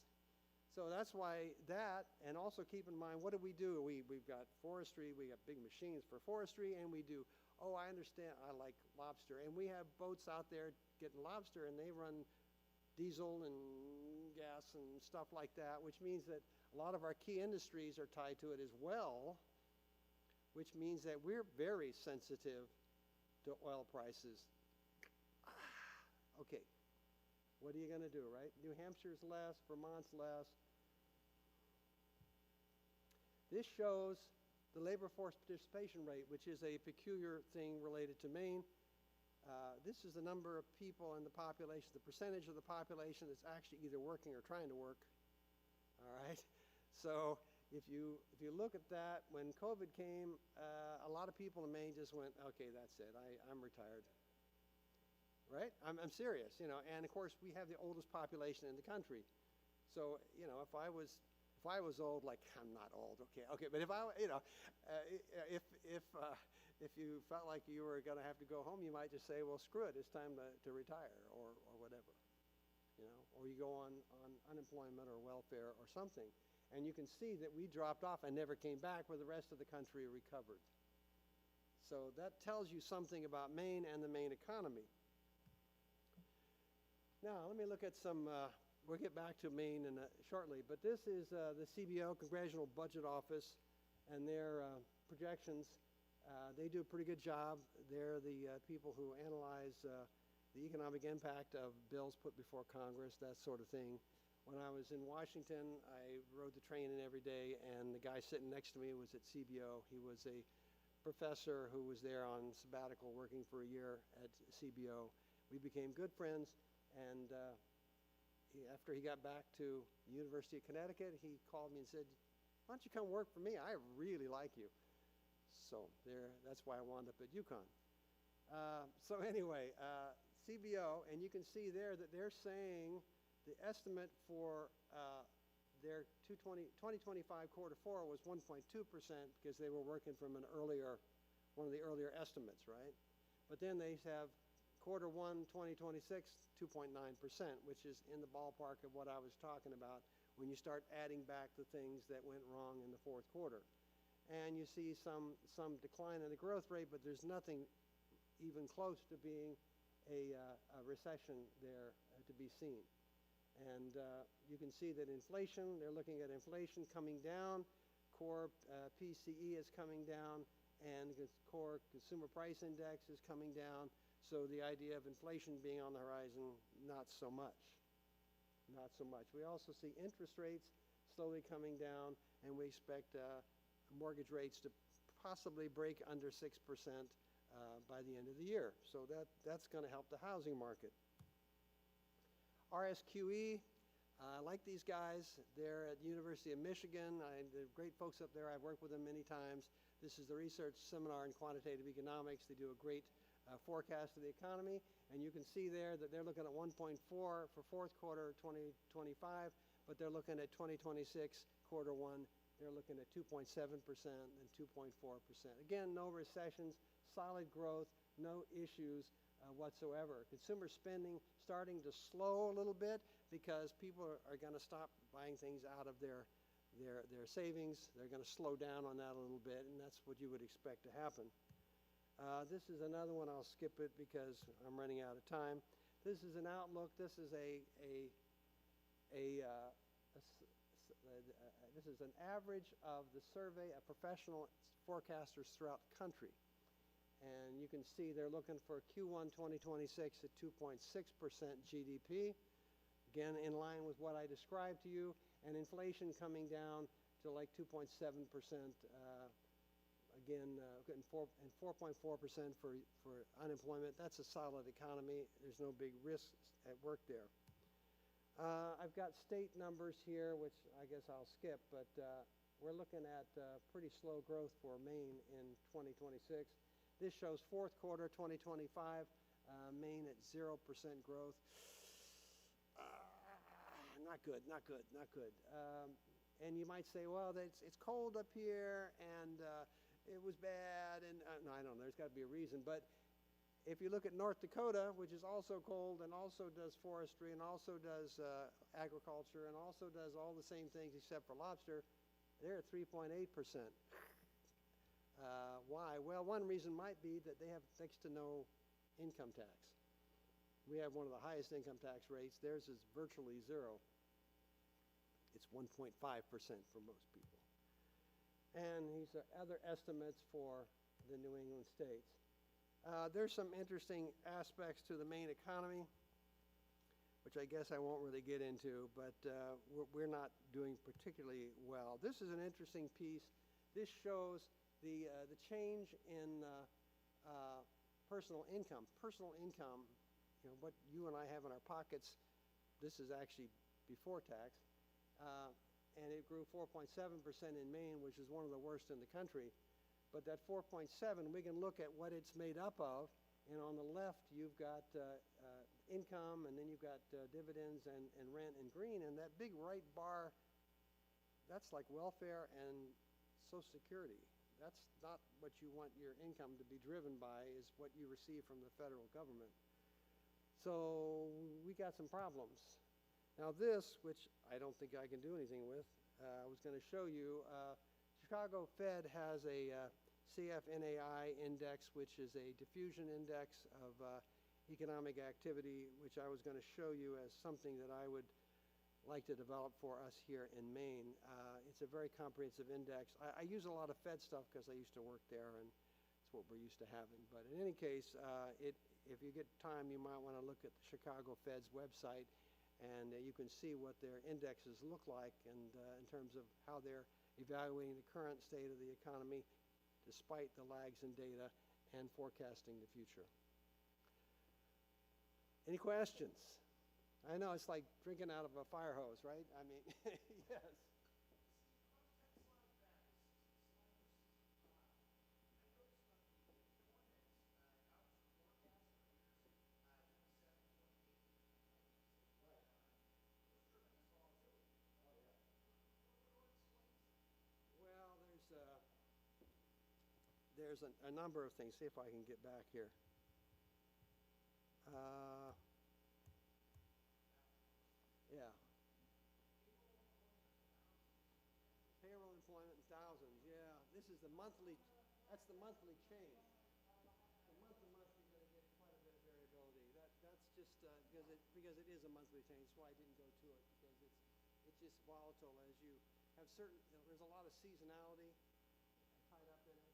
So that's why that, and also keep in mind, what do? We've got forestry, we got big machines for forestry, and we do, oh, I understand, I like lobster. And we have boats out there getting lobster, and they run diesel and gas and stuff like that, which means that a lot of our key industries are tied to it as well, which means that we're very sensitive to oil prices. Okay, what are you going to do, right? New Hampshire's less, Vermont's less. This shows the labor force participation rate, which is a peculiar thing related to Maine. This is the number of people in the population, the percentage of the population that's actually either working or trying to work. All right? So if you look at that, when COVID came, a lot of people in Maine just went, okay, that's it, I'm retired. Right? I'm serious, you know, and of course we have the oldest population in the country. So, you know, if I was old, like, I'm not old, okay, but if if you felt like you were going to have to go home, you might just say, well, screw it, it's time to retire or whatever, you know, or you go on unemployment or welfare or something. And you can see that we dropped off and never came back, where the rest of the country recovered. So that tells you something about Maine and the Maine economy. Now, let me look at some, we'll get back to Maine shortly, but this is the CBO, Congressional Budget Office, and their projections. They do a pretty good job. They're the people who analyze the economic impact of bills put before Congress, that sort of thing. When I was in Washington, I rode the train in every day, and the guy sitting next to me was at CBO. He was a professor who was there on sabbatical working for a year at CBO. We became good friends, and after he got back to the University of Connecticut, he called me and said, "Why don't you come work for me? I really like you." So that's why I wound up at UConn. So anyway, CBO, and you can see there that they're saying the estimate for their 2025 quarter four was 1.2% because they were working from one of the earlier estimates, right? But then they have quarter one 2026, 2.9%, which is in the ballpark of what I was talking about when you start adding back the things that went wrong in the fourth quarter. And you see some decline in the growth rate, but there's nothing even close to being a recession there to be seen. And you can see that inflation, they're looking at inflation coming down, core PCE is coming down, and the core consumer price index is coming down. So the idea of inflation being on the horizon, not so much. Not so much. We also see interest rates slowly coming down, and we expect mortgage rates to possibly break under 6% by the end of the year. So that's going to help the housing market. RSQE, I like these guys. They're at the University of Michigan. They're great folks up there. I've worked with them many times. This is the research seminar in quantitative economics. They do a great forecast of the economy. And you can see there that they're looking at 1.4 for fourth quarter 2025, but they're looking at 2026 quarter one. They're looking at 2.7% and 2.4%. Again, no recessions, solid growth, no issues whatsoever. Consumer spending starting to slow a little bit because people are going to stop buying things out of their savings. They're going to slow down on that a little bit, and that's what you would expect to happen. This is another one. I'll skip it because I'm running out of time. This is an outlook. This is this is an average of the survey of professional forecasters throughout the country. And you can see they're looking for Q1 2026 at 2.6% GDP. Again, in line with what I described to you, and inflation coming down to like 2.7%, again, and 4.4% for unemployment. That's a solid economy. There's no big risks at work there. I've got state numbers here, which I guess I'll skip, but we're looking at pretty slow growth for Maine in 2026. This shows fourth quarter 2025, Maine at 0% growth. Not good, not good, not good. And you might say, well, it's cold up here, and it was bad, and no, I don't know, there's got to be a reason. But if you look at North Dakota, which is also cold and also does forestry and also does agriculture and also does all the same things except for lobster, they're at 3.8%. Why? Well, one reason might be that they have next to no income tax. We have one of the highest income tax rates. Theirs is virtually zero. It's 1.5% for most people. And these are other estimates for the New England states. There's some interesting aspects to the Maine economy, which I guess I won't really get into, but we're not doing particularly well. This is an interesting piece. This shows the change in personal income. Personal income, you know, what you and I have in our pockets, this is actually before tax, and it grew 4.7% in Maine, which is one of the worst in the country. But that 4.7, we can look at what it's made up of, and on the left you've got income, and then you've got dividends and rent in green, and that big right bar, that's like welfare and Social Security. That's not what you want your income to be driven by, is what you receive from the federal government. So we got some problems. Now this, which I don't think I can do anything with, I was going to show you, Chicago Fed has a CFNAI index, which is a diffusion index of economic activity, which I was going to show you as something that I would like to develop for us here in Maine. It's a very comprehensive index. I use a lot of Fed stuff because I used to work there, and it's what we're used to having. But in any case, if you get time, you might want to look at the Chicago Fed's website, and you can see what their indexes look like, and in terms of how they're evaluating the current state of the economy, despite the lags in data, and forecasting the future. Any questions? I know it's like drinking out of a fire hose, right? I mean, yes. Well, there's a number of things. See if I can get back here. Yeah. Payroll employment in thousands, yeah. This is the monthly, that's the monthly change. The month to month, you're going to get quite a bit of variability. That's just because it is a monthly change. That's why I didn't go to it, because it's just volatile as you have certain, there's a lot of seasonality tied up in it.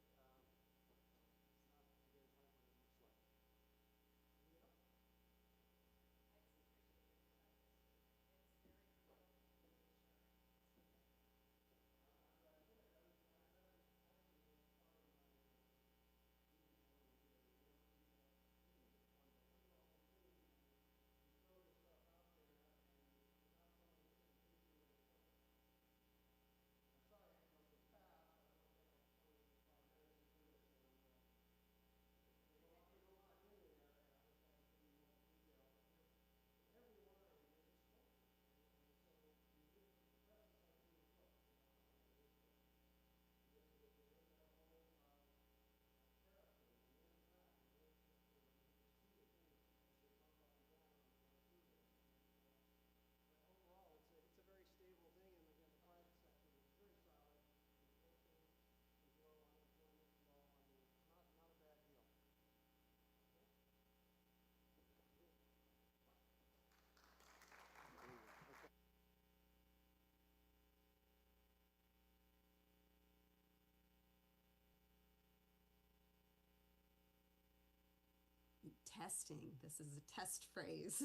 Testing. This is a test phrase.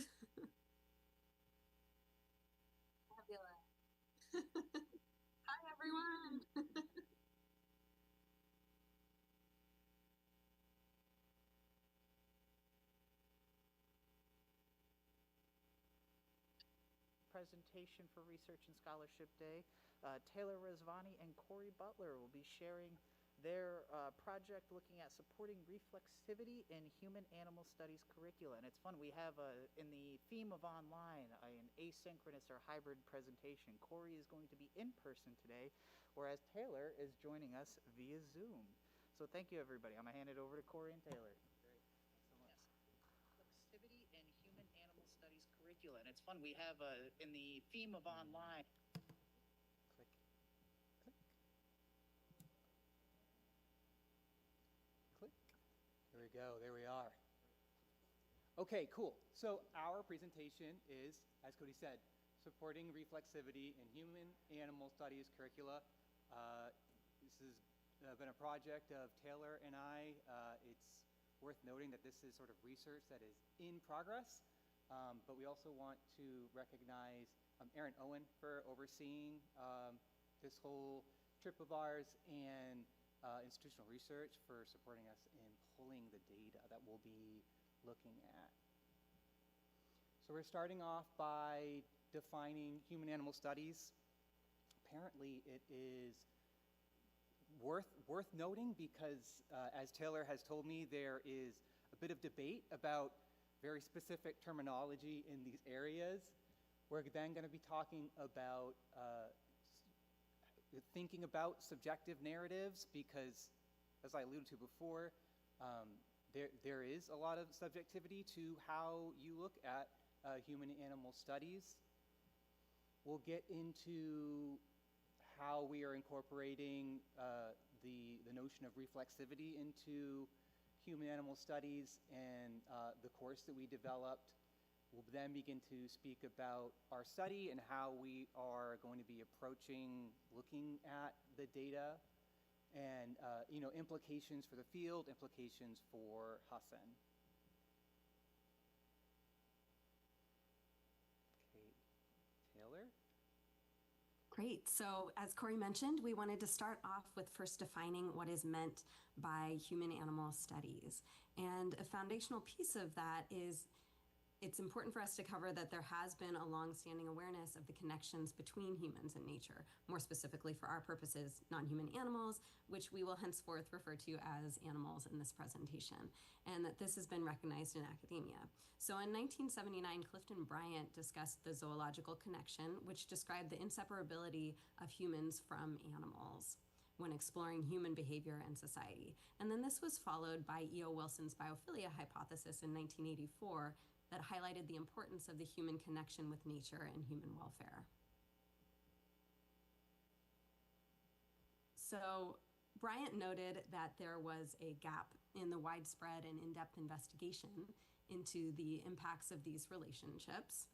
Fabulous. Hi, everyone. Presentation for Research and Scholarship Day. Taylor Rezvani and Corey Butler will be sharing their project looking at supporting reflexivity in human-animal studies curricula. And it's fun. We have, in the theme of online, an asynchronous or hybrid presentation. Corey is going to be in person today, whereas Taylor is joining us via Zoom. So thank you, everybody. I'm going to hand it over to Corey and Taylor. Great. Thanks so much. Reflexivity in human-animal studies curricula. And it's fun. We have, in the theme of online, There we go, there we are. Okay, cool. So our presentation is, as Cody said, supporting reflexivity in human-animal studies curricula. This has been a project of Taylor and I. It's worth noting that this is sort of research that is in progress, but we also want to recognize Erin Owen for overseeing this whole trip of ours, and institutional research for supporting us in pulling the data that we'll be looking at. So we're starting off by defining human-animal studies. Apparently it is worth noting because, as Taylor has told me, there is a bit of debate about very specific terminology in these areas. We're then going to be talking about thinking about subjective narratives because, as I alluded to before, there is a lot of subjectivity to how you look at human-animal studies. We'll get into how we are incorporating the notion of reflexivity into human-animal studies and the course that we developed. We'll then begin to speak about our study and how we are going to be approaching looking at the data. and implications for the field, implications for Husson. Okay, Taylor? Great. So as Corey mentioned, we wanted to start off with first defining what is meant by human-animal studies. And a foundational piece of that is it's important for us to cover that there has been a long-standing awareness of the connections between humans and nature, more specifically for our purposes, non-human animals, which we will henceforth refer to as animals in this presentation, and that this has been recognized in academia. So in 1979, Clifton Bryant discussed the zoological connection, which described the inseparability of humans from animals when exploring human behavior and society. And then this was followed by E.O. Wilson's biophilia hypothesis in 1984 that highlighted the importance of the human connection with nature and human welfare. So Bryant noted that there was a gap in the widespread and in-depth investigation into the impacts of these relationships.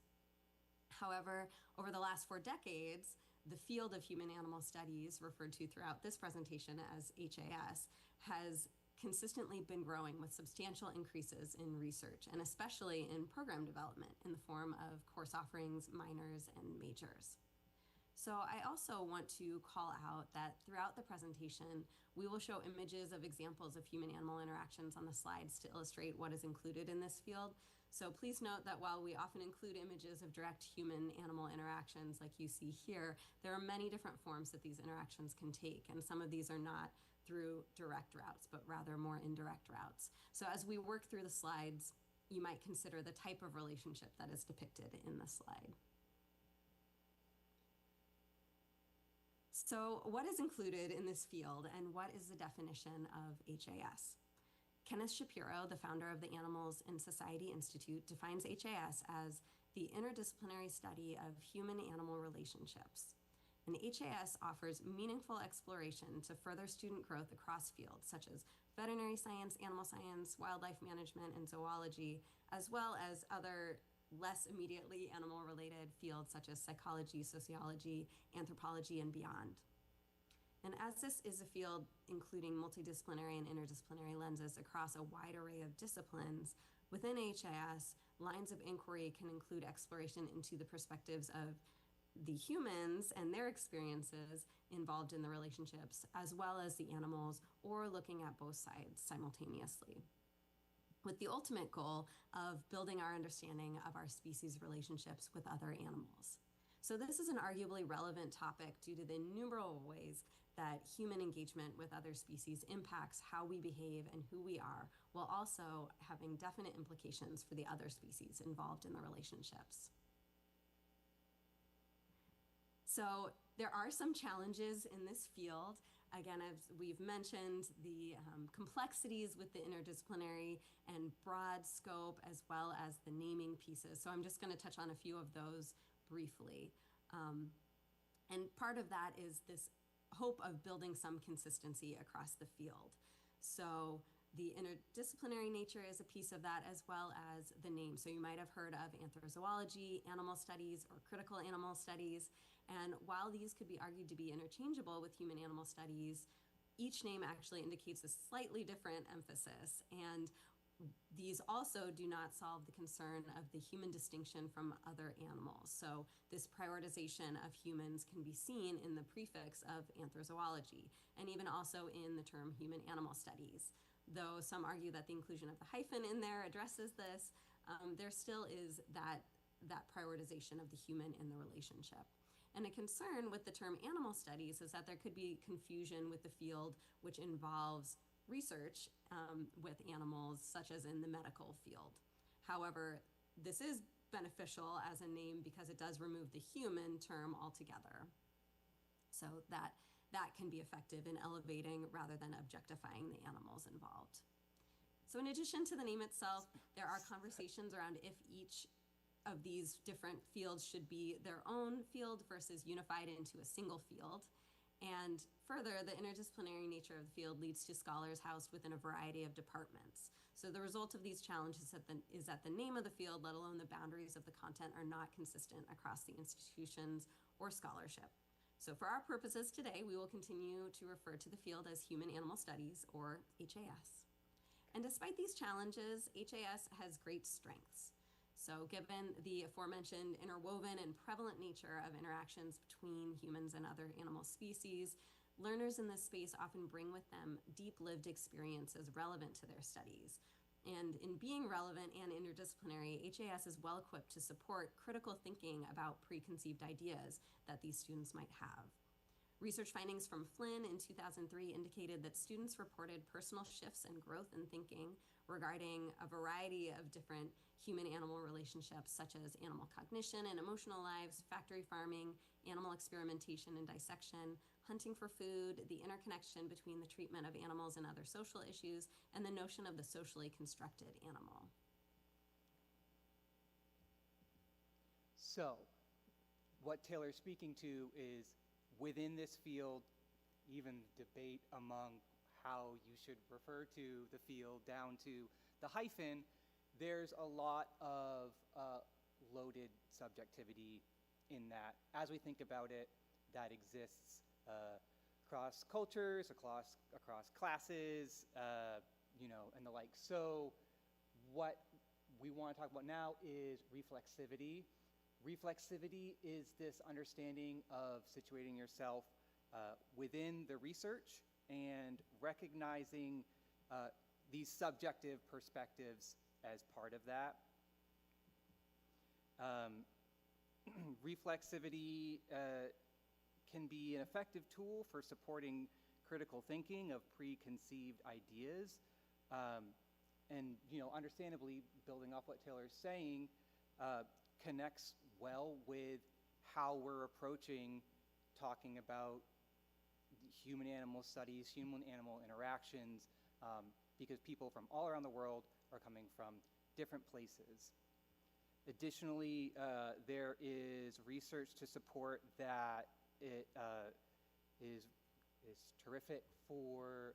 However, over the last 4 decades, the field of human-animal studies, referred to throughout this presentation as HAS, has consistently been growing with substantial increases in research, and especially in program development in the form of course offerings, minors, and majors. So I also want to call out that throughout the presentation, we will show images of examples of human-animal interactions on the slides to illustrate what is included in this field. So please note that while we often include images of direct human-animal interactions like you see here, there are many different forms that these interactions can take, and some of these are not through direct routes, but rather more indirect routes. So as we work through the slides, you might consider the type of relationship that is depicted in the slide. So what is included in this field, and what is the definition of HAS? Kenneth Shapiro, the founder of the Animals in Society Institute, defines HAS as the interdisciplinary study of human-animal relationships. And HAS offers meaningful exploration to further student growth across fields such as veterinary science, animal science, wildlife management, and zoology, as well as other less immediately animal-related fields such as psychology, sociology, anthropology, and beyond. And as this is a field including multidisciplinary and interdisciplinary lenses across a wide array of disciplines, within HAS, lines of inquiry can include exploration into the perspectives of the humans and their experiences involved in the relationships, as well as the animals, or looking at both sides simultaneously, with the ultimate goal of building our understanding of our species' relationships with other animals. So this is an arguably relevant topic due to the innumerable ways that human engagement with other species impacts how we behave and who we are, while also having definite implications for the other species involved in the relationships. So there are some challenges in this field. Again, as we've mentioned, the complexities with the interdisciplinary and broad scope, as well as the naming pieces. So I'm just going to touch on a few of those briefly. And part of that is this hope of building some consistency across the field. So the interdisciplinary nature is a piece of that, as well as the name. So you might have heard of anthrozoology, animal studies, or critical animal studies. And while these could be argued to be interchangeable with human-animal studies, each name actually indicates a slightly different emphasis. And these also do not solve the concern of the human distinction from other animals. So this prioritization of humans can be seen in the prefix of anthrozoology, and even also in the term human-animal studies. Though some argue that the inclusion of the hyphen in there addresses this, there still is that prioritization of the human in the relationship. And a concern with the term animal studies is that there could be confusion with the field which involves research with animals, such as in the medical field. However, this is beneficial as a name because it does remove the human term altogether. So that can be effective in elevating rather than objectifying the animals involved. So in addition to the name itself, there are conversations around if each of these different fields should be their own field versus unified into a single field. And further, the interdisciplinary nature of the field leads to scholars housed within a variety of departments. So the result of these challenges is that the name of the field, let alone the boundaries of the content, are not consistent across the institutions or scholarship. So for our purposes today, we will continue to refer to the field as Human-Animal Studies, or HAS. And despite these challenges, HAS has great strengths. So given the aforementioned interwoven and prevalent nature of interactions between humans and other animal species, learners in this space often bring with them deep lived experiences relevant to their studies. And in being relevant and interdisciplinary, HAS is well equipped to support critical thinking about preconceived ideas that these students might have. Research findings from Flynn in 2003 indicated that students reported personal shifts and growth in thinking regarding a variety of different human-animal relationships, such as animal cognition and emotional lives, factory farming, animal experimentation and dissection, hunting for food, the interconnection between the treatment of animals and other social issues, and the notion of the socially constructed animal. So, what Taylor's speaking to is within this field, even debate among how you should refer to the field down to the hyphen, there's a lot of loaded subjectivity in that. As we think about it, that exists across cultures, across classes, and the like. So what we want to talk about now is reflexivity. Reflexivity is this understanding of situating yourself within the research and recognizing these subjective perspectives as part of that. Reflexivity can be an effective tool for supporting critical thinking of preconceived ideas. And, understandably, building off what Taylor's saying, connects well with how we're approaching talking about human-animal studies, human-animal interactions, because people from all around the world are coming from different places. Additionally, there is research to support that it is terrific for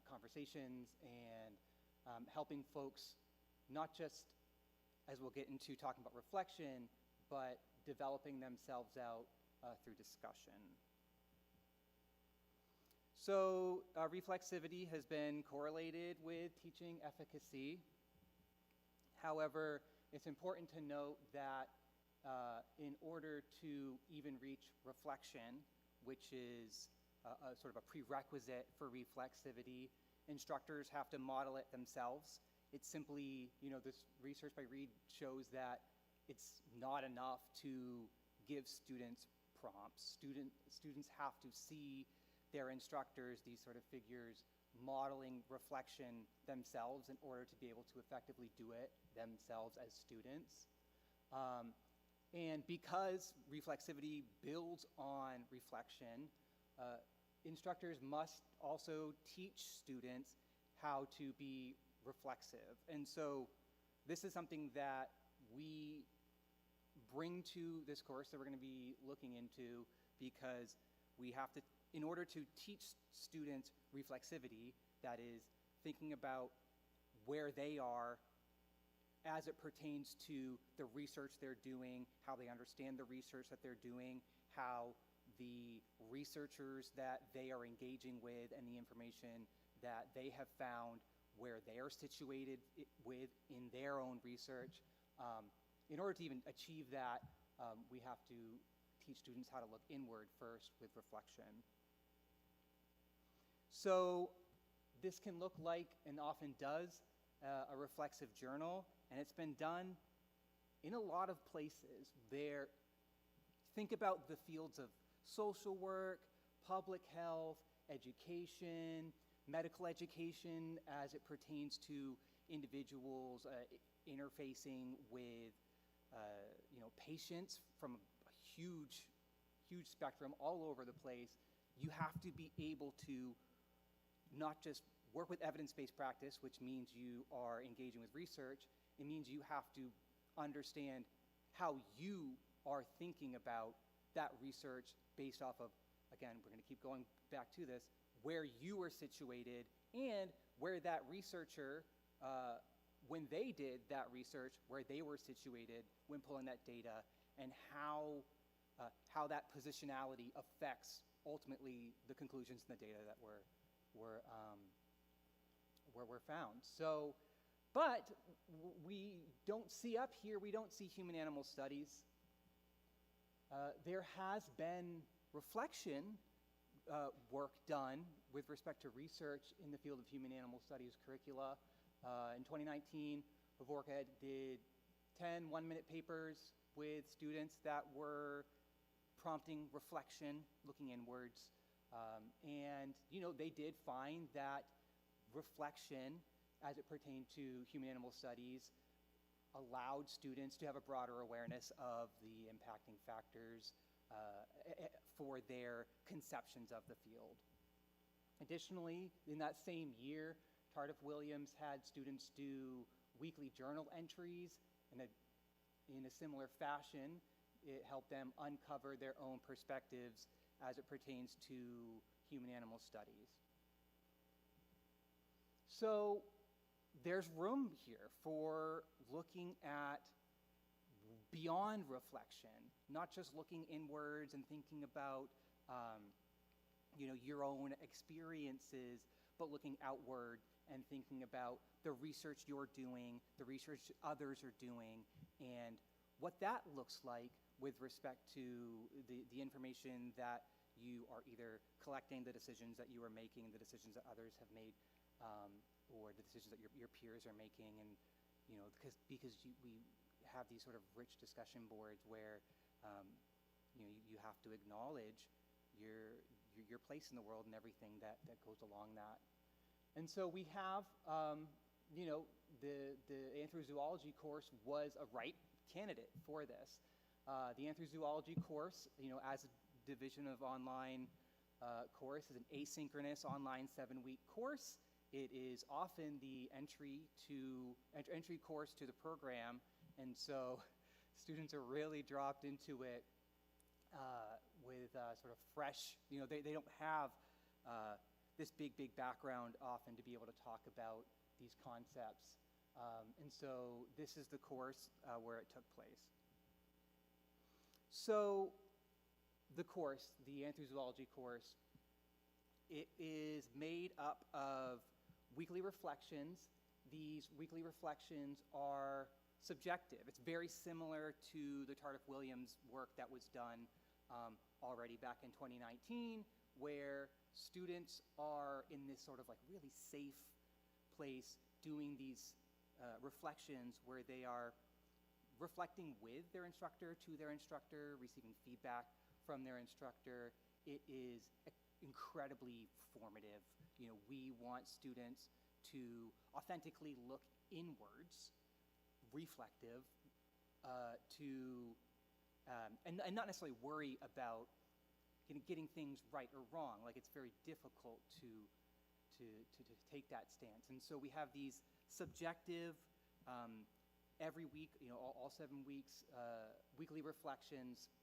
conversations and helping folks not just, as we'll get into talking about reflection, but developing themselves out through discussion. So reflexivity has been correlated with teaching efficacy. However, it's important to note that in order to even reach reflection, which is a sort of a prerequisite for reflexivity, instructors have to model it themselves. It's simply, this research by Reed shows that it's not enough to give students prompts. Students have to see their instructors, these sort of figures, modeling reflection themselves in order to be able to effectively do it themselves as students. And because reflexivity builds on reflection, instructors must also teach students how to be reflexive. And so this is something that we bring to this course that we're going to be looking into, because we have to, in order to teach students reflexivity, that is thinking about where they are as it pertains to the research they're doing, how they understand the research that they're doing, how the researchers that they are engaging with and the information that they have found, where they are situated with in their own research. In order to even achieve that, we have to teach students how to look inward first with reflection. So this can look like, and often does, a reflexive journal, and it's been done in a lot of places. Think about the fields of social work, public health, education, medical education as it pertains to individuals interfacing with patients from a huge spectrum all over the place. You have to be able to not just work with evidence-based practice, which means you are engaging with research. It means you have to understand how you are thinking about that research based off of, again, we're going to keep going back to this, where you are situated and where that researcher, when they did that research, where they were situated when pulling that data, and how how that positionality affects ultimately the conclusions and the data that were found. So, but we don't see up here, we don't see human-animal studies. There has been reflection work done with respect to research in the field of human-animal studies curricula. In 2019, Vorka did 10 one-minute papers with students that were prompting reflection, looking inwards. And, you know, they did find that reflection as it pertained to human-animal studies allowed students to have a broader awareness of the impacting factors for their conceptions of the field. Additionally, in that same year, Tardif Williams had students do weekly journal entries in a similar fashion. It helped them uncover their own perspectives as it pertains to human-animal studies. So there's room here for looking at beyond reflection, not just looking inwards and thinking about your own experiences, but looking outward and thinking about the research you're doing, the research others are doing, and what that looks like with respect to the information that you are either collecting, the decisions that you are making, the decisions that others have made, or the decisions that your peers are making. And because we have these sort of rich discussion boards where you have to acknowledge your place in the world and everything that goes along that. And so we have, the anthrozoology course was a right candidate for this. The anthrozoology course, as a division of online course, is an asynchronous online 7-week course. It is often the entry course to the program, and so students are really dropped into it with sort of fresh, they don't have this big background often to be able to talk about these concepts. And so this is the course where it took place. So the course, the anthrozoology course, it is made up of weekly reflections. These weekly reflections are subjective. It's very similar to the Tardif Williams work that was done already back in 2019, where students are in this sort of like really safe place doing these reflections where they are reflecting with their instructor, to their instructor, receiving feedback from their instructor. It is incredibly formative. We want students to authentically look inwards, reflective, and not necessarily worry about getting things right or wrong. Like, it's very difficult to take that stance. And so we have these subjective, every week, all 7 weeks, weekly reflections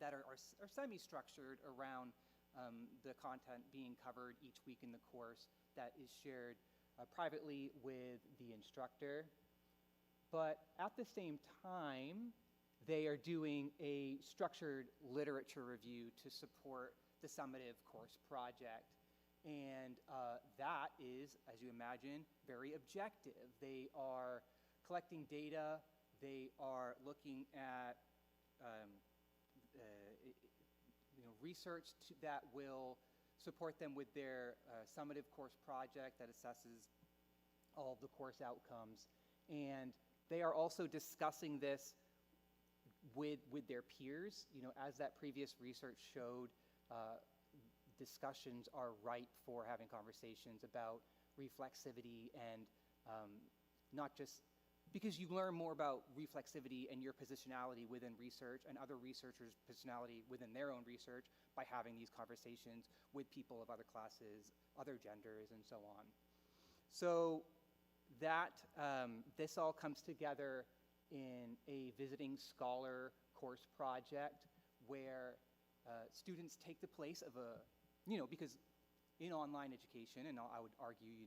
that are semi-structured around the content being covered each week in the course that is shared privately with the instructor. But at the same time, they are doing a structured literature review to support the summative course project. And that is, as you imagine, very objective. They are collecting data. They are looking at research that will support them with their summative course project that assesses all of the course outcomes. And they are also discussing this with their peers. As that previous research showed, discussions are ripe for having conversations about reflexivity, and not just because you learn more about reflexivity and your positionality within research and other researchers' positionality within their own research by having these conversations with people of other classes, other genders, and so on. So that this all comes together in a visiting scholar course project where students take the place of because in online education, and I would argue,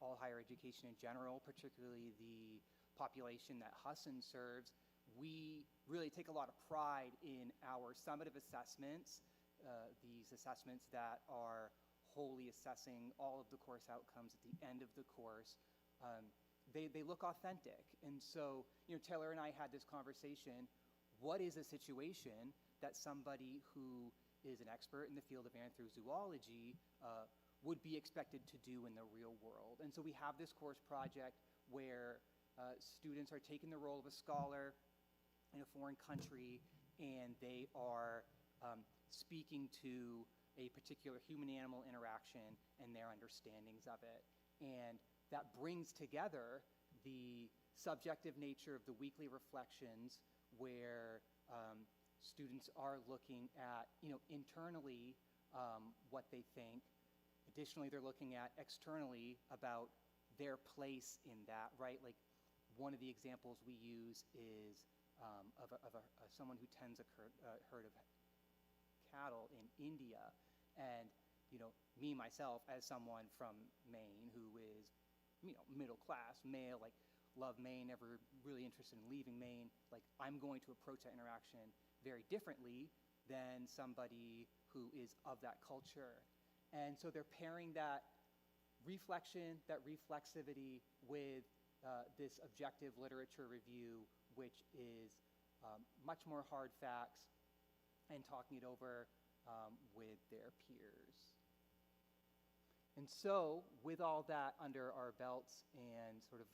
all higher education in general, particularly the population that Husson serves, we really take a lot of pride in our summative assessments, these assessments that are wholly assessing all of the course outcomes at the end of the course. They look authentic. And so, Taylor and I had this conversation. What is a situation that somebody who is an expert in the field of anthrozoology would be expected to do in the real world? And so we have this course project where students are taking the role of a scholar in a foreign country, and they are speaking to a particular human-animal interaction and their understandings of it. And that brings together the subjective nature of the weekly reflections, where students are looking at, internally what they think. Additionally, they're looking at externally about their place in that, right? Like, one of the examples we use is of someone who tends a herd of cattle in India. And, me, myself, as someone from Maine who is, middle class, male, like, love Maine, never really interested in leaving Maine, like, I'm going to approach that interaction very differently than somebody who is of that culture. And so they're pairing that reflection, that reflexivity with this objective literature review, which is much more hard facts, and talking it over with their peers. And so, with all that under our belts and sort of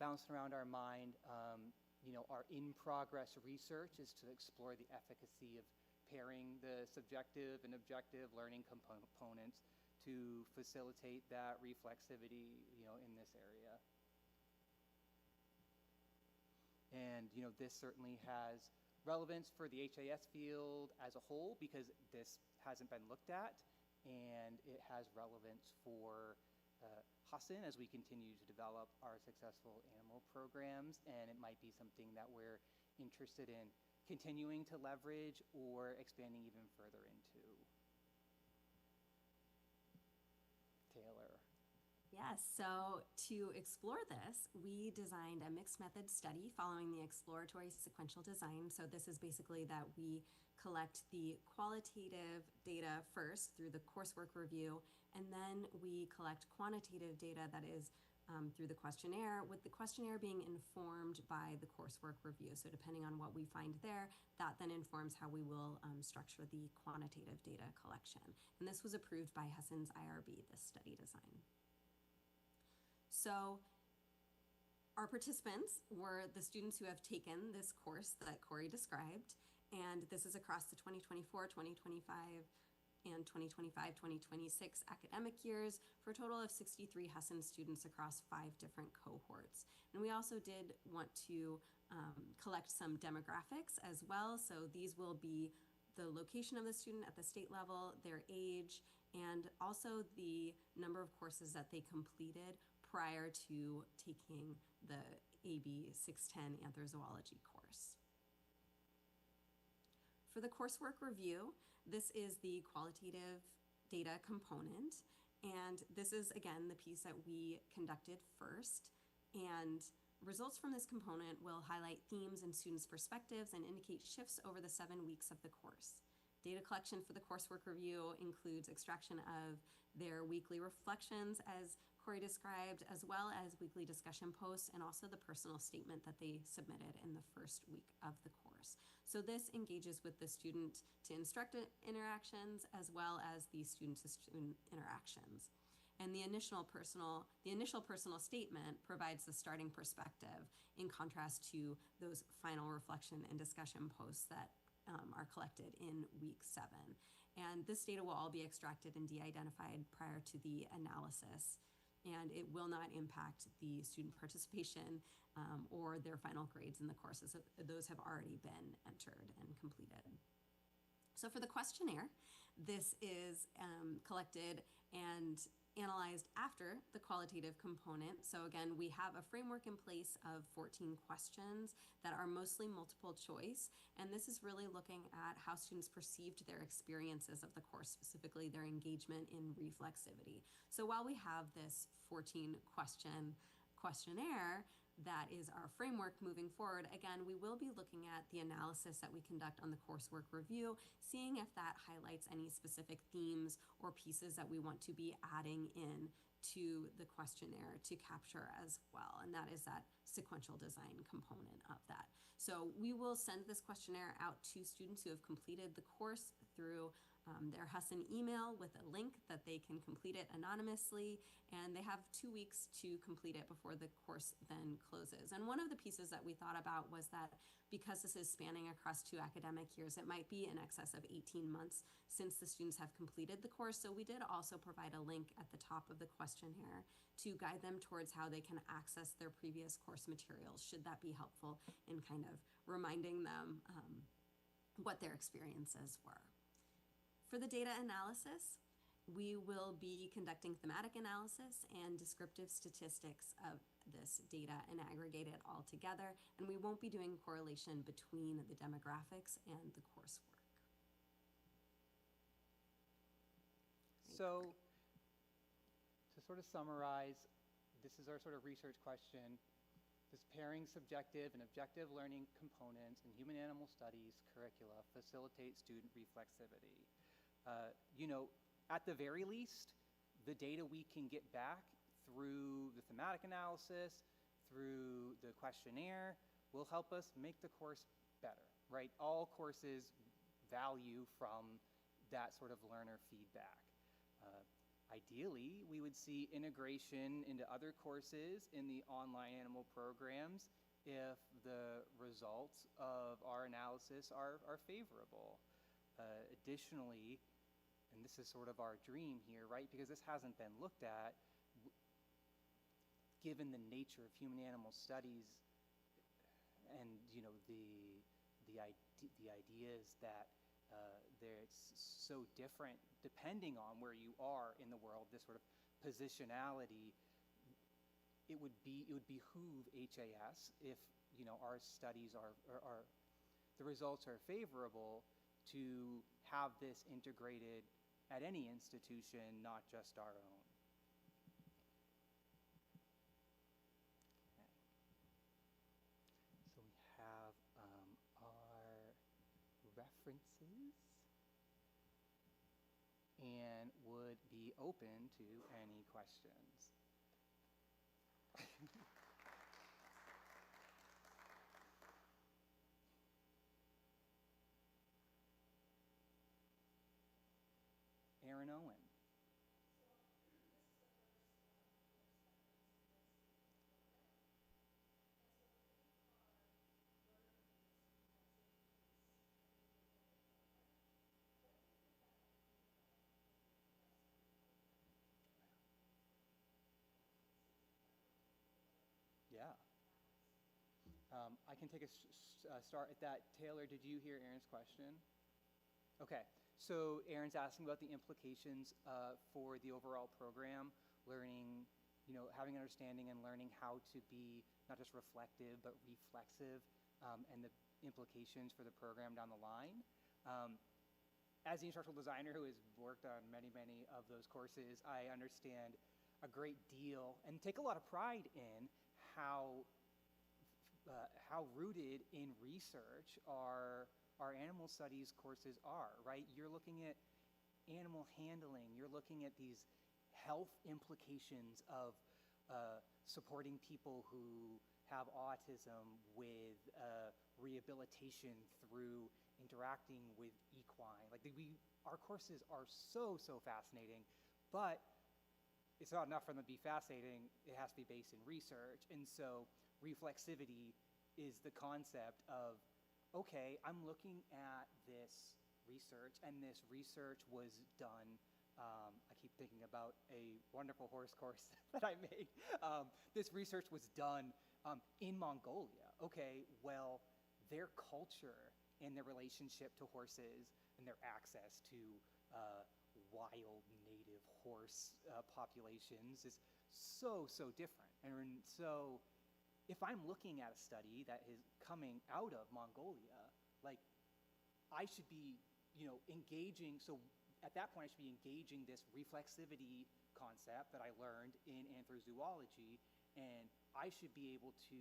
bouncing around our mind, our in-progress research is to explore the efficacy of pairing the subjective and objective learning components to facilitate that reflexivity, in this area. And, this certainly has relevance for the HAS field as a whole, because this hasn't been looked at, and it has relevance for Husson as we continue to develop our successful animal programs, and it might be something that we're interested in continuing to leverage or expanding even further into. Taylor. Yes, so to explore this, we designed a mixed method study following the exploratory sequential design. So this is basically that we collect the qualitative data first through the coursework review, and then we collect quantitative data that is through the questionnaire, with the questionnaire being informed by the coursework review. So depending on what we find there, that then informs how we will structure the quantitative data collection. And this was approved by Husson's IRB, this study design. So our participants were the students who have taken this course that Corey described, and this is across the 2024, 2025, and 2025-2026 academic years for a total of 63 Husson students across 5 different cohorts. And we also did want to collect some demographics as well. So these will be the location of the student at the state level, their age, and also the number of courses that they completed prior to taking the AB 610 anthrozoology course. For the coursework review, this is the qualitative data component, and this is, again, the piece that we conducted first. And results from this component will highlight themes and students' perspectives and indicate shifts over the 7 weeks of the course. Data collection for the coursework review includes extraction of their weekly reflections, as Corey described, as well as weekly discussion posts, and also the personal statement that they submitted in the first week of the course. So this engages with the student to instruct interactions as well as the student to student interactions. And the initial personal statement provides the starting perspective in contrast to those final reflection and discussion posts that are collected in week 7. And this data will all be extracted and de-identified prior to the analysis, and it will not impact the student participation or their final grades in the courses. Those have already been entered and completed. So for the questionnaire, this is collected and analyzed after the qualitative component. So again, we have a framework in place of 14 questions that are mostly multiple choice, and this is really looking at how students perceived their experiences of the course, specifically their engagement in reflexivity. So while we have this 14 question questionnaire, that is our framework moving forward. Again, we will be looking at the analysis that we conduct on the coursework review, seeing if that highlights any specific themes or pieces that we want to be adding in to the questionnaire to capture as well. And that is that sequential design component of that. So we will send this questionnaire out to students who have completed the course through their Husson email with a link that they can complete it anonymously, and they have 2 weeks to complete it before the course then closes. And one of the pieces that we thought about was that because this is spanning across 2 academic years, it might be in excess of 18 months since the students have completed the course. So we did also provide a link at the top of the questionnaire to guide them towards how they can access their previous course materials, should that be helpful in kind of reminding them what their experiences were. For the data analysis, we will be conducting thematic analysis and descriptive statistics of this data and aggregate it all together, and we won't be doing correlation between the demographics and the coursework. So, to sort of summarize, this is our sort of research question. Does pairing subjective and objective learning components in human-animal studies curricula facilitate student reflexivity? At the very least, the data we can get back through the thematic analysis, through the questionnaire, will help us make the course better, right? All courses value from that sort of learner feedback. Ideally, we would see integration into other courses in the online animal programs if the results of our analysis are favorable. Additionally, and this is sort of our dream here, right? Because this hasn't been looked at, given the nature of human-animal studies and, the ideas that it's so different depending on where you are in the world, this sort of positionality, it would behoove HAS if, our studies are the results are favorable to have this integrated at any institution, not just our own. Okay. So we have our references and would be open to any questions. Aaron Owen. Yeah. I can take a start at that. Taylor, did you hear Aaron's question? Okay. So Aaron's asking about the implications for the overall program, learning, having understanding and learning how to be not just reflective, but reflexive, and the implications for the program down the line. As the instructional designer who has worked on many, many of those courses, I understand a great deal and take a lot of pride in how rooted in research our animal studies courses are, right? You're looking at animal handling, you're looking at these health implications of supporting people who have autism with rehabilitation through interacting with equine. Like our courses are so fascinating, but it's not enough for them to be fascinating, it has to be based in research. And so reflexivity is the concept of, okay, I'm looking at this research, and this research was done, I keep thinking about a wonderful horse course that I made. This research was done in Mongolia. Okay, well, their culture and their relationship to horses and their access to wild native horse populations is so different. And so if I'm looking at a study that is coming out of Mongolia, like I should be, engaging, so at that point I should be engaging this reflexivity concept that I learned in anthrozoology and I should be able to,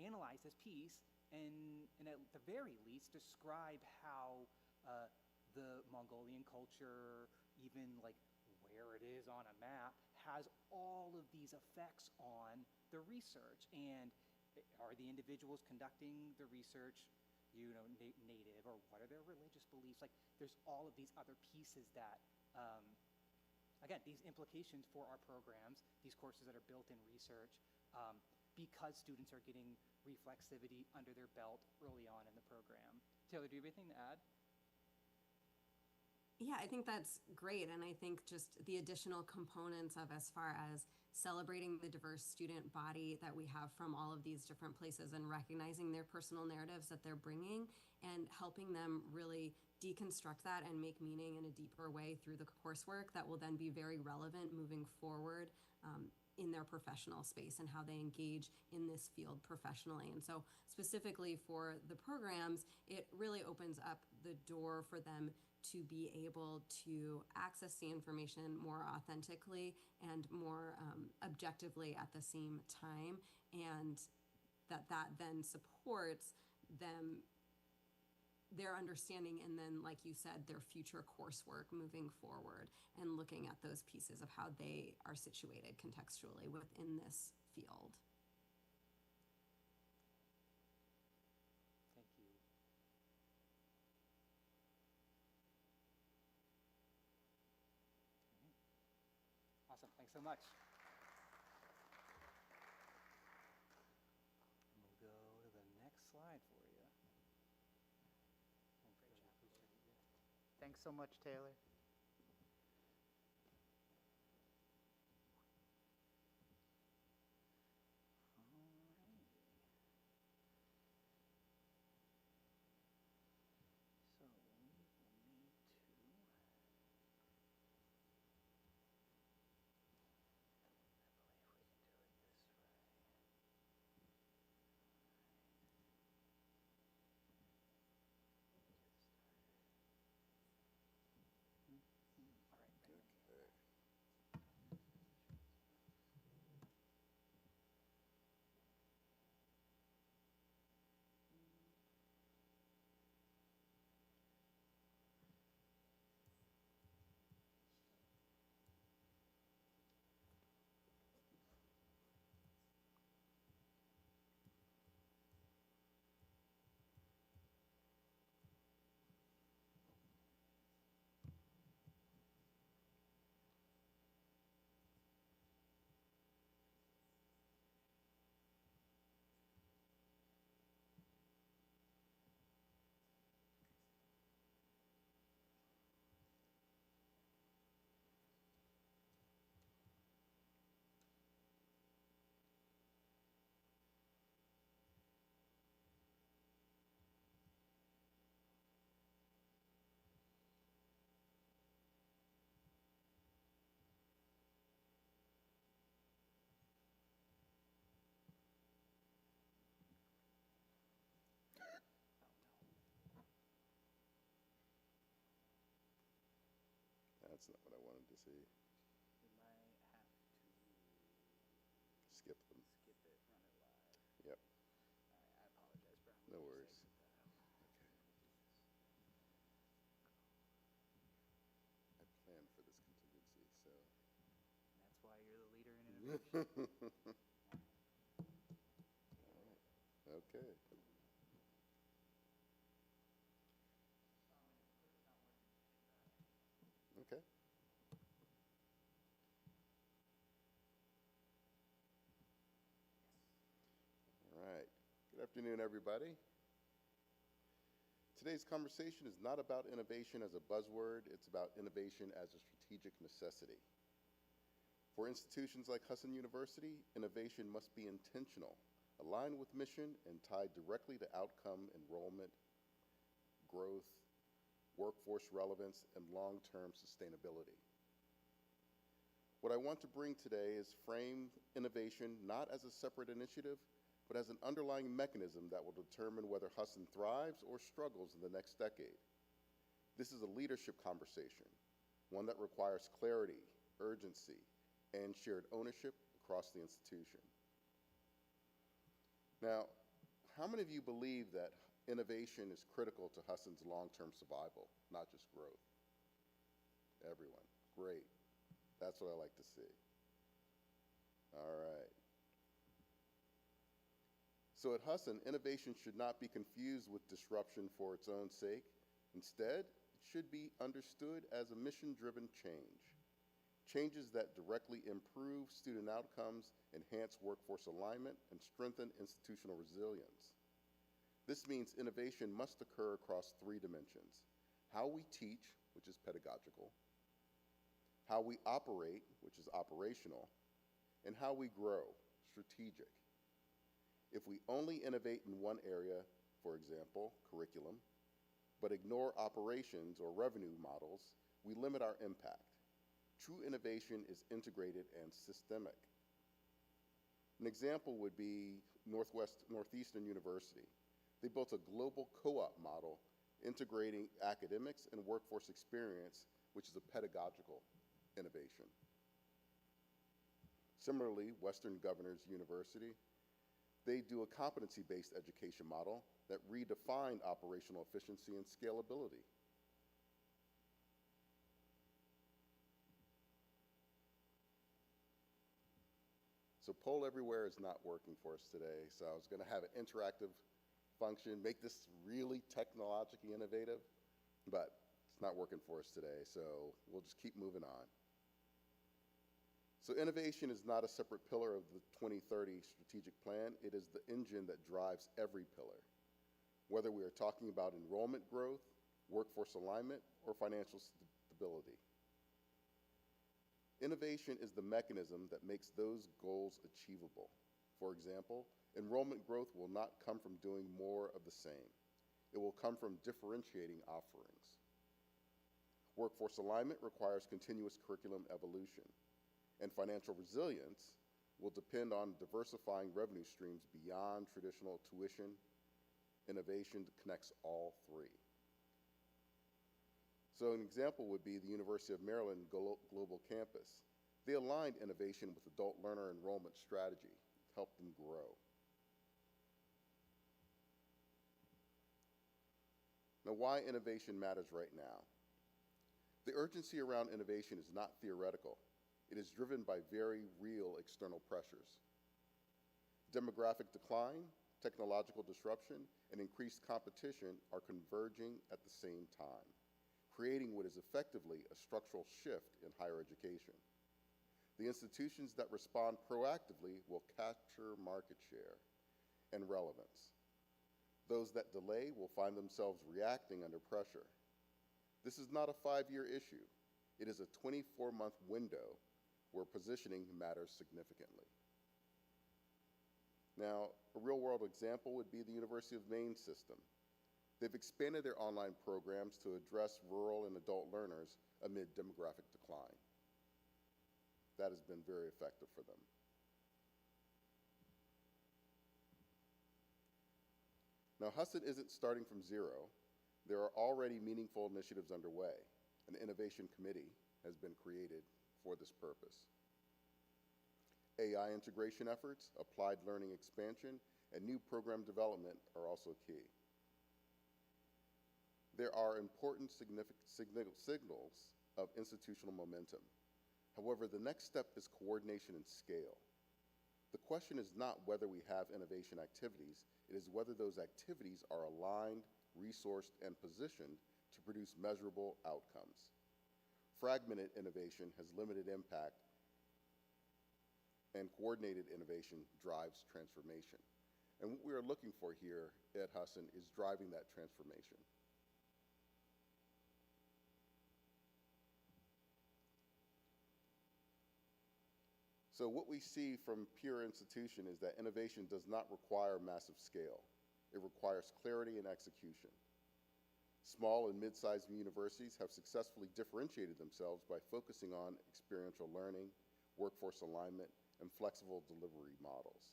analyze this piece and at the very least describe how the Mongolian culture, even like where it is on a map, has all of these effects on the research. And are the individuals conducting the research, native, or what are their religious beliefs? Like, there's all of these other pieces that, again, these implications for our programs, these courses that are built in research, because students are getting reflexivity under their belt early on in the program. Taylor, do you have anything to add? Yeah, I think that's great. And I think just the additional components of as far as celebrating the diverse student body that we have from all of these different places and recognizing their personal narratives that they're bringing and helping them really deconstruct that and make meaning in a deeper way through the coursework that will then be very relevant moving forward in their professional space and how they engage in this field professionally. And so specifically for the programs, it really opens up the door for them to be able to access the information more authentically and more objectively at the same time, and that then supports them, their understanding, and then, like you said, their future coursework moving forward and looking at those pieces of how they are situated contextually within this field. Thank you. Awesome, thanks so much. And we'll go to the next slide for you. Great job. Thanks so much, Taylor. So we will need to, I believe we can do it this way. All right, ready? That's not what I wanted to see. We might have to Skip them. skip it, run it live. Yep. All right, I apologize, Brian. No We'll worries. just exit that out. I planned for this contingency, so. And that's why you're the leader in innovation. Okay. Okay. All right. Good afternoon, everybody. Today's conversation is not about innovation as a buzzword, it's about innovation as a strategic necessity. For institutions like Husson University, innovation must be intentional, aligned with mission, and tied directly to outcome, enrollment, growth, workforce relevance, and long-term sustainability. What I want to bring today is frame innovation not as a separate initiative, but as an underlying mechanism that will determine whether Husson thrives or struggles in the next decade. This is a leadership conversation, one that requires clarity, urgency, and shared ownership across the institution. Now, how many of you believe that innovation is critical to Husson's long-term survival, not just growth? Everyone. Great. That's what I like to see. All right. So at Husson, innovation should not be confused with disruption for its own sake. Instead, it should be understood as a mission-driven change. Changes that directly improve student outcomes, enhance workforce alignment, and strengthen institutional resilience. This means innovation must occur across 3 dimensions: how we teach, which is pedagogical, how we operate, which is operational, and how we grow, strategic. If we only innovate in one area, for example, curriculum, but ignore operations or revenue models, we limit our impact. True innovation is integrated and systemic. An example would be Northeastern University. They built a global co-op model integrating academics and workforce experience, which is a pedagogical innovation. Similarly, Western Governors University, they do a competency-based education model that redefined operational efficiency and scalability. So Poll Everywhere is not working for us today, so I was going to have an interactive function, make this really technologically innovative, but it's not working for us today, so we'll just keep moving on. So innovation is not a separate pillar of the 2030 strategic plan. It is the engine that drives every pillar, whether we are talking about enrollment growth, workforce alignment, or financial stability. Innovation is the mechanism that makes those goals achievable. For example, enrollment growth will not come from doing more of the same. It will come from differentiating offerings. Workforce alignment requires continuous curriculum evolution. And financial resilience will depend on diversifying revenue streams beyond traditional tuition. Innovation connects all 3. So an example would be the University of Maryland Global Campus. They aligned innovation with adult learner enrollment strategy to help them grow. Now, why innovation matters right now? The urgency around innovation is not theoretical. It is driven by very real external pressures. Demographic decline, technological disruption, and increased competition are converging at the same time, creating what is effectively a structural shift in higher education. The institutions that respond proactively will capture market share and relevance. Those that delay will find themselves reacting under pressure. This is not a 5-year issue. It is a 24-month window where positioning matters significantly. Now, a real-world example would be the University of Maine system. They've expanded their online programs to address rural and adult learners amid demographic decline. That has been very effective for them. Now, Husson isn't starting from zero. There are already meaningful initiatives underway. An innovation committee has been created for this purpose. AI integration efforts, applied learning expansion, and new program development are also key. There are important signals of institutional momentum. However, the next step is coordination and scale. The question is not whether we have innovation activities, it is whether those activities are aligned, resourced, and positioned to produce measurable outcomes. Fragmented innovation has limited impact, and coordinated innovation drives transformation. And what we are looking for here at Husson is driving that transformation. So what we see from pure institution is that innovation does not require massive scale. It requires clarity and execution. Small and mid-sized universities have successfully differentiated themselves by focusing on experiential learning, workforce alignment, and flexible delivery models.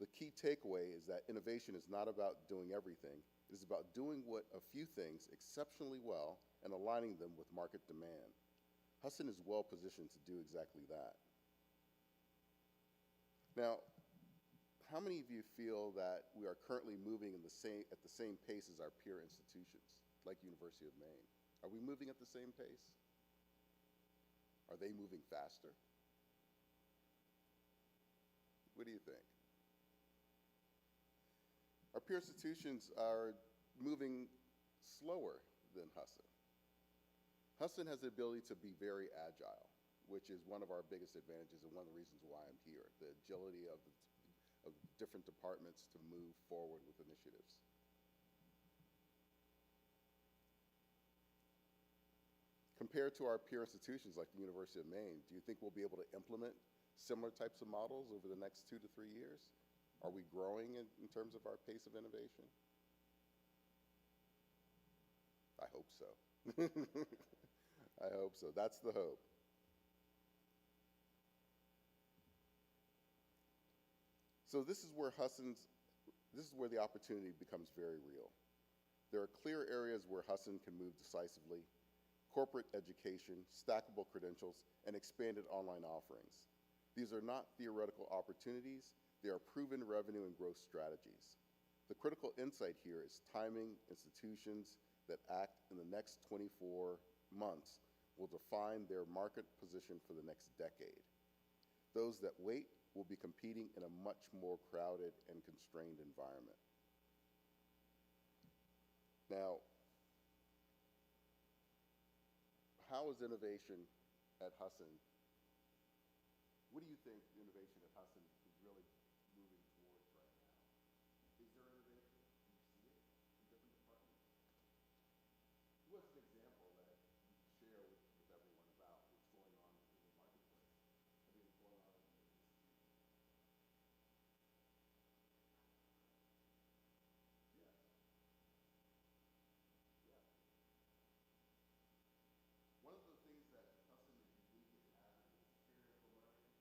The key takeaway is that innovation is not about doing everything. It is about doing a few things exceptionally well and aligning them with market demand. Husson is well positioned to do exactly that. Now, how many of you feel that we are currently moving at the same pace as our peer institutions, like University of Maine? Are we moving at the same pace? Are they moving faster? What do you think? Our peer institutions are moving slower than Husson. Husson has the ability to be very agile, which is one of our biggest advantages and one of the reasons why I'm here, the agility of different departments to move forward with initiatives. Compared to our peer institutions like the University of Maine, do you think we'll be able to implement similar types of models over the next 2 to 3 years? Are we growing in terms of our pace of innovation? I hope so. I hope so. That's the hope. So this is where the opportunity becomes very real. There are clear areas where Husson can move decisively: corporate education, stackable credentials, and expanded online offerings. These are not theoretical opportunities, they are proven revenue and growth strategies. The critical insight here is timing. Institutions that act in the next 24 months will define their market position for the next decade. Those that wait will be competing in a much more crowded and constrained environment. Now, how is innovation at Husson? What do you think innovation at Husson is really moving towards right now? Is there innovation? Do you see it in different departments? What's an example that you can share with everyone about what's going on in the marketplace? I mean, going on in the institution. Yeah. Yeah. One of the things that Husson is unique in having is experiential learning.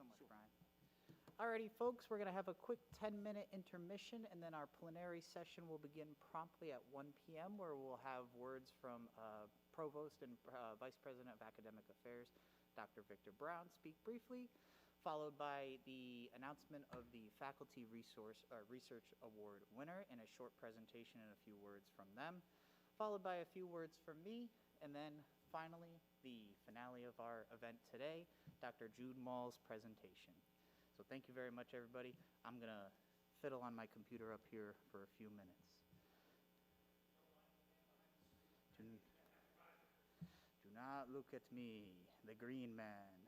much, Brian. Alrighty, folks, we're going to have a quick 10-minute intermission, and then our plenary session will begin promptly at 1 p.m., where we'll have words from Provost and Vice President of Academic Affairs, Dr. Victor Brown, speak briefly, followed by the announcement of the Faculty Research Award winner and a short presentation and a few words from them, followed by a few words from me, and then finally, the finale of our event today, Dr. Jude Maul's presentation. So thank you very much, everybody. I'm going to fiddle on my computer up here for a few minutes. Do not look at me, the green man.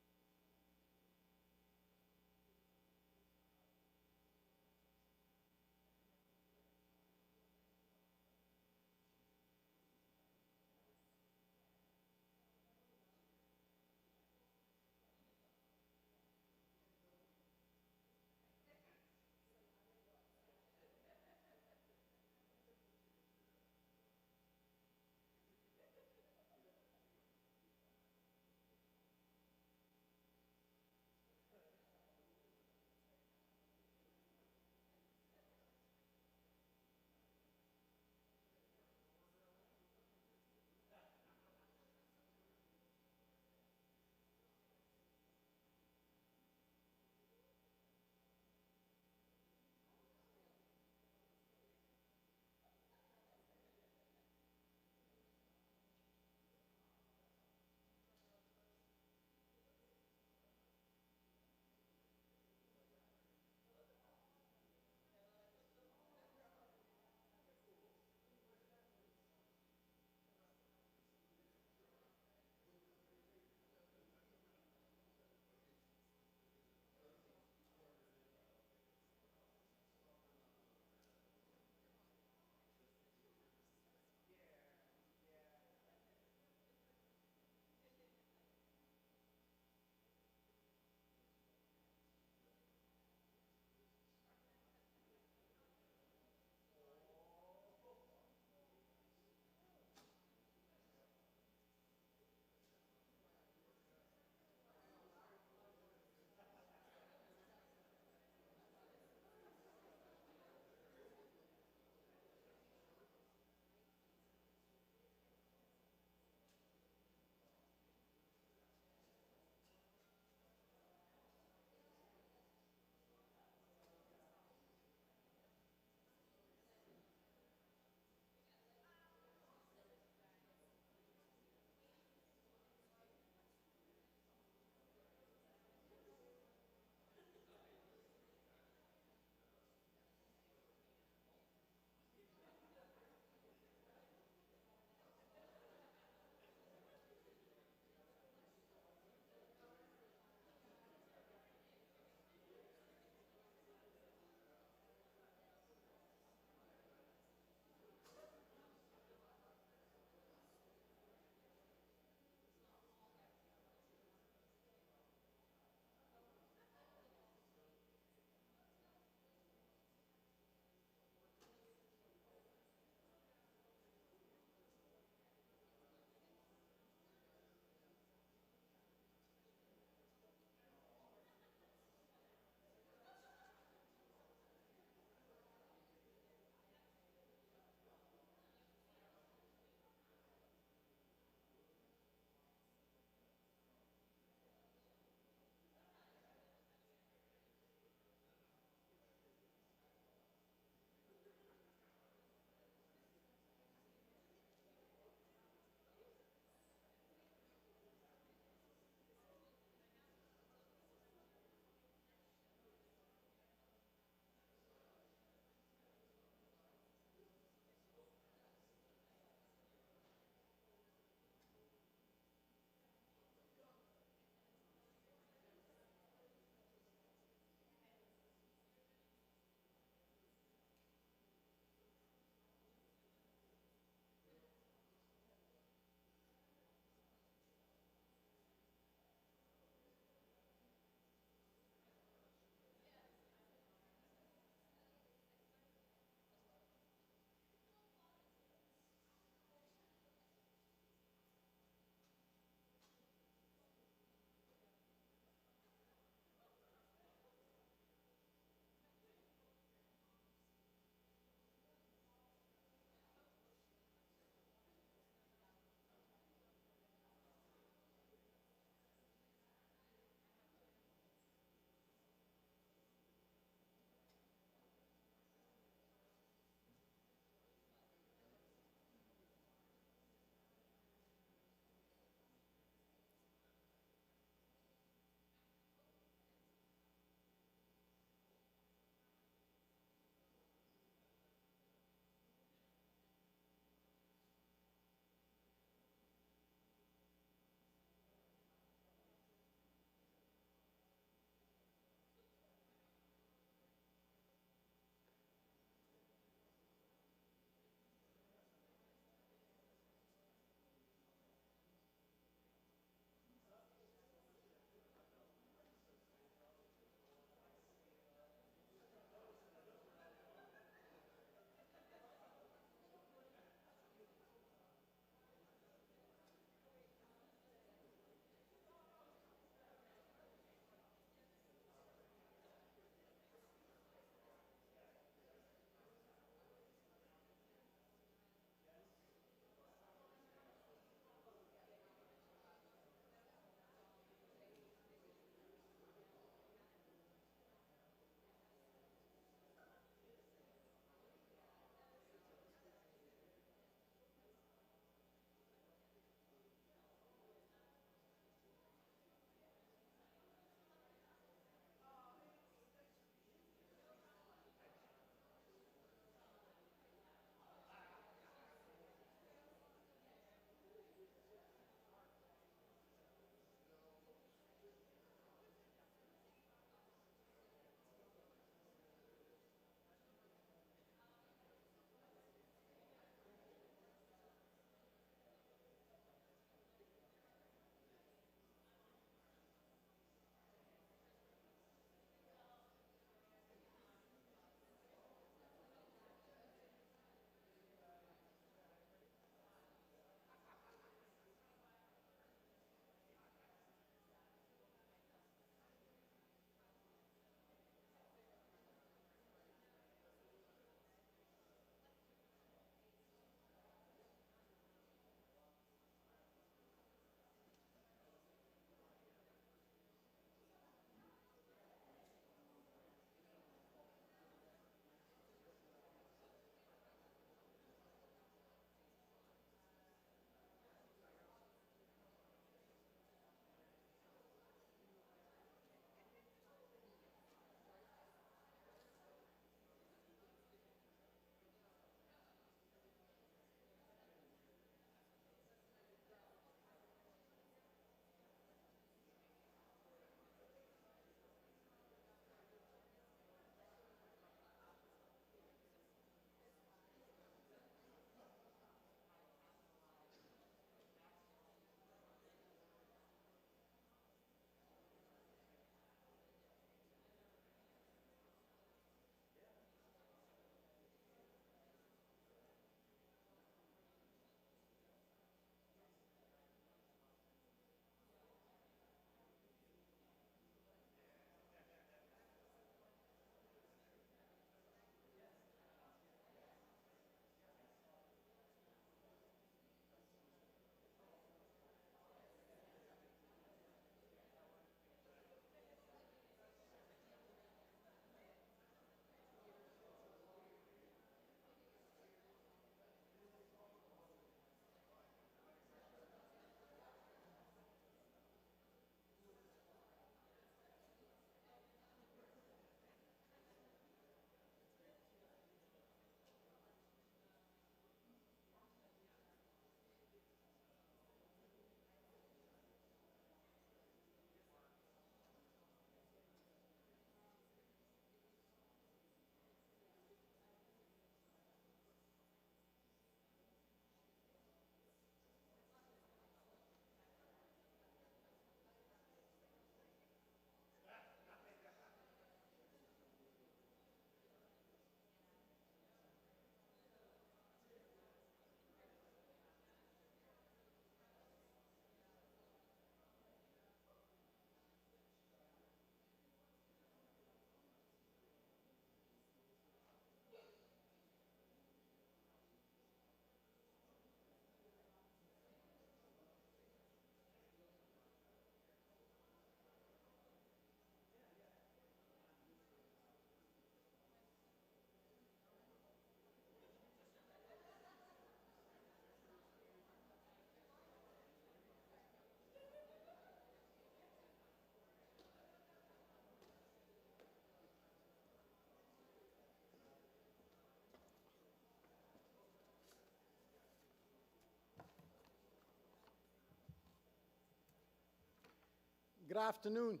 Good afternoon.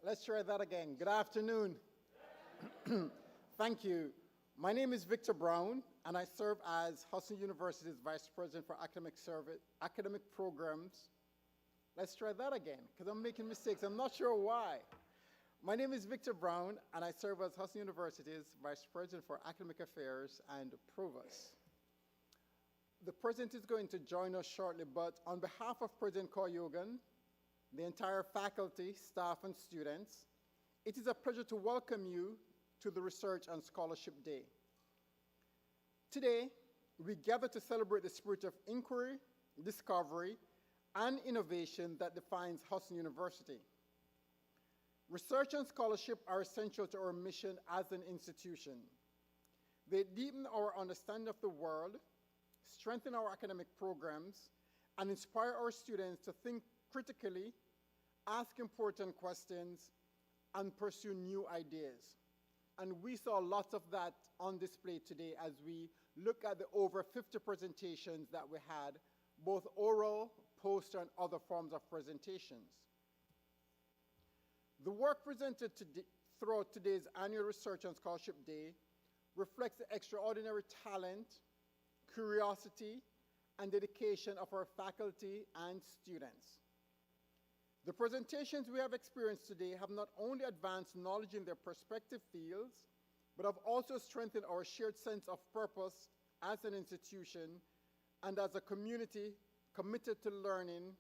Let's try that again. Good afternoon. Thank you. My name is Victor Brown, and I serve as Husson University's Vice President for Academic Programs. Let's try that again, because I'm making mistakes. I'm not sure why. My name is Victor Brown, and I serve as Husson University's Vice President for Academic Affairs and Provost. The President is going to join us shortly, but on behalf of President Koyogan, the entire faculty, staff, and students, it is a pleasure to welcome you to the Research and Scholarship Day. Today, we gather to celebrate the spirit of inquiry, discovery, and innovation that defines Husson University. Research and scholarship are essential to our mission as an institution. They deepen our understanding of the world, strengthen our academic programs, and inspire our students to think critically, ask important questions, and pursue new ideas. And we saw lots of that on display today as we look at the over 50 presentations that we had, both oral, poster, and other forms of presentations. The work presented throughout today's annual Research and Scholarship Day reflects the extraordinary talent, curiosity, and dedication of our faculty and students. The presentations we have experienced today have not only advanced knowledge in their respective fields, but have also strengthened our shared sense of purpose as an institution and as a community committed to learning,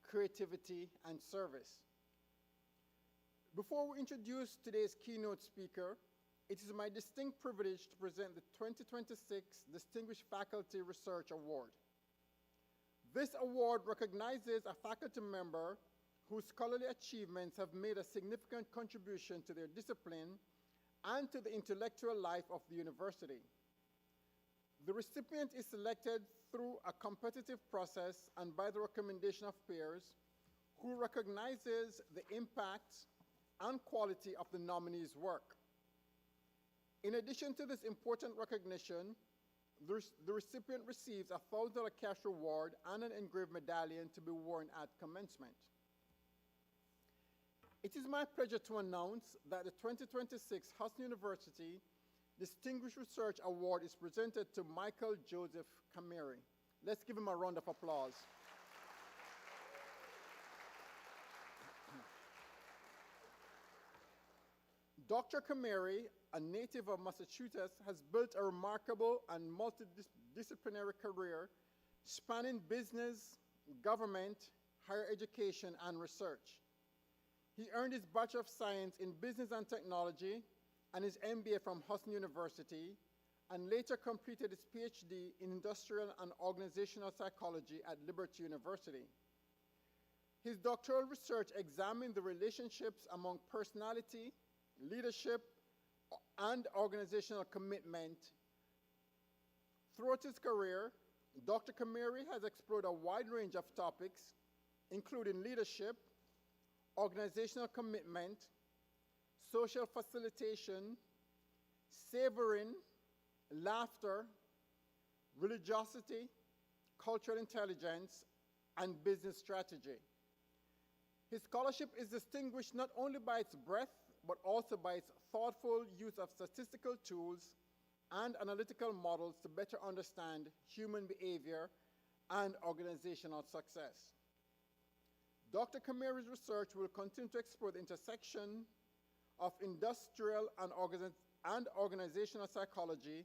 creativity, and service. Before we introduce today's keynote speaker, it is my distinct privilege to present the 2026 Distinguished Faculty Research Award. This award recognizes a faculty member whose scholarly achievements have made a significant contribution to their discipline and to the intellectual life of the university. The recipient is selected through a competitive process and by the recommendation of peers who recognizes the impact and quality of the nominee's work. In addition to this important recognition, the recipient receives a $1,000 cash reward and an engraved medallion to be worn at commencement. It is my pleasure to announce that the 2026 Husson University Distinguished Research Award is presented to Michael Joseph Kameri. Let's give him a round of applause. Dr. Kameri, a native of Massachusetts, has built a remarkable and multidisciplinary career spanning business, government, higher education, and research. He earned his Bachelor of Science in Business and Technology and his MBA from Husson University, and later completed his PhD in Industrial and Organizational Psychology at Liberty University. His doctoral research examined the relationships among personality, leadership, and organizational commitment. Throughout his career, Dr. Kameri has explored a wide range of topics, including leadership, organizational commitment, social facilitation, savoring, laughter, religiosity, cultural intelligence, and business strategy. His scholarship is distinguished not only by its breadth, but also by its thoughtful use of statistical tools and analytical models to better understand human behavior and organizational success. Dr. Kameri's research will continue to explore the intersection of industrial and organizational psychology,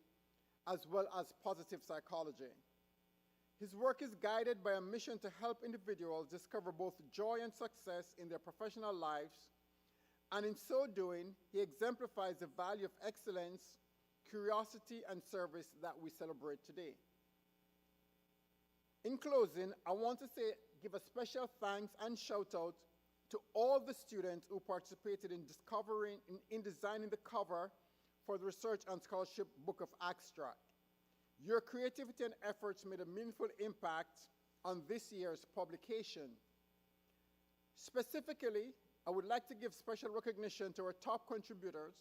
as well as positive psychology. His work is guided by a mission to help individuals discover both joy and success in their professional lives, and in so doing, he exemplifies the value of excellence, curiosity, and service that we celebrate today. In closing, I want to give a special thanks and shout out to all the students who participated in designing the cover for the Research and Scholarship Book of Abstract. Your creativity and efforts made a meaningful impact on this year's publication. Specifically, I would like to give special recognition to our top contributors,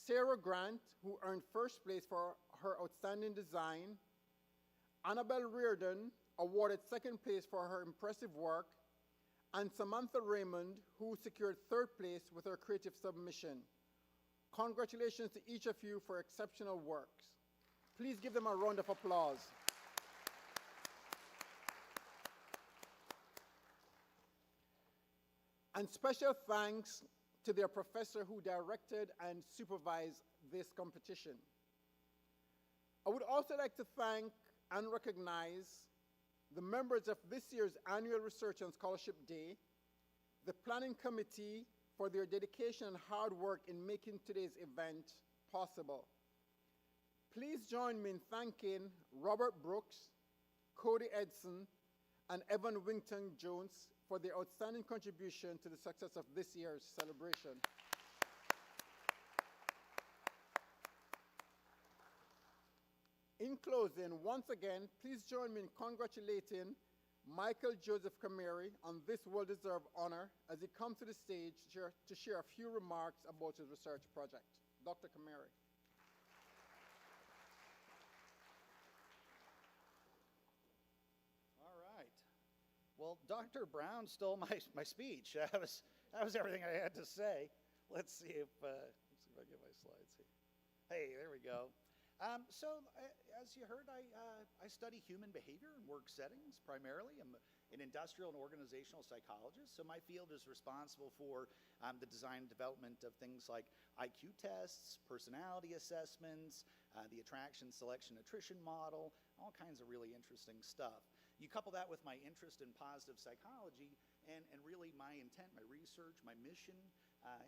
Sarah Grant, who earned first place for her outstanding design, Annabelle Reardon, awarded second place for her impressive work, and Samantha Raymond, who secured third place with her creative submission. Congratulations to each of you for exceptional works. Please give them a round of applause. And special thanks to their professor who directed and supervised this competition. I would also like to thank and recognize the members of this year's Annual Research and Scholarship Day, the planning committee for their dedication and hard work in making today's event possible. Please join me in thanking Robert Brooks, Cody Edson, and Evan Wington Jones for their outstanding contribution to the success of this year's celebration. In closing, once again, please join me in congratulating Michael Joseph Kameri on this well-deserved honor as he comes to the stage to share a few remarks about his research project. Dr. Kameri. All right. Well, Dr. Brown stole my speech. That was everything I had to say. Let's see if I get my slides here. Hey, there we go. As you heard, I study human behavior in work settings primarily. I'm an industrial and organizational psychologist, so my field is responsible for the design and development of things like IQ tests, personality assessments, the attraction, selection, attrition model, all kinds of really interesting stuff. You couple that with my interest in positive psychology, and really my intent, my research, my mission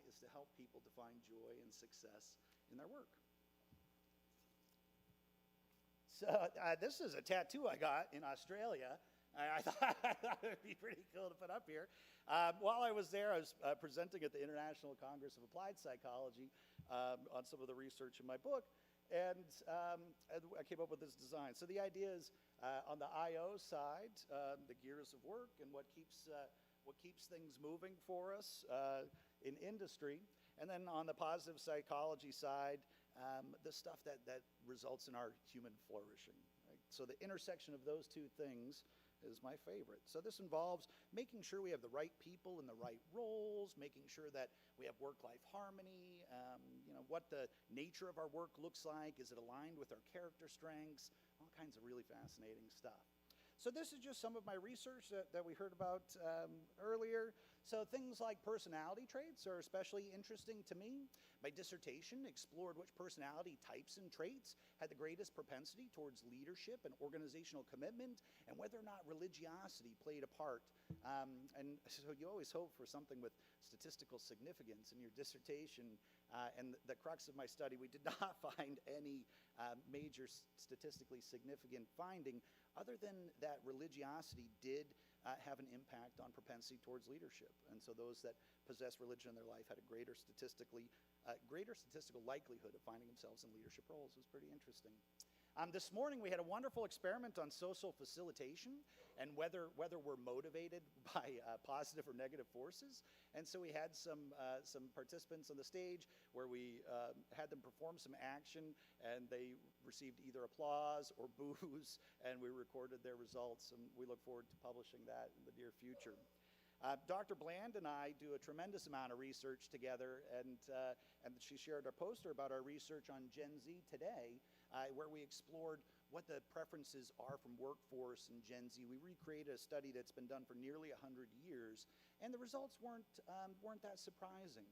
is to help people to find joy and success in their work. So this is a tattoo I got in Australia. I thought it would be pretty cool to put up here. While I was there, I was presenting at the International Congress of Applied Psychology on some of the research in my book, and I came up with this design. So the idea is on the IO side, the gears of work and what keeps things moving for us in industry, and then on the positive psychology side, the stuff that results in our human flourishing. Right? So the intersection of those two things is my favorite. So this involves making sure we have the right people in the right roles, making sure that we have work-life harmony, what the nature of our work looks like, is it aligned with our character strengths, all kinds of really fascinating stuff. So this is just some of my research that we heard about earlier. So things like personality traits are especially interesting to me. My dissertation explored which personality types and traits had the greatest propensity towards leadership and organizational commitment, and whether or not religiosity played a part. And so you always hope for something with statistical significance in your dissertation. And the crux of my study, we did not find any major statistically significant finding, other than that religiosity did have an impact on propensity towards leadership. And so those that possess religion in their life had a greater statistical likelihood of finding themselves in leadership roles. It was pretty interesting. This morning we had a wonderful experiment on social facilitation and whether we're motivated by positive or negative forces. And so we had some participants on the stage where we had them perform some action, and they received either applause or boos, and we recorded their results, and we look forward to publishing that in the near future. Dr. Bland and I do a tremendous amount of research together, and she shared a poster about our research on Gen Z today, where we explored what the preferences are from workforce in Gen Z. We recreated a study that's been done for nearly 100 years, and the results weren't that surprising.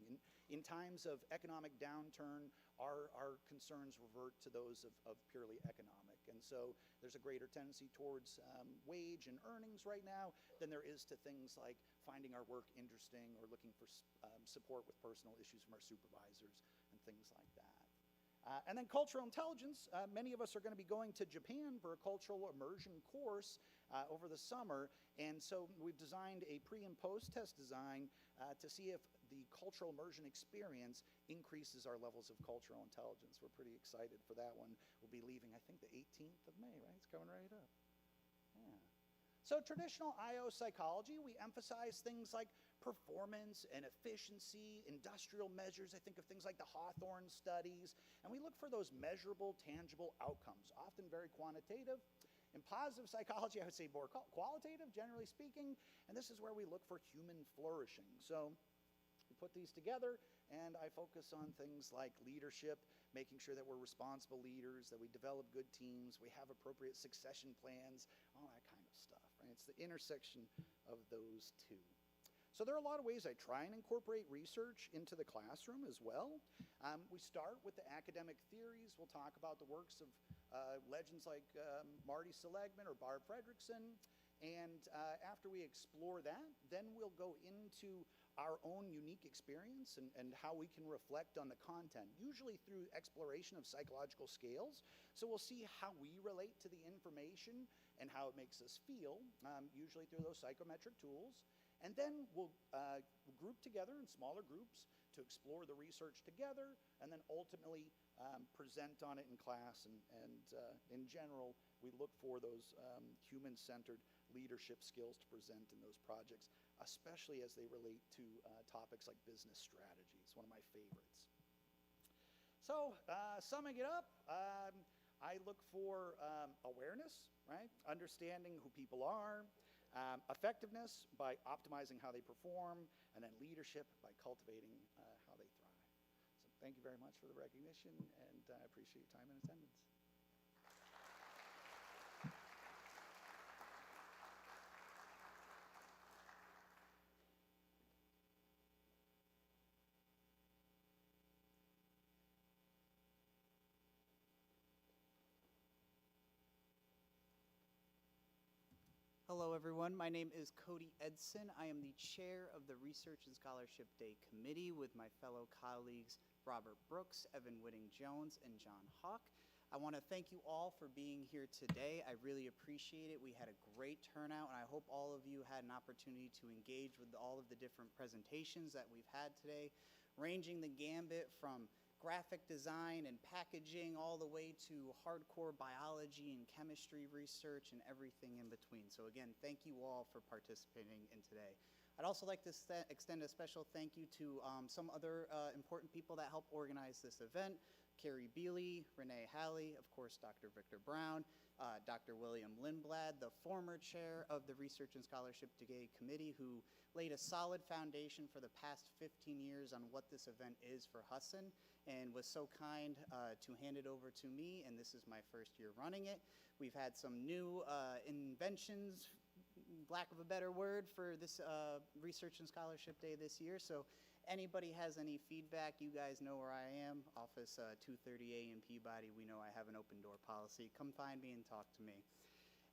In times of economic downturn, our concerns revert to those of purely economic. And so there's a greater tendency towards wage and earnings right now than there is to things like finding our work interesting or looking for support with personal issues from our supervisors and things like that. And then cultural intelligence. Many of us are going to be going to Japan for a cultural immersion course over the summer. And so we've designed a pre and post test design to see if the cultural immersion experience increases our levels of cultural intelligence. We're pretty excited for that one. We'll be leaving, I think, the 18th of May, right? It's coming right up. Yeah. So traditional IO psychology, we emphasize things like performance and efficiency, industrial measures. I think of things like the Hawthorne studies, and we look for those measurable, tangible outcomes, often very quantitative. In positive psychology, I would say more qualitative, generally speaking, and this is where we look for human flourishing. So we put these together, and I focus on things like leadership, making sure that we're responsible leaders, that we develop good teams, we have appropriate succession plans, all that kind of stuff, right? It's the intersection of those two. So there are a lot of ways I try and incorporate research into the classroom as well. We start with the academic theories. We'll talk about the works of legends like Marty Seligman or Barb Fredrickson. And after we explore that, then we'll go into our own unique experience and how we can reflect on the content, usually through exploration of psychological scales. So we'll see how we relate to the information and how it makes us feel, usually through those psychometric tools. And then we'll group together in smaller groups to explore the research together, and then ultimately present on it in class. And in general, we look for those human-centered leadership skills to present in those projects, especially as they relate to topics like business strategy. It's one of my favorites. So summing it up, I look for awareness, right? Understanding who people are. Effectiveness by optimizing how they perform, and then leadership by cultivating how they thrive. So thank you very much for the recognition, and I appreciate your time and attendance. Hello, everyone. My name is Cody Edson. I am the chair of the Research and Scholarship Day Committee with my fellow colleagues Robert Brooks, Evan Whitting-Jones, and John Hawk. I want to thank you all for being here today. I really appreciate it. We had a great turnout, and I hope all of you had an opportunity to engage with all of the different presentations that we've had today, ranging the gambit from graphic design and packaging all the way to hardcore biology and chemistry research and everything in between. So again, thank you all for participating in today. I'd also like to extend a special thank you to some other important people that helped organize this event. Carrie Beely, Renee Halley, of course, Dr. Victor Brown, Dr. William Lindblad, the former chair of the Research and Scholarship Day Committee, who laid a solid foundation for the past 15 years on what this event is for Husson, and was so kind to hand it over to me, and this is my first year running it. We've had some new inventions, lack of a better word, for this Research and Scholarship Day this year, so anybody has any feedback, you guys know where I am, office 230A in Peabody. We know I have an open door policy. Come find me and talk to me.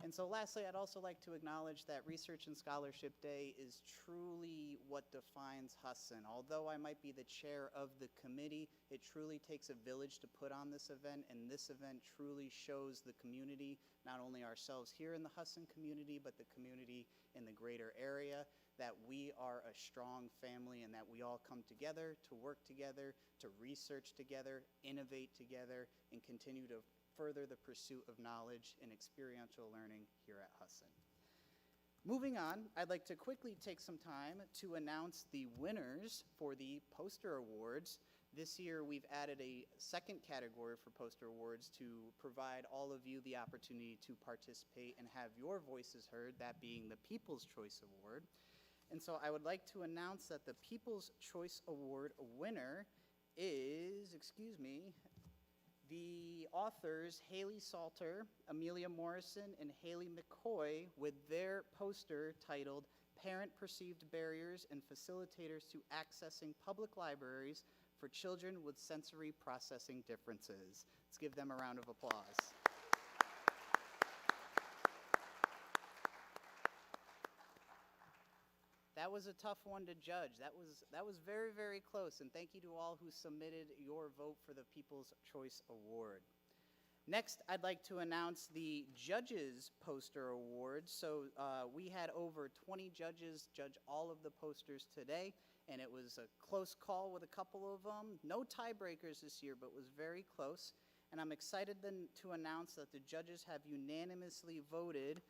And so lastly, I'd also like to acknowledge that Research and Scholarship Day is truly what defines Husson. Although I might be the chair of the committee, it truly takes a village to put on this event, and this event truly shows the community, not only ourselves here in the Husson community, but the community in the greater area, that we are a strong family and that we all come together to work together, to research together, innovate together, and continue to further the pursuit of knowledge and experiential learning here at Husson. Moving on, I'd like to quickly take some time to announce the winners for the poster awards. This year, we've added a second category for poster awards to provide all of you the opportunity to participate and have your voices heard, that being the People's Choice Award. And so I would like to announce that the People's Choice Award winner is, the authors Haley Salter, Amelia Morrison, and Haley McCoy with their poster titled Parent Perceived Barriers and Facilitators to Accessing Public Libraries for Children with Sensory Processing Differences. Let's give them a round of applause. That was a tough one to judge. That was very, very close, and thank you to all who submitted your vote for the People's Choice Award. Next, I'd like to announce the Judges Poster Awards. So we had over 20 judges judge all of the posters today, and it was a close call with a couple of them. No tiebreakers this year, but was very close. And I'm excited then to announce that the judges have unanimously voted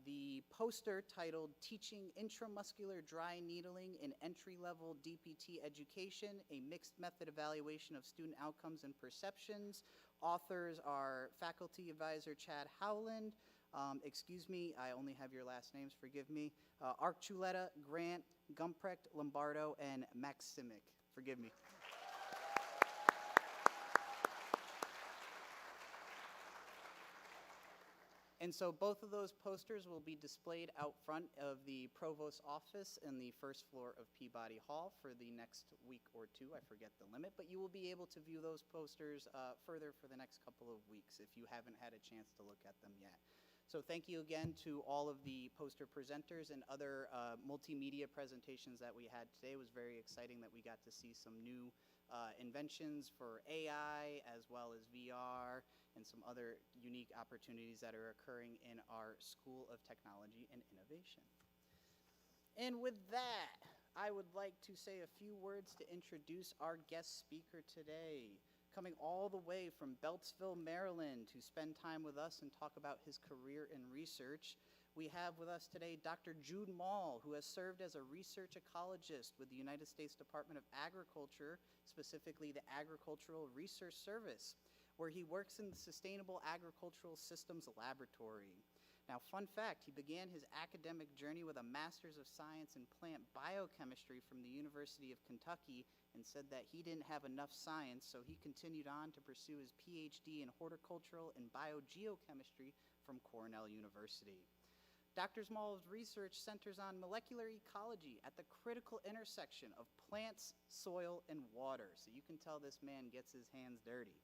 the poster titled Teaching Intramuscular Dry Needling in Entry-Level DPT Education, a Mixed Method Evaluation of Student Outcomes and Perceptions. Authors are faculty advisor Chad Howland, Excuse me, I only have your last names, forgive me. Archuleta, Grant, Gumprecht, Lombardo, and Maximic. Forgive me. And so both of those posters will be displayed out front of the provost's office in the first floor of Peabody Hall for the next week or two. I forget the limit, but you will be able to view those posters further for the next couple of weeks if you haven't had a chance to look at them yet. So thank you again to all of the poster presenters and other multimedia presentations that we had today. It was very exciting that we got to see some new inventions for AI as well as VR and some other unique opportunities that are occurring in our School of Technology and Innovation. And with that, I would like to say a few words to introduce our guest speaker today. Coming all the way from Beltsville, Maryland, to spend time with us and talk about his career in research, we have with us today Dr. Jude Maul, who has served as a research ecologist with the United States Department of Agriculture, specifically the Agricultural Research Service, where he works in the Sustainable Agricultural Systems Laboratory. Now, fun fact, he began his academic journey with a Master's of Science in Plant Biochemistry from the University of Kentucky and said that he didn't have enough science, so he continued on to pursue his PhD in Horticultural and Biogeochemistry from Cornell University. Dr. Maul's research centers on molecular ecology at the critical intersection of plants, soil, and water, so you can tell this man gets his hands dirty.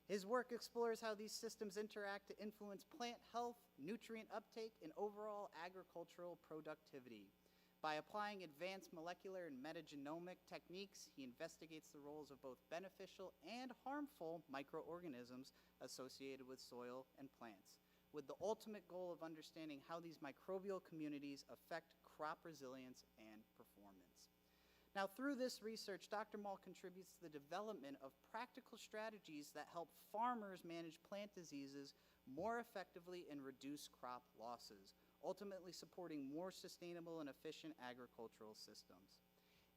His work explores how these systems interact to influence plant health, nutrient uptake, and overall agricultural productivity. By applying advanced molecular and metagenomic techniques, he investigates the roles of both beneficial and harmful microorganisms associated with soil and plants, with the ultimate goal of understanding how these microbial communities affect crop resilience and performance. Now, through this research, Dr. Maul contributes to the development of practical strategies that help farmers manage plant diseases more effectively and reduce crop losses, ultimately supporting more sustainable and efficient agricultural systems.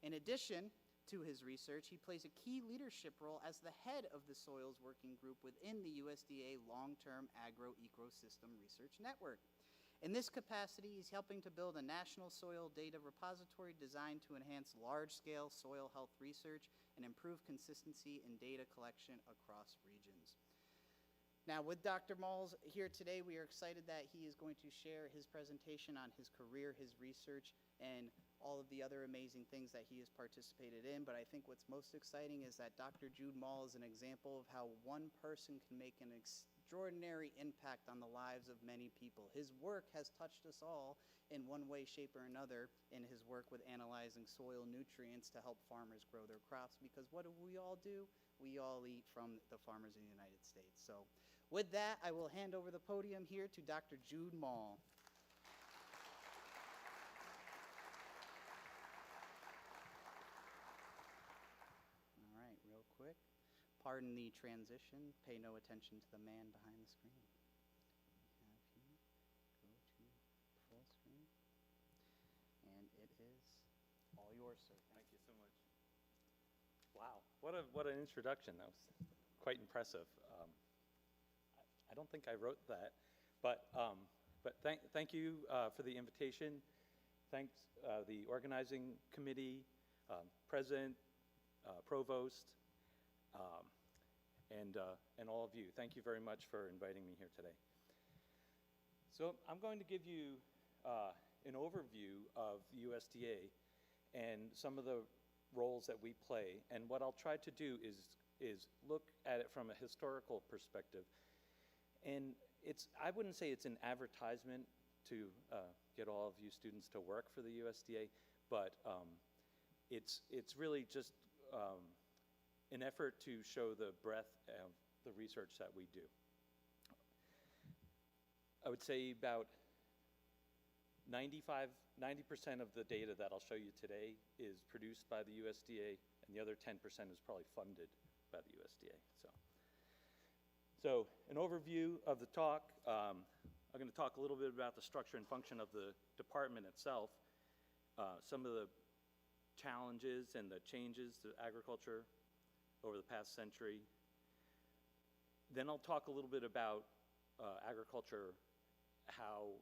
In addition to his research, he plays a key leadership role as the head of the Soils Working Group within the USDA Long-Term Agro-Ecosystem Research Network. In this capacity, he's helping to build a national soil data repository designed to enhance large-scale soil health research and improve consistency in data collection across regions. Now, with Dr. Maul here today, we are excited that he is going to share his presentation on his career, his research, and all of the other amazing things that he has participated in. But I think what's most exciting is that Dr. Jude Maul is an example of how one person can make an extraordinary impact on the lives of many people. His work has touched us all in one way, shape, or another in his work with analyzing soil nutrients to help farmers grow their crops, because what do we all do? We all eat from the farmers in the United States. So with that, I will hand over the podium here to Dr. Jude Maul. All right, real quick. Pardon the transition. Pay no attention to the man behind the screen. We have here, go to full screen. And it is all yours, sir. Thank you so much. Wow, what an introduction. That was quite impressive. I don't think I wrote that, but thank you for the invitation. Thanks the organizing committee, president, provost, and all of you. Thank you very much for inviting me here today. So I'm going to give you an overview of the USDA and some of the roles that we play. And what I'll try to do is look at it from a historical perspective. And I wouldn't say it's an advertisement to get all of you students to work for the USDA, but it's really just an effort to show the breadth of the research that we do. I would say about 90% of the data that I'll show you today is produced by the USDA, and the other 10% is probably funded by the USDA. So an overview of the talk. I'm going to talk a little bit about the structure and function of the department itself, some of the challenges and the changes to agriculture over the past century. Then I'll talk a little bit about agriculture how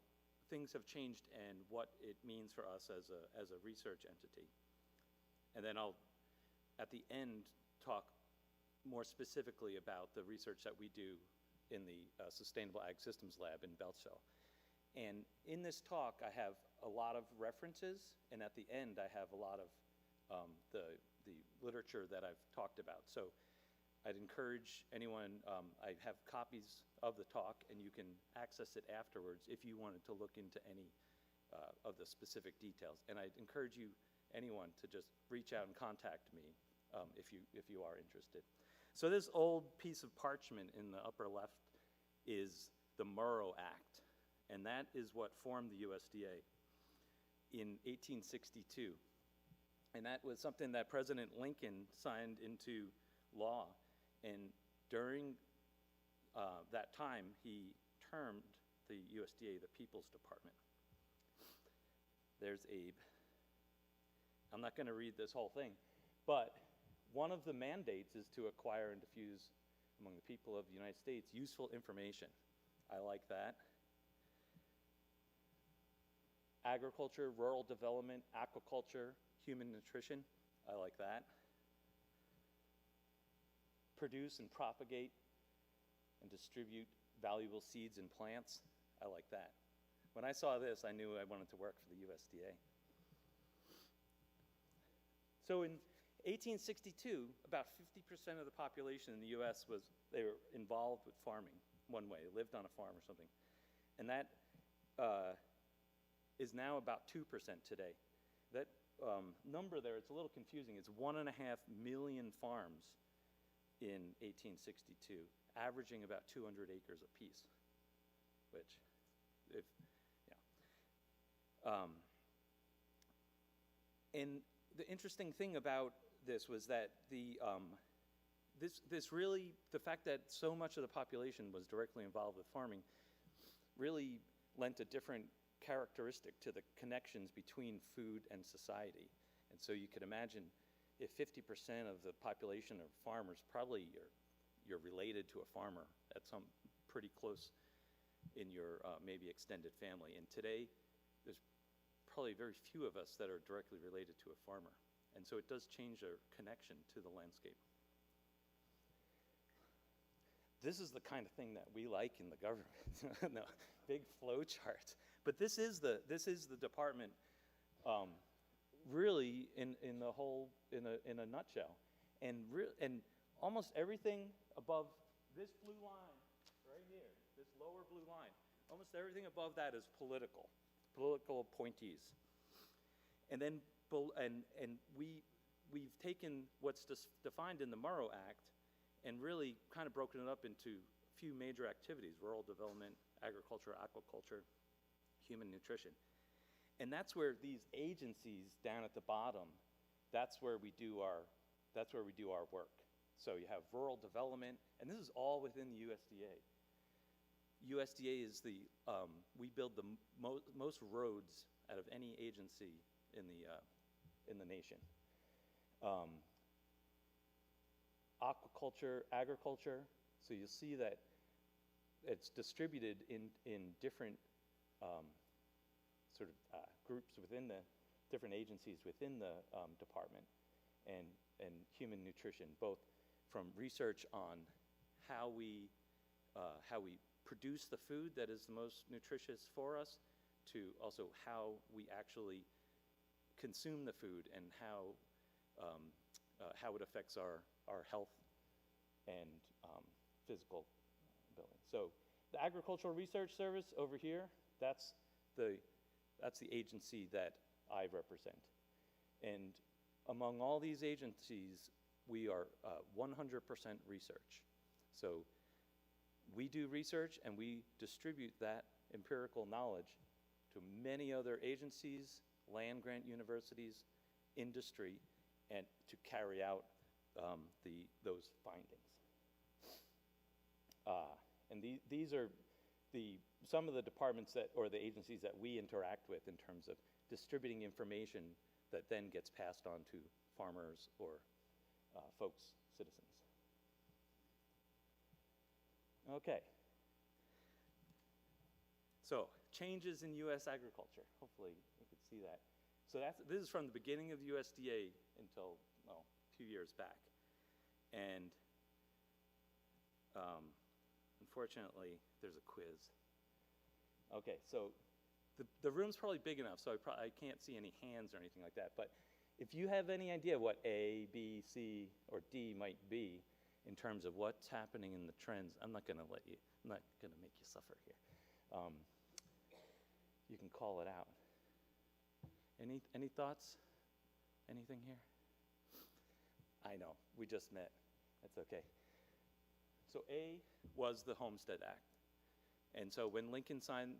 things have changed and what it means for us as a research entity. And then I'll, at the end, talk more specifically about the research that we do in the Sustainable Ag Systems Lab in Beltsville. And in this talk, I have a lot of references, and at the end, I have a lot of the literature that I've talked about. So I'd encourage anyone, I have copies of the talk, and you can access it afterwards if you wanted to look into any of the specific details. And I'd encourage you, anyone, to just reach out and contact me if you are interested. So this old piece of parchment in the upper left is the Murrow Act, and that is what formed the USDA in 1862. And that was something that President Lincoln signed into law. And during that time, he termed the USDA the People's Department. There's Abe. I'm not going to read this whole thing, but one of the mandates is to acquire and diffuse among the people of the United States useful information. I like that. Agriculture, rural development, aquaculture, human nutrition. I like that. Produce and propagate and distribute valuable seeds and plants. I like that. When I saw this, I knew I wanted to work for the USDA. So in 1862, about 50% of the population in the US they were involved with farming one way, lived on a farm or something. And that is now about 2% today. That number there, it's a little confusing. It's 1.5 million farms in 1862, averaging about 200 acres apiece, which, and the interesting thing about this was that the fact that so much of the population was directly involved with farming really lent a different characteristic to the connections between food and society. And so you could imagine if 50% of the population are farmers, probably you're related to a farmer at some pretty close in your maybe extended family. And today, there's probably very few of us that are directly related to a farmer. And so it does change our connection to the landscape. This is the kind of thing that we like in the government. No, big flow charts. But this is the department really in a nutshell. And almost everything above this blue line right here, this lower blue line, almost everything above that is political appointees. And then we've taken what's defined in the Murrow Act and really kind of broken it up into a few major activities: rural development, agriculture, aquaculture, human nutrition. And that's where these agencies down at the bottom, that's where we do our work. So you have rural development, and this is all within the USDA. USDA is we build the most roads out of any agency in the nation. Aquaculture, agriculture, so you'll see that it's distributed in different groups within the different agencies within the department, and human nutrition, both from research on how we produce the food that is the most nutritious for us, to also how we actually consume the food and how it affects our health and physical ability. So the Agricultural Research Service over here, that's the agency that I represent. And among all these agencies, we are 100% research. So we do research and we distribute that empirical knowledge to many other agencies, land-grant universities, industry, and to carry out those findings. And these are some of the departments or the agencies that we interact with in terms of distributing information that then gets passed on to farmers or folks, citizens. Okay. So changes in U.S. agriculture. Hopefully you can see that. So this is from the beginning of the USDA until, well, a few years back. And unfortunately, there's a quiz. Okay, so the room's probably big enough, so I can't see any hands or anything like that. But if you have any idea what A, B, C, or D might be in terms of what's happening in the trends, I'm not going to make you suffer here. You can call it out. Any thoughts? Anything here? I know, we just met. That's okay. So A was the Homestead Act. And so when Lincoln signed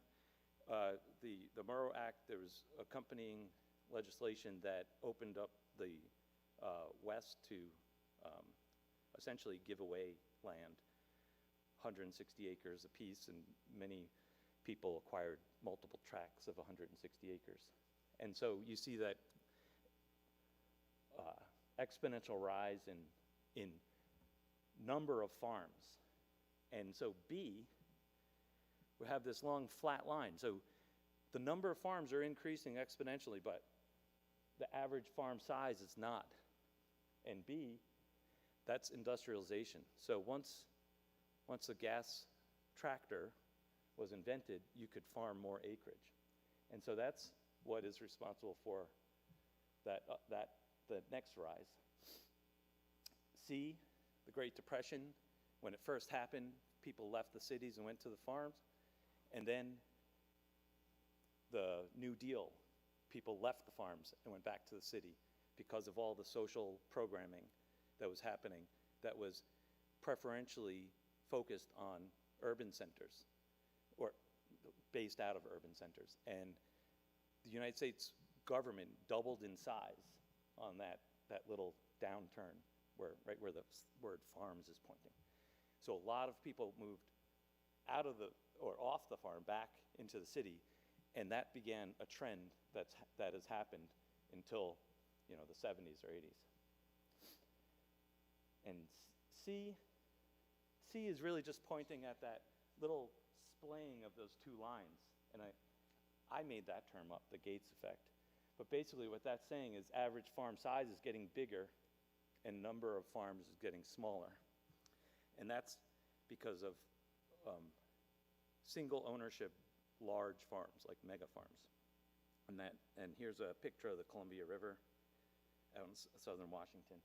the Monroe Act, there was accompanying legislation that opened up the West to essentially give away land, 160 acres apiece, and many people acquired multiple tracts of 160 acres. And so you see that exponential rise in number of farms. And so B, we have this long flat line. So the number of farms are increasing exponentially, but the average farm size is not. And B, that's industrialization. So once the gas tractor was invented, you could farm more acreage. And so that's what is responsible for the next rise. C, the Great Depression, when it first happened, people left the cities and went to the farms. And then the New Deal, people left the farms and went back to the city because of all the social programming that was happening that was preferentially focused on urban centers or based out of urban centers. And the United States government doubled in size on that little downturn right where the word farms is pointing. So a lot of people moved out of or off the farm back into the city, and that began a trend that has happened until the 70s or 80s. And C is really just pointing at that little splaying of those two lines. And I made that term up, the Gates effect. But basically what that's saying is average farm size is getting bigger and number of farms is getting smaller. And that's because of single ownership large farms, like mega farms. And here's a picture of the Columbia River out in southern Washington.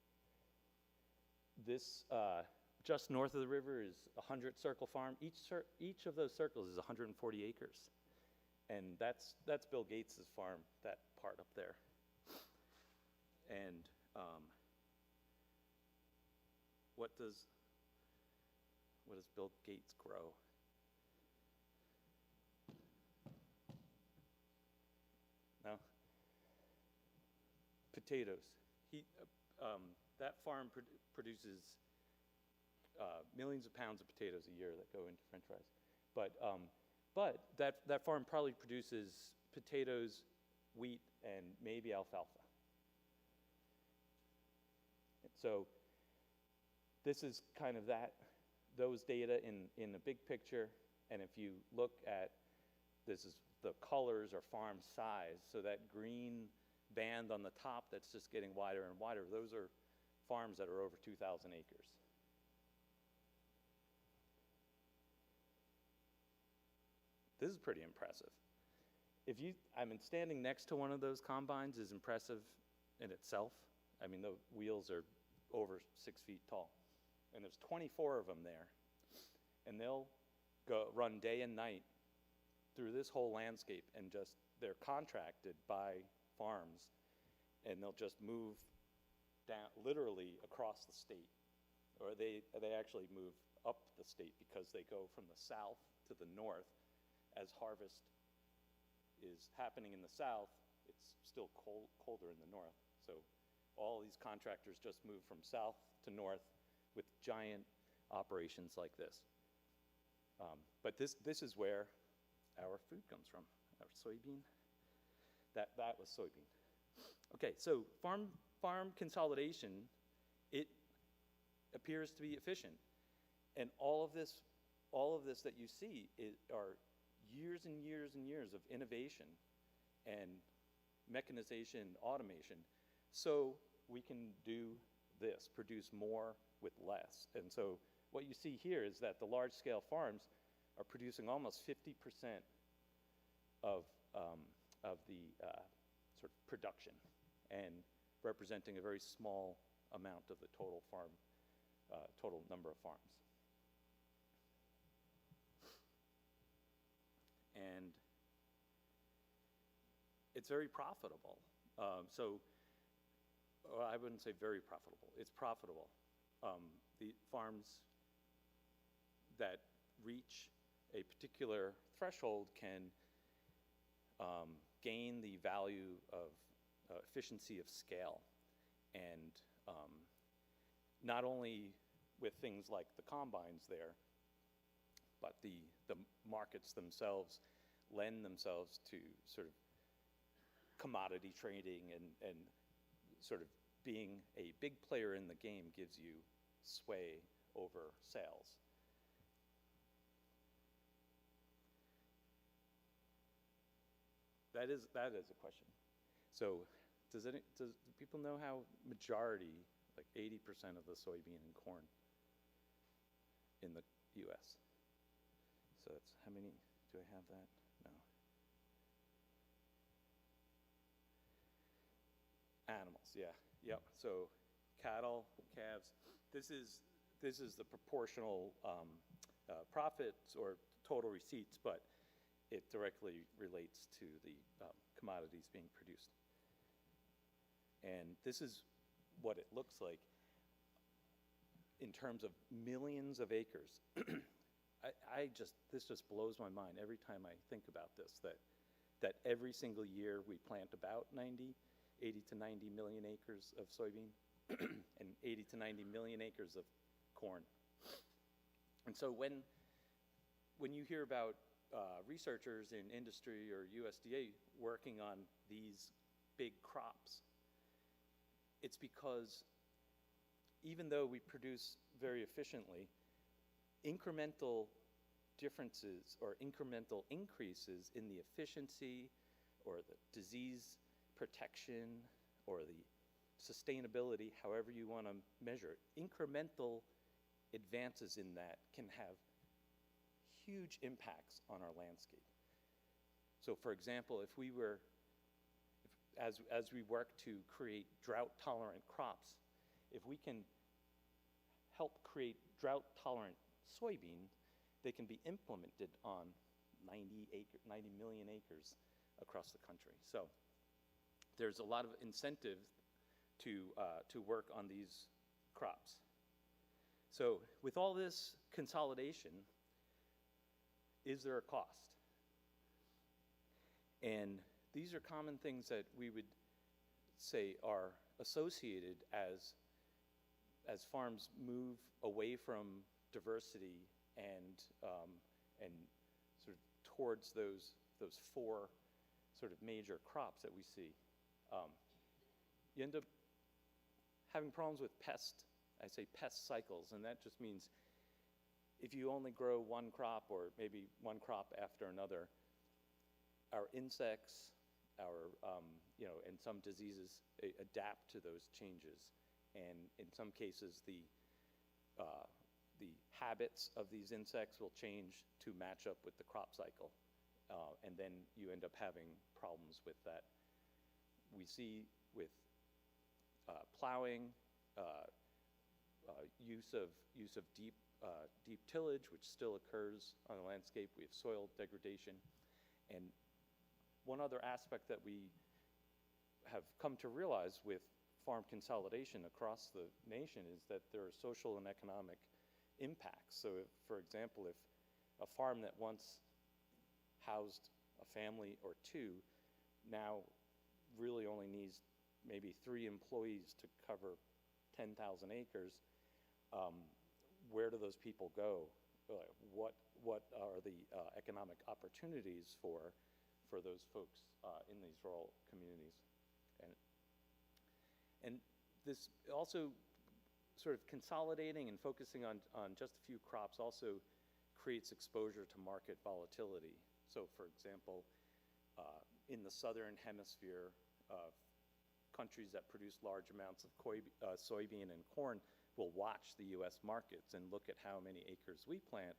This, just north of the river, is a 100-circle farm. Each of those circles is 140 acres. And that's Bill Gates' farm, that part up there. And what does Bill Gates grow? No? Potatoes. That farm produces millions of pounds of potatoes a year that go into French fries. But that farm probably produces potatoes, wheat, and maybe alfalfa. So this is kind of those data in a big picture. And if you look at, this is the colors or farm size. So that green band on the top that's just getting wider and wider, those are farms that are over 2,000 acres. This is pretty impressive. Standing next to one of those combines is impressive in itself. I mean, the wheels are over 6 feet tall. And there's 24 of them there. And they'll run day and night through this whole landscape, and they're contracted by farms, and they'll just move down literally across the state. Or they actually move up the state because they go from the south to the north. As harvest is happening in the south, it's still colder in the north. So all these contractors just move from south to north with giant operations like this. But this is where our food comes from, our soybean. That was soybean. Okay, so farm consolidation, it appears to be efficient. And all of this that you see are years and years and years of innovation and mechanization, automation, so we can do this, produce more with less. And so what you see here is that the large-scale farms are producing almost 50% of the sort of production and representing a very small amount of the total farm, total number of farms. And it's very profitable. Well, I wouldn't say very profitable. It's profitable. The farms that reach a particular threshold can gain the value of efficiency of scale. And not only with things like the combines there, but the markets themselves lend themselves to sort of commodity trading and sort of being a big player in the game gives you sway over sales. That is a question. So do people know how majority, like 80% of the soybean and corn in the US? So that's how many, do I have that? No. Animals, yeah, yep. So cattle, calves, this is the proportional profits or total receipts, but it directly relates to the commodities being produced. And this is what it looks like in terms of millions of acres. This just blows my mind every time I think about this, that every single year we plant about 80 to 90 million acres of soybean and 80 to 90 million acres of corn. And so when you hear about researchers in industry or USDA working on these big crops, it's because even though we produce very efficiently, incremental differences or incremental increases in the efficiency or the disease protection or the sustainability, however you want to measure it, incremental advances in that can have huge impacts on our landscape. So for example, as we work to create drought-tolerant crops, if we can help create drought-tolerant soybean, they can be implemented on 90 million acres across the country. So there's a lot of incentive to work on these crops. So with all this consolidation, is there a cost? And these are common things that we would say are associated as farms move away from diversity and sort of towards those four sort of major crops that we see. You end up having problems with pest cycles, and that just means if you only grow one crop or maybe one crop after another, our insects, and some diseases adapt to those changes. And in some cases, the habits of these insects will change to match up with the crop cycle. And then you end up having problems with that. We see with plowing, use of deep tillage, which still occurs on the landscape. We have soil degradation. And one other aspect that we have come to realize with farm consolidation across the nation is that there are social and economic impacts. So if, for example, if a farm that once housed a family or two now really only needs maybe 3 employees to cover 10,000 acres, where do those people go? What are the economic opportunities for those folks in these rural communities? And this also sort of consolidating and focusing on just a few crops also creates exposure to market volatility. So for example, in the southern hemisphere, countries that produce large amounts of soybean and corn will watch the US markets and look at how many acres we plant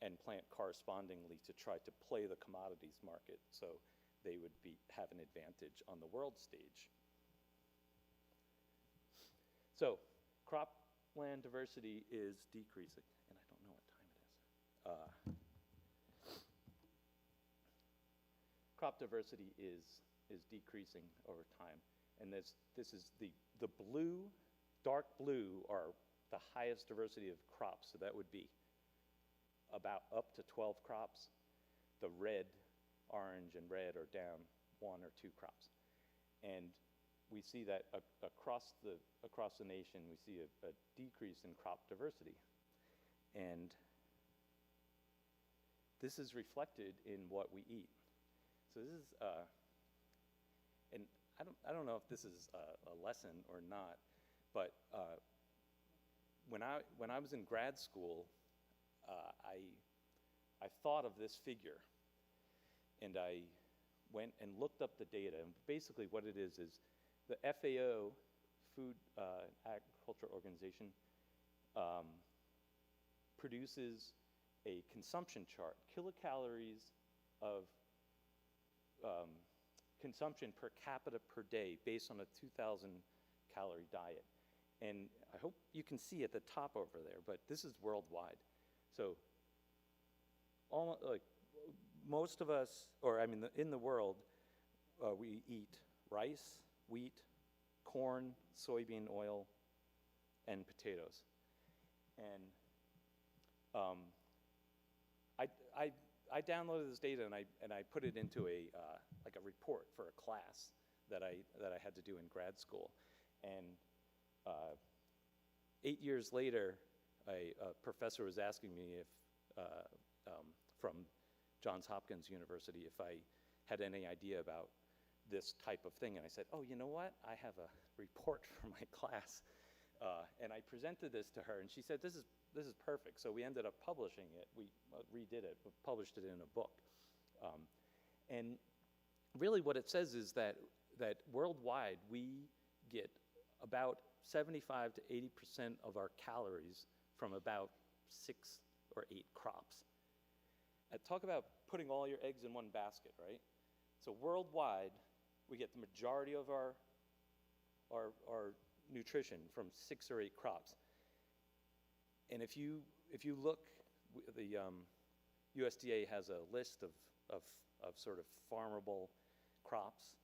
and plant correspondingly to try to play the commodities market, so they would have an advantage on the world stage. So cropland diversity is decreasing, and I don't know what time it is. Crop diversity is decreasing over time, and this is the blue, dark blue are the highest diversity of crops, so that would be about up to 12 crops. The red, orange, and red are down 1 or 2 crops. And we see that across the nation, we see a decrease in crop diversity. And this is reflected in what we eat. So this is, and I don't know if this is a lesson or not, but when I was in grad school, I thought of this figure, and I went and looked up the data. And basically what it is the FAO, Food Agriculture Organization, produces a consumption chart, kilocalories of consumption per capita per day based on a 2,000 calorie diet. And I hope you can see at the top over there, but this is worldwide. So most of us, or I mean in the world, we eat rice, wheat, corn, soybean oil, and potatoes. And I downloaded this data and I put it into like a report for a class that I had to do in grad school. And 8 years later, a professor was asking me if from Johns Hopkins University if I had any idea about this type of thing. And I said, oh, you know what? I have a report for my class. And I presented this to her, and she said, this is perfect. So we ended up publishing it. We redid it, but published it in a book. And really what it says is that worldwide we get about 75 to 80% of our calories from about 6 or 8 crops. Talk about putting all your eggs in one basket, right? So worldwide, we get the majority of our nutrition from 6 or 8 crops. And if you look, the USDA has a list of sort of farmable crops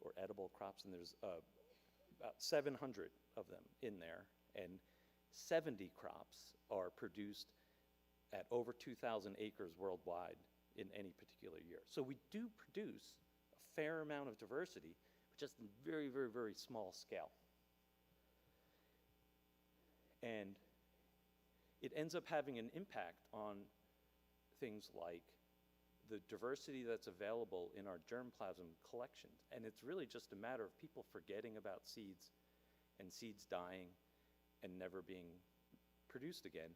or edible crops, and there's about 700 of them in there, and 70 crops are produced at over 2,000 acres worldwide in any particular year. So we do produce a fair amount of diversity, but just in very, very, very small scale. And it ends up having an impact on things like the diversity that's available in our germplasm collections. And it's really just a matter of people forgetting about seeds and seeds dying and never being produced again,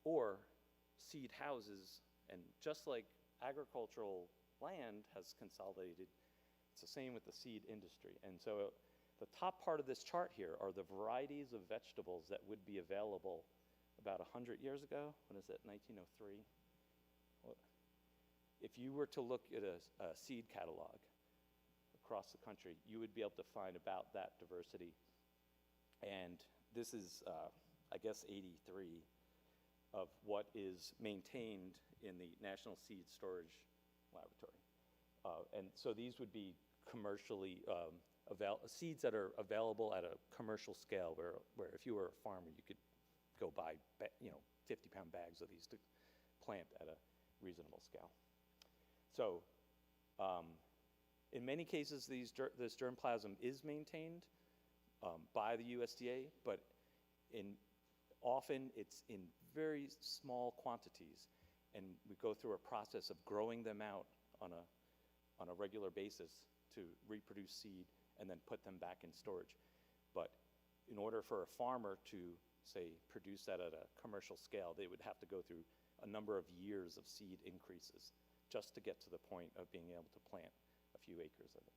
or seed houses. And just like agricultural land has consolidated, it's the same with the seed industry. And so the top part of this chart here are the varieties of vegetables that would be available about 100 years ago. What is it, 1903? Well, if you were to look at a seed catalog across the country, you would be able to find about that diversity. And this is, I guess, 83 of what is maintained in the National Seed Storage Laboratory. And so these would be commercially seeds that are available at a commercial scale, where if you were a farmer, you could go buy 50-pound bags of these to plant at a reasonable scale. So in many cases, this germplasm is maintained by the USDA, but often it's in very small quantities, and we go through a process of growing them out on a regular basis to reproduce seed and then put them back in storage. But in order for a farmer to, say, produce that at a commercial scale, they would have to go through a number of years of seed increases just to get to the point of being able to plant a few acres of it.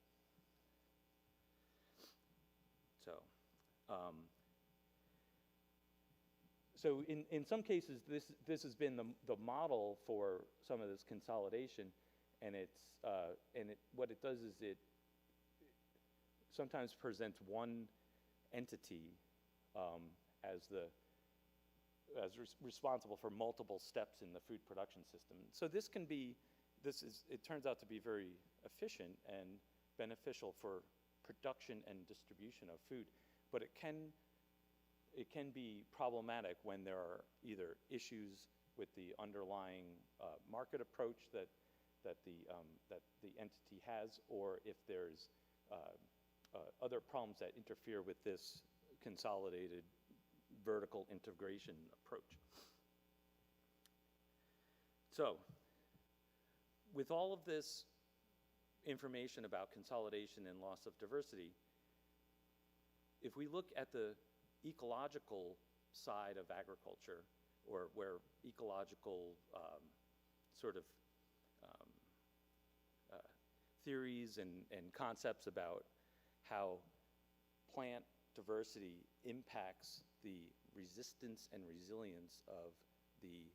So in some cases, this has been the model for some of this consolidation, and what it does is it sometimes presents one entity as responsible for multiple steps in the food production system. So it turns out to be very efficient and beneficial for production and distribution of food, but it can be problematic when there are either issues with the underlying market approach that the entity has, or if there's other problems that interfere with this consolidated vertical integration approach. So, with all of this information about consolidation and loss of diversity, if we look at the ecological side of agriculture, or where ecological theories and concepts about how plant diversity impacts the resistance and resilience of the,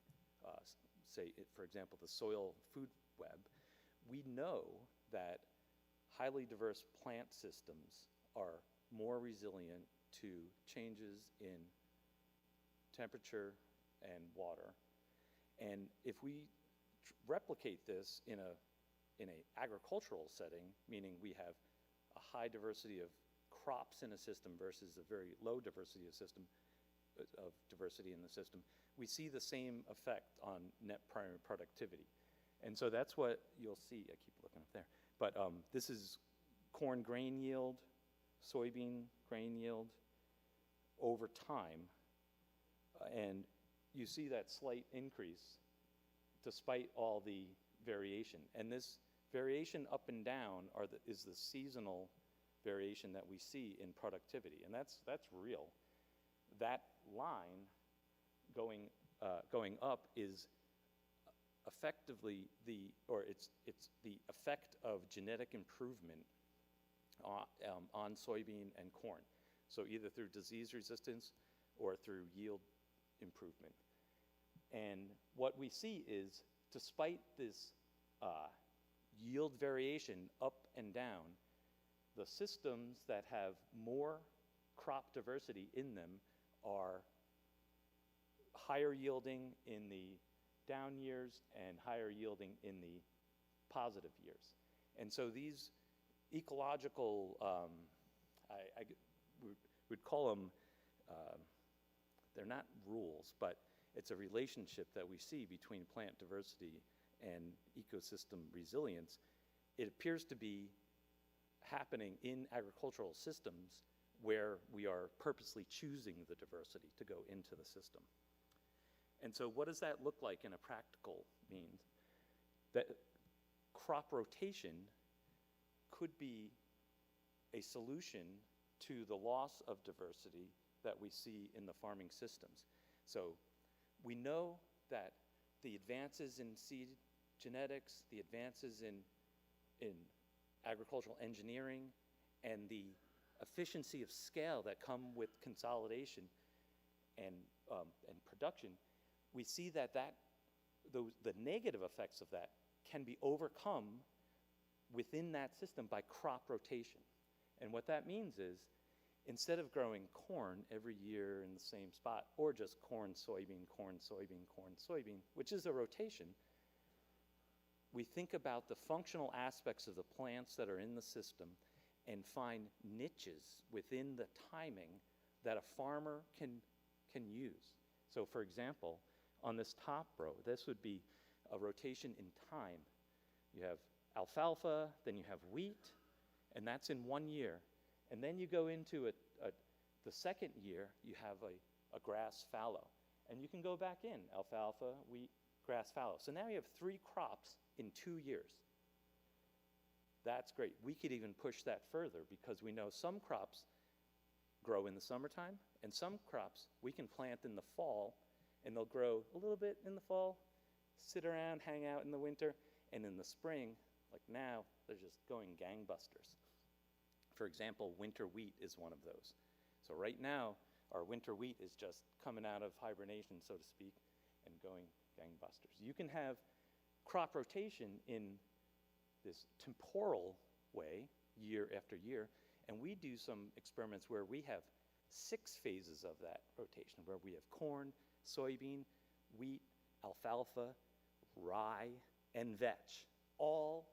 for example, the soil food web, we know that highly diverse plant systems are more resilient to changes in temperature and water. And if we replicate this in an agricultural setting, meaning we have a high diversity of crops in a system versus a very low diversity of diversity in the system, we see the same effect on net primary productivity. And so that's what you'll see. I keep looking up there. But this is corn grain yield, soybean grain yield over time. And you see that slight increase despite all the variation. And this variation up and down is the seasonal variation that we see in productivity. And that's real. That line going up is effectively it's the effect of genetic improvement on soybean and corn. So either through disease resistance or through yield improvement. And what we see is, despite this yield variation up and down, the systems that have more crop diversity in them are higher yielding in the down years and higher yielding in the positive years. And so these ecological, we'd call them, they're not rules, but it's a relationship that we see between plant diversity and ecosystem resilience. It appears to be happening in agricultural systems where we are purposely choosing the diversity to go into the system. And so what does that look like in a practical means? That crop rotation could be a solution to the loss of diversity that we see in the farming systems. So we know that the advances in seed genetics, the advances in agricultural engineering, and the efficiency of scale that come with consolidation and production, we see that the negative effects of that can be overcome within that system by crop rotation. And what that means is, instead of growing corn every year in the same spot, or just corn, soybean, corn, soybean, corn, soybean, which is a rotation, we think about the functional aspects of the plants that are in the system and find niches within the timing that a farmer can use. So for example, on this top row, this would be a rotation in time. You have alfalfa, then you have wheat, and that's in 1 year. And then you go into the second year, you have a grass fallow. And you can go back in, alfalfa, wheat, grass fallow. So now you have 3 crops in 2 years. That's great. We could even push that further because we know some crops grow in the summertime, and some crops we can plant in the fall, and they'll grow a little bit in the fall, sit around, hang out in the winter, And in the spring, like now, they're just going gangbusters. For example, winter wheat is one of those. So right now, our winter wheat is just coming out of hibernation, so to speak, and going gangbusters. You can have crop rotation in this temporal way, year after year, and we do some experiments where we have 6 phases of that rotation, where we have corn, soybean, wheat, alfalfa, rye, and vetch, all,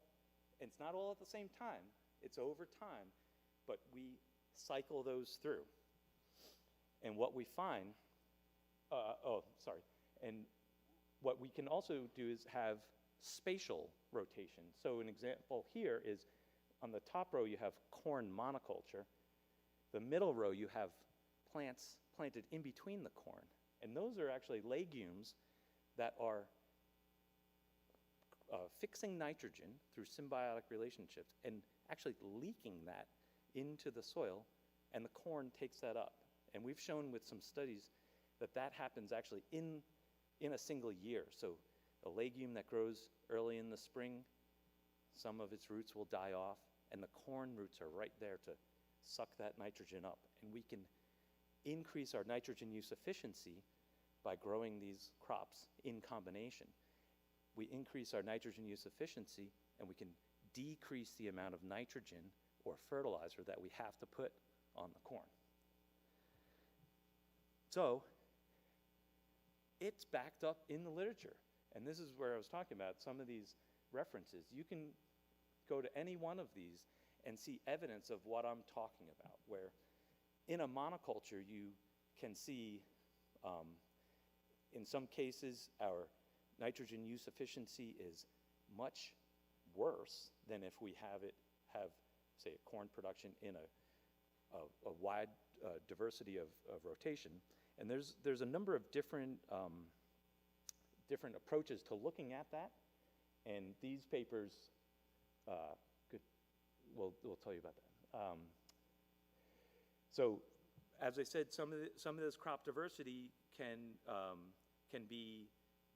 and it's not all at the same time, it's over time, but we cycle those through. And what we find, and what we can also do is have spatial rotation. So an example here is, on the top row you have corn monoculture, the middle row you have plants planted in between the corn, and those are actually legumes that are fixing nitrogen through symbiotic relationships and actually leaking that into the soil, and the corn takes that up. And we've shown with some studies that that happens actually in a single year. So a legume that grows early in the spring, some of its roots will die off, and the corn roots are right there to suck that nitrogen up. And we can increase our nitrogen use efficiency by growing these crops in combination. We increase our nitrogen use efficiency, and we can decrease the amount of nitrogen or fertilizer that we have to put on the corn. So it's backed up in the literature. And this is where I was talking about some of these references. You can go to any one of these and see evidence of what I'm talking about, where in a monoculture you can see, in some cases, our nitrogen use efficiency is much worse than if we have, say, a corn production in a wide diversity of rotation. And there's a number of different approaches to looking at that, and these papers will tell you about that. So, as I said, some of this crop diversity can be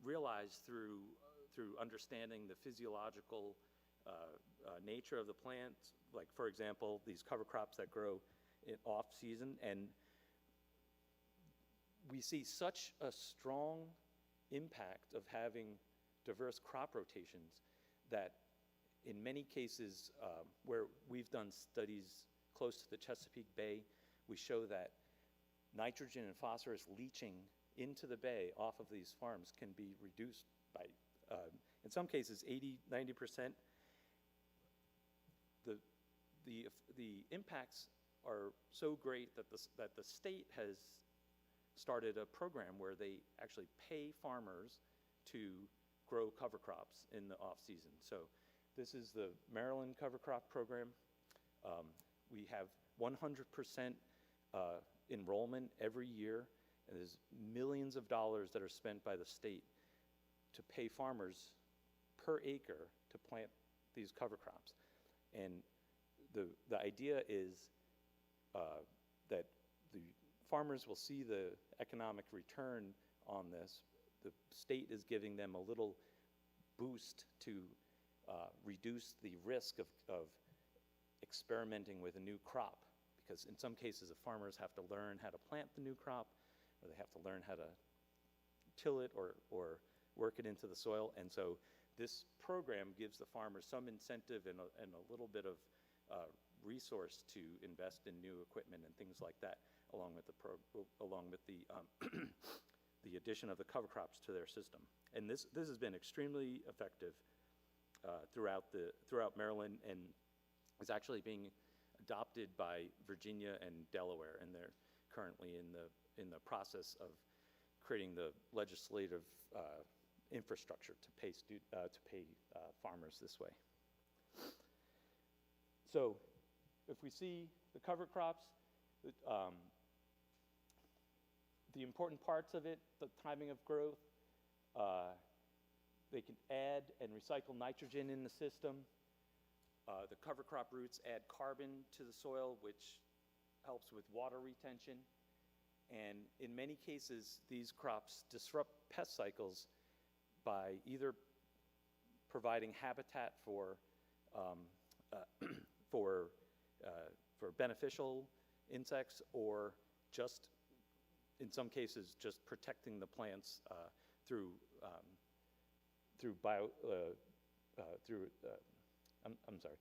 realized through understanding the physiological nature of the plant. Like, for example, these cover crops that grow in off season, and we see such a strong impact of having diverse crop rotations that in many cases where we've done studies close to the Chesapeake Bay, we show that nitrogen and phosphorus leaching into the bay off of these farms can be reduced by, in some cases, 80, 90%. The impacts are so great that the state has started a program where they actually pay farmers to grow cover crops in the off season. So this is the Maryland cover crop program. We have 100% enrollment every year, and there's millions of dollars that are spent by the state to pay farmers per acre to plant these cover crops. And the idea is that the farmers will see the economic return on this. The state is giving them a little boost to reduce the risk of experimenting with a new crop, because in some cases the farmers have to learn how to plant the new crop, or they have to learn how to till it or work it into the soil. And so this program gives the farmers some incentive and a little bit of resource to invest in new equipment and things like that, along with the the addition of the cover crops to their system. And this has been extremely effective throughout Maryland, and is actually being adopted by Virginia and Delaware, and they're currently in the process of creating the legislative infrastructure to pay farmers this way. So, if we see the cover crops, the important parts of it, the timing of growth, they can add and recycle nitrogen in the system. The cover crop roots add carbon to the soil, which helps with water retention. And in many cases, these crops disrupt pest cycles by either providing habitat for for beneficial insects, or just in some cases just protecting the plants through I'm sorry.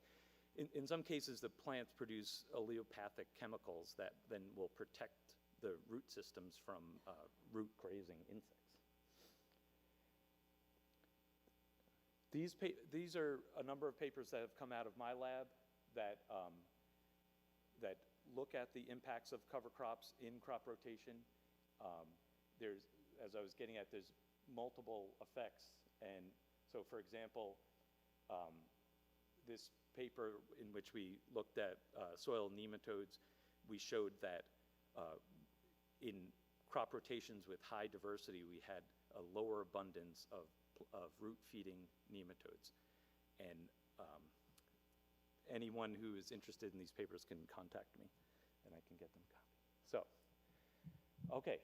In some cases, the plants produce allelopathic chemicals that then will protect the root systems from root grazing insects. These are a number of papers that have come out of my lab that that look at the impacts of cover crops in crop rotation. There's, as I was getting at, there's multiple effects. And so, for example, this paper in which we looked at soil nematodes, we showed that in crop rotations with high diversity, we had a lower abundance of root-feeding nematodes. And anyone who is interested in these papers can contact me, and I can get them copies. So, okay.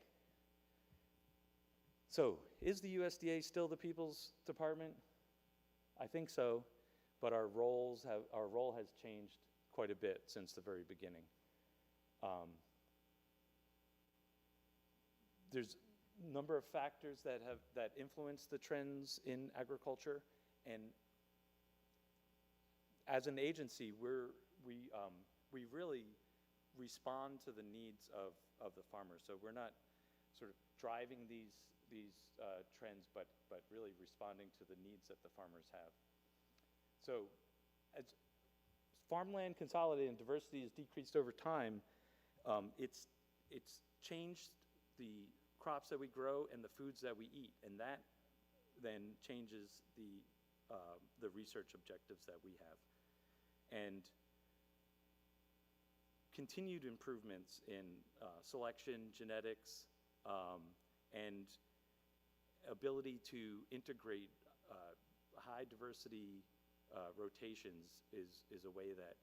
So, is the USDA still the People's Department? I think so, but our role has changed quite a bit since the very beginning. There's a number of factors that influence the trends in agriculture, and as an agency, we really respond to the needs of the farmers. So we're not sort of driving these trends, but really responding to the needs that the farmers have. So as farmland consolidated and diversity has decreased over time, it's changed the crops that we grow and the foods that we eat, and that then changes the research objectives that we have. And continued improvements in selection, genetics, and ability to integrate high diversity rotations is a way that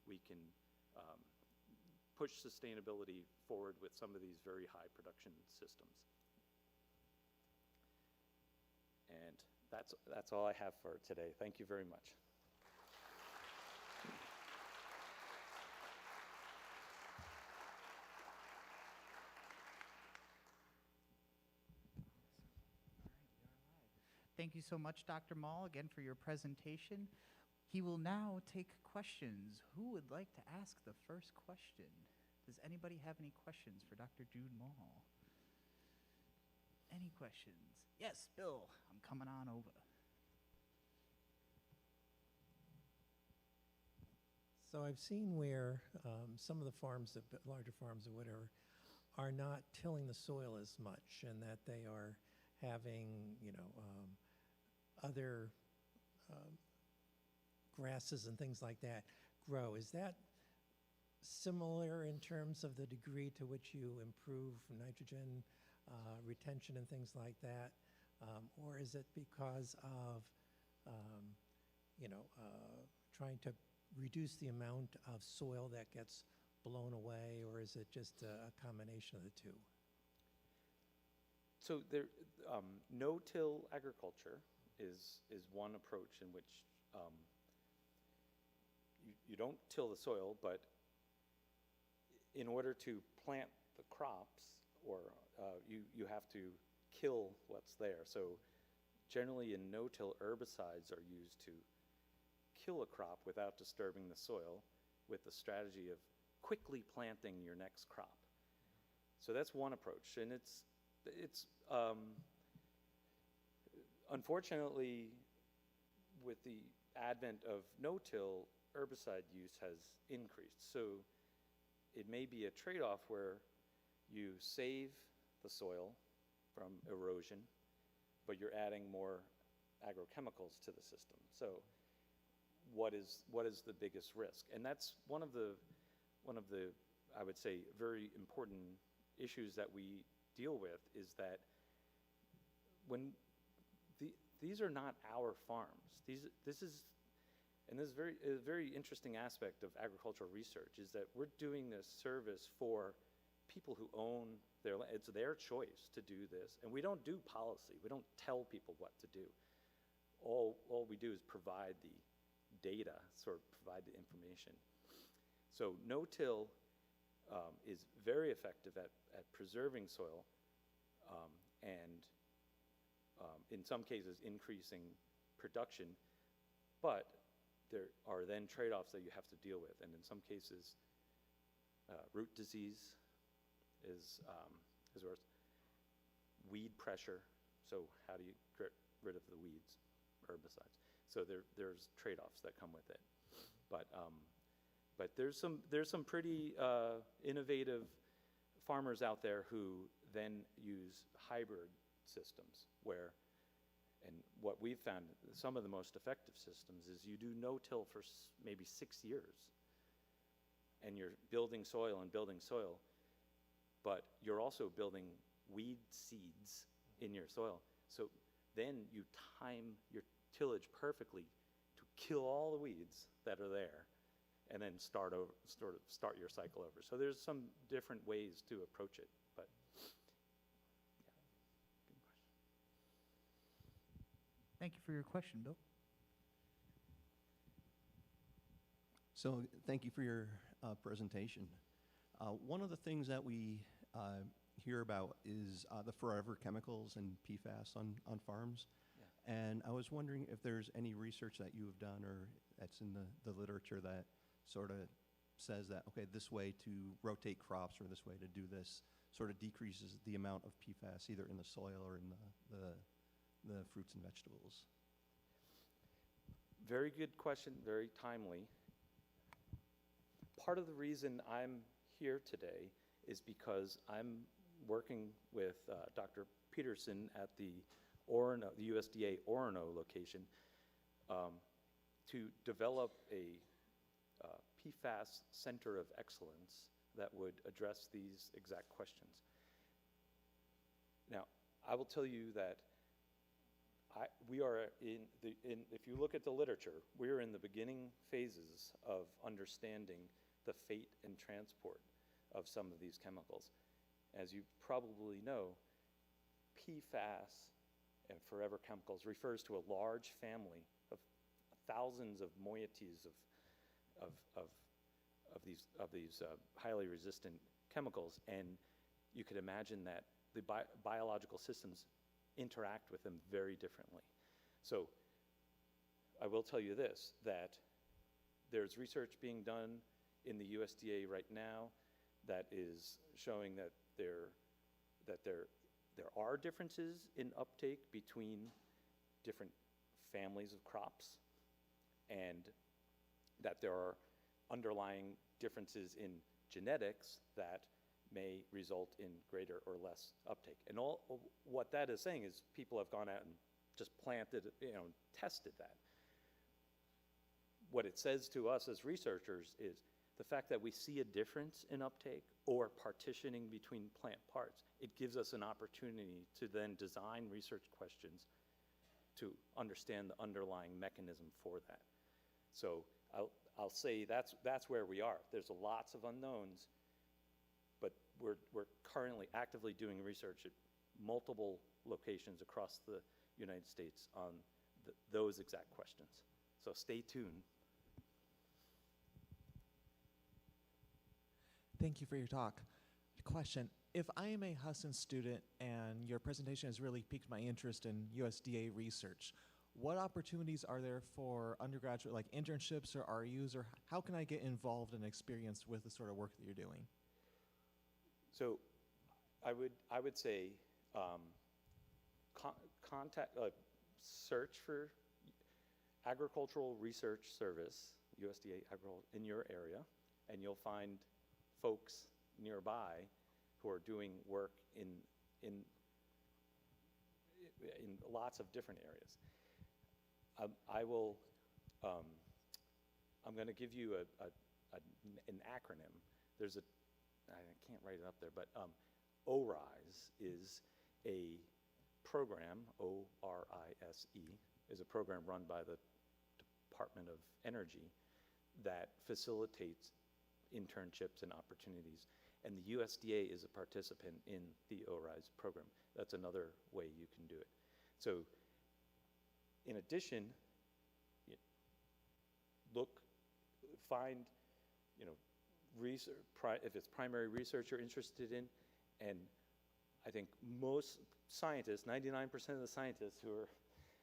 we can push sustainability forward with some of these very high production systems. And that's all I have for today. Thank you very much. Thank you so much, Dr. Maul, again for your presentation. He will now take questions. Who would like to ask the first question? Does anybody have any questions for Dr. Jude Maul? Any questions? Yes, Bill, I'm coming on over. So I've seen where some of the farms, the larger farms or whatever, are not tilling the soil as much, and that they are having, other grasses and things like that grow. Is that similar in terms of the degree to which you improve nitrogen retention and things like that? Or is it because of, trying to reduce the amount of soil that gets blown away, or is it just a combination of the two? So there, no-till agriculture is one approach in which you don't till the soil, but in order to plant the crops, or you have to kill what's there. So generally in no-till, herbicides are used to kill a crop without disturbing the soil, with the strategy of quickly planting your next crop. So that's one approach, and it's unfortunately, with the advent of no-till, herbicide use has increased. So it may be a trade-off where you save the soil from erosion, but you're adding more agrochemicals to the system. So what is the biggest risk? And that's one of the I would say very important issues that we deal with, is that when these are not our farms. This is a very interesting aspect of agricultural research, is that we're doing this service for people who own their land. It's their choice to do this, and we don't do policy. We don't tell people what to do. all we do is provide the data, sort of provide the information. So no-till is very effective at preserving soil and in some cases increasing production, but there are then trade-offs that you have to deal with, and in some cases root disease is worse. Weed pressure, so how do you get rid of the weeds, herbicides? So there's trade-offs that come with it, but there's some pretty innovative farmers out there who then use hybrid systems where, and what we've found, some of the most effective systems is you do no-till for maybe 6 years, and you're building soil and building soil, but you're also building weed seeds in your soil. So then you time your tillage perfectly to kill all the weeds that are there, and then start your cycle over. So there's some different ways to approach it, but yeah. Good question. Thank you for your question, Bill. So thank you for your presentation. One of the things that we hear about is the forever chemicals and PFAS on farms. Yeah. And I was wondering if there's any research that you have done or that's in the literature that sort of says that, okay, this way to rotate crops or this way to do this sort of decreases the amount of PFAS either in the soil or in the fruits and vegetables. Very good question, very timely. Part of the reason I'm here today is because I'm working with Dr. Peterson at the USDA Orono location to develop a PFAS Center of Excellence that would address these exact questions. Now, I will tell you that we are if you look at the literature, we're in the beginning phases of understanding the fate and transport of some of these chemicals. As you probably know, PFAS and forever chemicals refers to a large family of thousands of moieties of these highly resistant chemicals, and you could imagine that the biological systems interact with them very differently. So I will tell you this, that there's research being done in the USDA right now that is showing that there are differences in uptake between different families of crops, and that there are underlying differences in genetics that may result in greater or less uptake. And what that is saying is people have gone out and just planted, tested that. What it says to us as researchers is the fact that we see a difference in uptake or partitioning between plant parts, it gives us an opportunity to then design research questions to understand the underlying mechanism for that. So I'll say that's where we are. There's lots of unknowns, but we're currently actively doing research at multiple locations across the United States on those exact questions. So stay tuned. Thank you for your talk. Question: if I am a Husson student and your presentation has really piqued my interest in USDA research, what opportunities are there for undergraduate, like internships or RUs, or how can I get involved and experienced with the sort of work that you're doing? So I would say search for Agricultural Research Service, USDA Agricultural, in your area, and you'll find folks nearby who are doing work in lots of different areas. I'm going to give you an acronym. I can't write it up there, but ORISE is a program, O-R-I-S-E, is a program run by the Department of Energy that facilitates internships and opportunities. And the USDA is a participant in the ORISE program. That's another way you can do it. So In addition, find, research, if it's primary research you're interested in, and I think most scientists, 99% of the scientists who are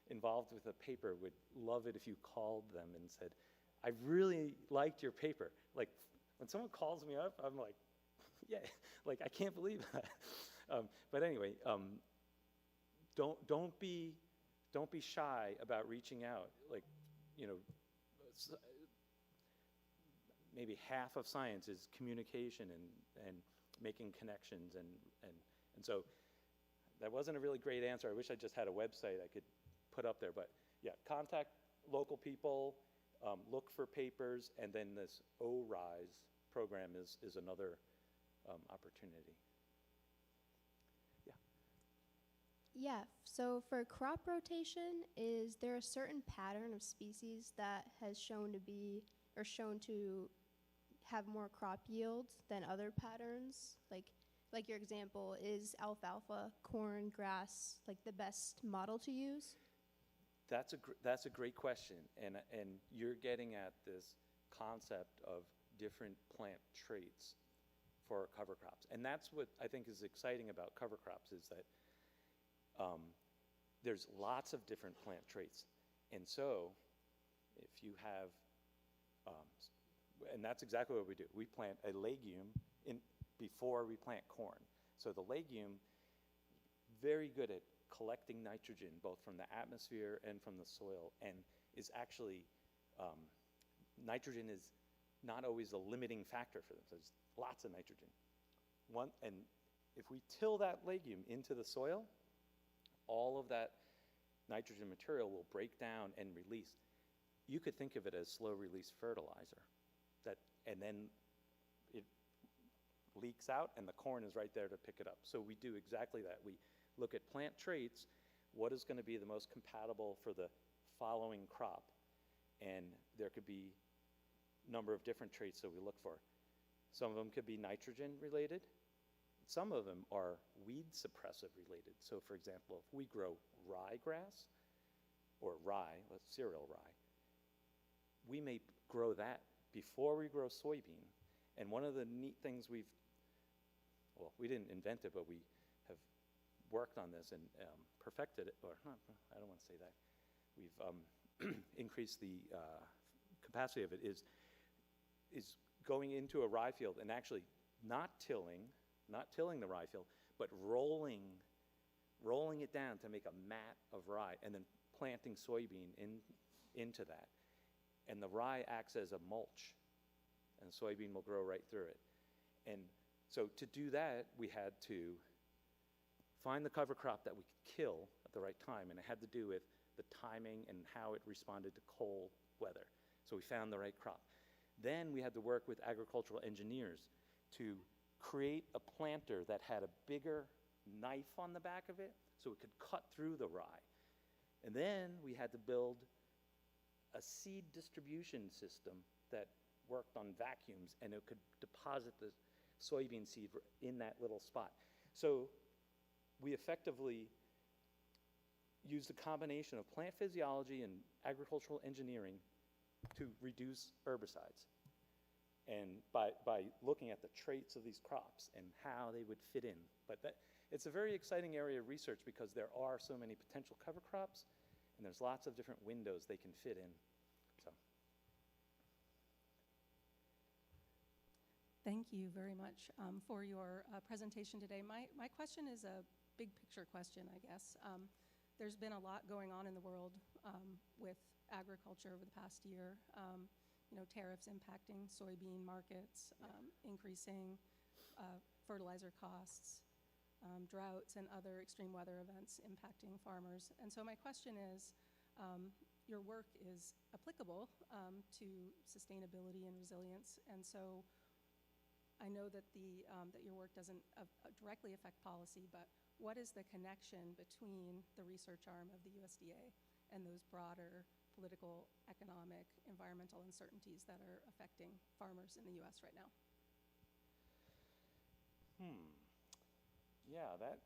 involved with a paper would love it if you called them and said, I really liked your paper. Like, when someone calls me up, I'm like, yeah, like, I can't believe that. But anyway, don't be shy about reaching out. Like, maybe half of science is communication and making connections, and so that wasn't a really great answer. I wish I just had a website I could put up there, but yeah, contact local people, look for papers, and then this ORISE program is another opportunity. Yeah, so for crop rotation, is there a certain pattern of species that has shown to have more crop yields than other patterns? Like your example, is alfalfa, corn, grass, like the best model to use? That's a great question, and you're getting at this concept of different plant traits for cover crops, and that's what I think is exciting about cover crops, is that there's lots of different plant traits, and so if you have, and that's exactly what we do. We plant a legume before we plant corn. So the legume, very good at collecting nitrogen, both from the atmosphere and from the soil, and is actually, nitrogen is not always a limiting factor for them. So there's lots of nitrogen. And if we till that legume into the soil, all of that nitrogen material will break down and release. You could think of it as slow-release fertilizer. And then it leaks out, and the corn is right there to pick it up. So we do exactly that. We look at plant traits, what is going to be the most compatible for the following crop, and there could be a number of different traits that we look for. Some of them could be nitrogen related. Some of them are weed suppressive related. So for example, if we grow ryegrass, or rye, cereal rye, we may grow that before we grow soybean. And one of the neat things we didn't invent it, but we have worked on this and perfected it, or I don't want to say that. We've increased the capacity of it, is going into a rye field and actually not tilling the rye field, but rolling it down to make a mat of rye, and then planting soybean into that. And the rye acts as a mulch, and soybean will grow right through it. And so to do that, we had to find the cover crop that we could kill at the right time, and it had to do with the timing and how it responded to cold weather. So we found the right crop. Then we had to work with agricultural engineers to create a planter that had a bigger knife on the back of it so it could cut through the rye. And then we had to build a seed distribution system that worked on vacuums, and it could deposit the soybean seed in that little spot. So we effectively used a combination of plant physiology and agricultural engineering to reduce herbicides. And by looking at the traits of these crops and how they would fit in. But it's a very exciting area of research because there are so many potential cover crops, and there's lots of different windows they can fit in. So. Thank you very much for your presentation today. My question is a big picture question, I guess. There's been a lot going on in the world with agriculture over the past year. Tariffs impacting soybean markets, increasing fertilizer costs, droughts and other extreme weather events impacting farmers. And so my question is, your work is applicable to sustainability and resilience, and so I know that that your work doesn't directly affect policy, but what is the connection between the research arm of the USDA and those broader political, economic, environmental uncertainties that are affecting farmers in the U.S. right now? Yeah, that's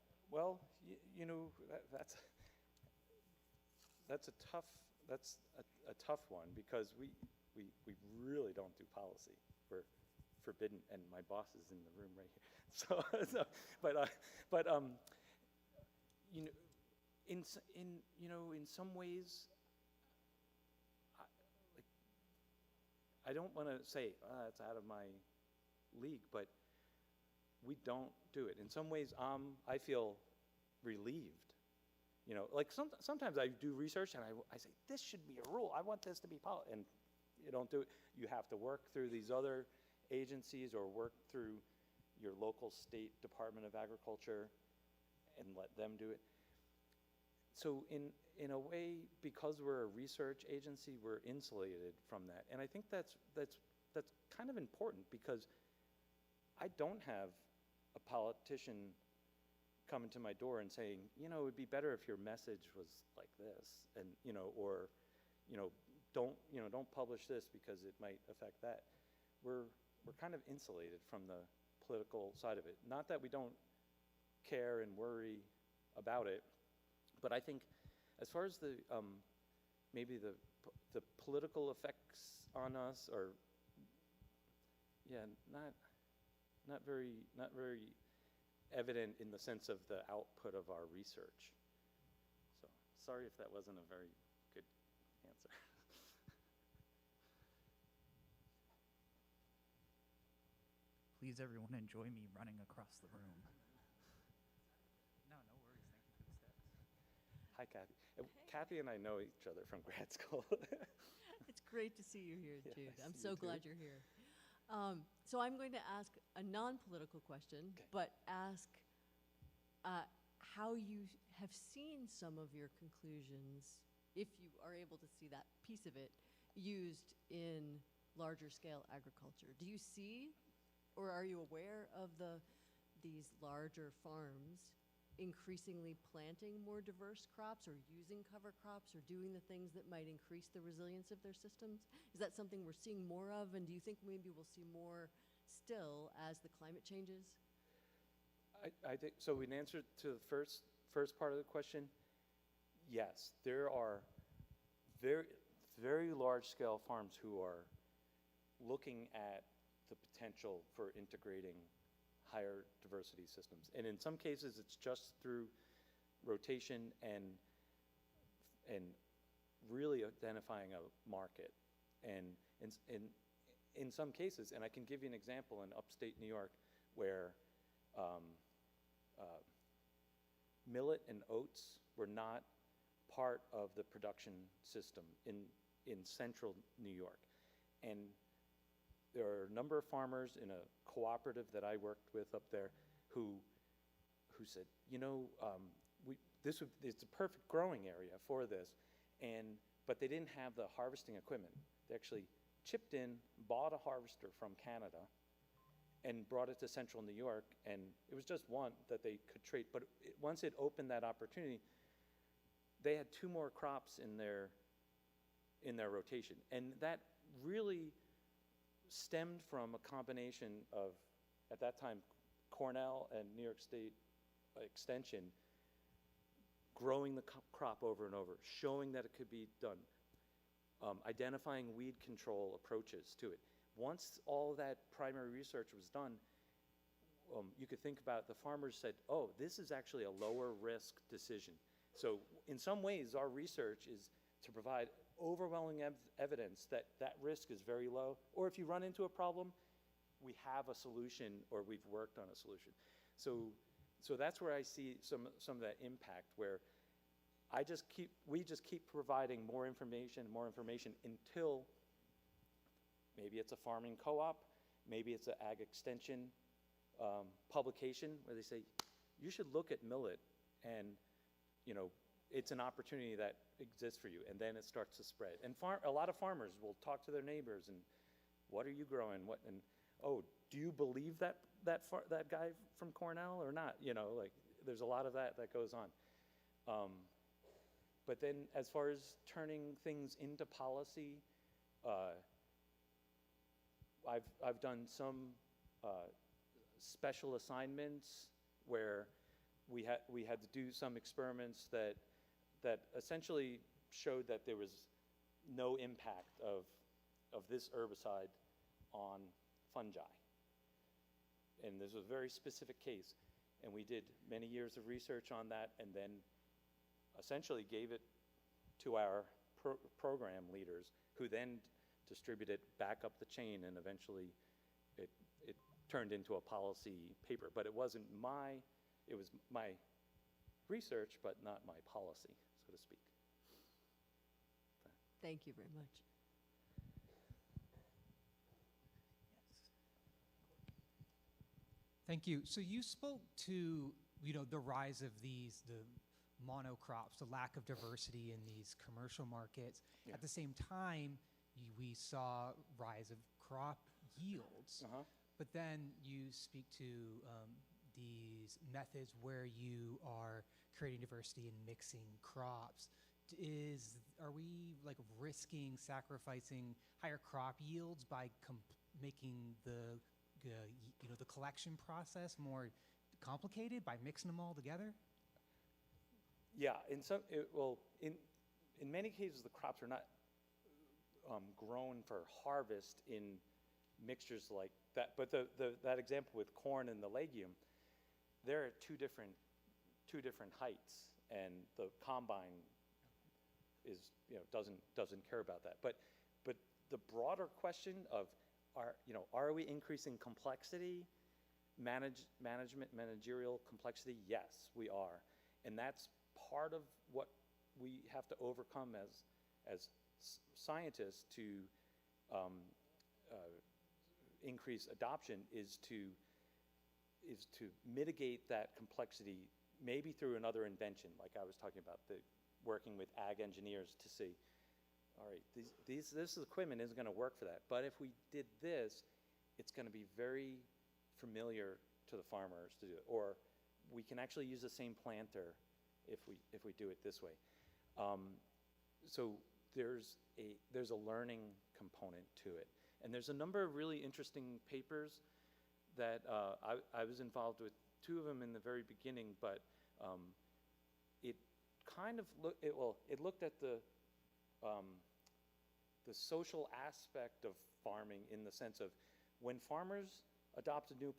that's a tough one because we really don't do policy. We're forbidden, and my boss is in the room right here. But you know, in some ways, I don't want to say it's out of my league, but we don't do it. In some ways, I feel relieved. You know, like sometimes I do research and I say, this should be a rule. I want this to be policy. And you don't do it. You have to work through these other agencies or work through your local state Department of Agriculture and let them do it. So in a way, because we're a research agency, we're insulated from that. And I think that's kind of important because I don't have a politician coming to my door and saying, you know, it would be better if your message was like this, and or don't publish this because it might affect that. We're kind of insulated from the political side of it. Not that we don't care and worry about it, but I think as far as the maybe the political effects on us are not very evident in the sense of the output of our research. So sorry if that wasn't a very good answer. Please, everyone, enjoy me running across the room. No worries. Thank you for the steps. Hi, Kathy. Kathy and I know each other from grad school. It's great to see you here, Yeah, Jude. I I'm see so you too. glad you're here. So I'm going to ask a non-political question, but ask how you have seen some of your conclusions, if you are able to see that piece of it, used in larger scale agriculture. Do you see, or are you aware of these larger farms increasingly planting more diverse crops or using cover crops or doing the things that might increase the resilience of their systems? Is that something we're seeing more of, and do you think maybe we'll see more still as the climate changes? I think so. In answer to the first part of the question, yes, there are very large scale farms who are looking at the potential for integrating higher diversity systems. And in some cases, it's just through rotation and really identifying a market. And in some cases, and I can give you an example in upstate New York, where millet and oats were not part of the production system in central New York. And there are a number of farmers in a cooperative that I worked with up there who said, you know, it's a perfect growing area for this, but they didn't have the harvesting equipment. They actually chipped in, bought a harvester from Canada, and brought it to central New York, and it was just one that they could trade. But once it opened that opportunity, they had 2 more crops in their rotation, and that really stemmed from a combination of, at that time, Cornell and New York State Extension growing the crop over and over, showing that it could be done, identifying weed control approaches to it. Once all that primary research was done, you could think about it, the farmers said, oh, this is actually a lower risk decision. So in some ways, our research is to provide overwhelming evidence that that risk is very low, or if you run into a problem, we have a solution, or we've worked on a solution. So that's where I see some of that impact, where we just keep providing more information until maybe it's a farming co-op, maybe it's an ag extension publication where they say, you should look at millet, and you know, it's an opportunity that exists for you, and then it starts to spread. And a lot of farmers will talk to their neighbors, and what are you growing? Oh, do you believe that guy from Cornell or not? You know, like there's a lot of that goes on. But then as far as turning things into policy, I've done some special assignments where we had to do some experiments that essentially showed that there was no impact of this herbicide on fungi. And this was a very specific case. And we did many years of research on that and then essentially gave it to our program leaders, who then distributed it back up the chain, and eventually it turned into a policy paper. But it was my research, but not my policy, so to speak. Thank you very much. Thank you. So you spoke to, the rise of the monocrops, the lack of diversity in these commercial markets. Yeah. At the same time, we saw rise of crop yields. But then you speak to these methods where you are creating diversity and mixing crops. Are we like risking sacrificing higher crop yields by making the collection process more complicated by mixing them all together? Yeah, in many cases the crops are not grown for harvest in mixtures like that. But that example with corn and the legume, they're at two different heights, and the combine doesn't care about that. But the broader question of are we increasing complexity, managerial complexity? Yes, we are, and that's part of what we have to overcome as scientists to increase adoption is to mitigate that complexity, maybe through another invention, like I was talking about, working with ag engineers to see, all right, this equipment isn't going to work for that, but if we did this, it's going to be very familiar to the farmers to do it, or we can actually use the same planter if we do it this way. So there's a learning component to it, and there's a number of really interesting papers that I was involved with, two of them in the very beginning, but it kind of looked at the social aspect of farming, in the sense of when farmers adopt a new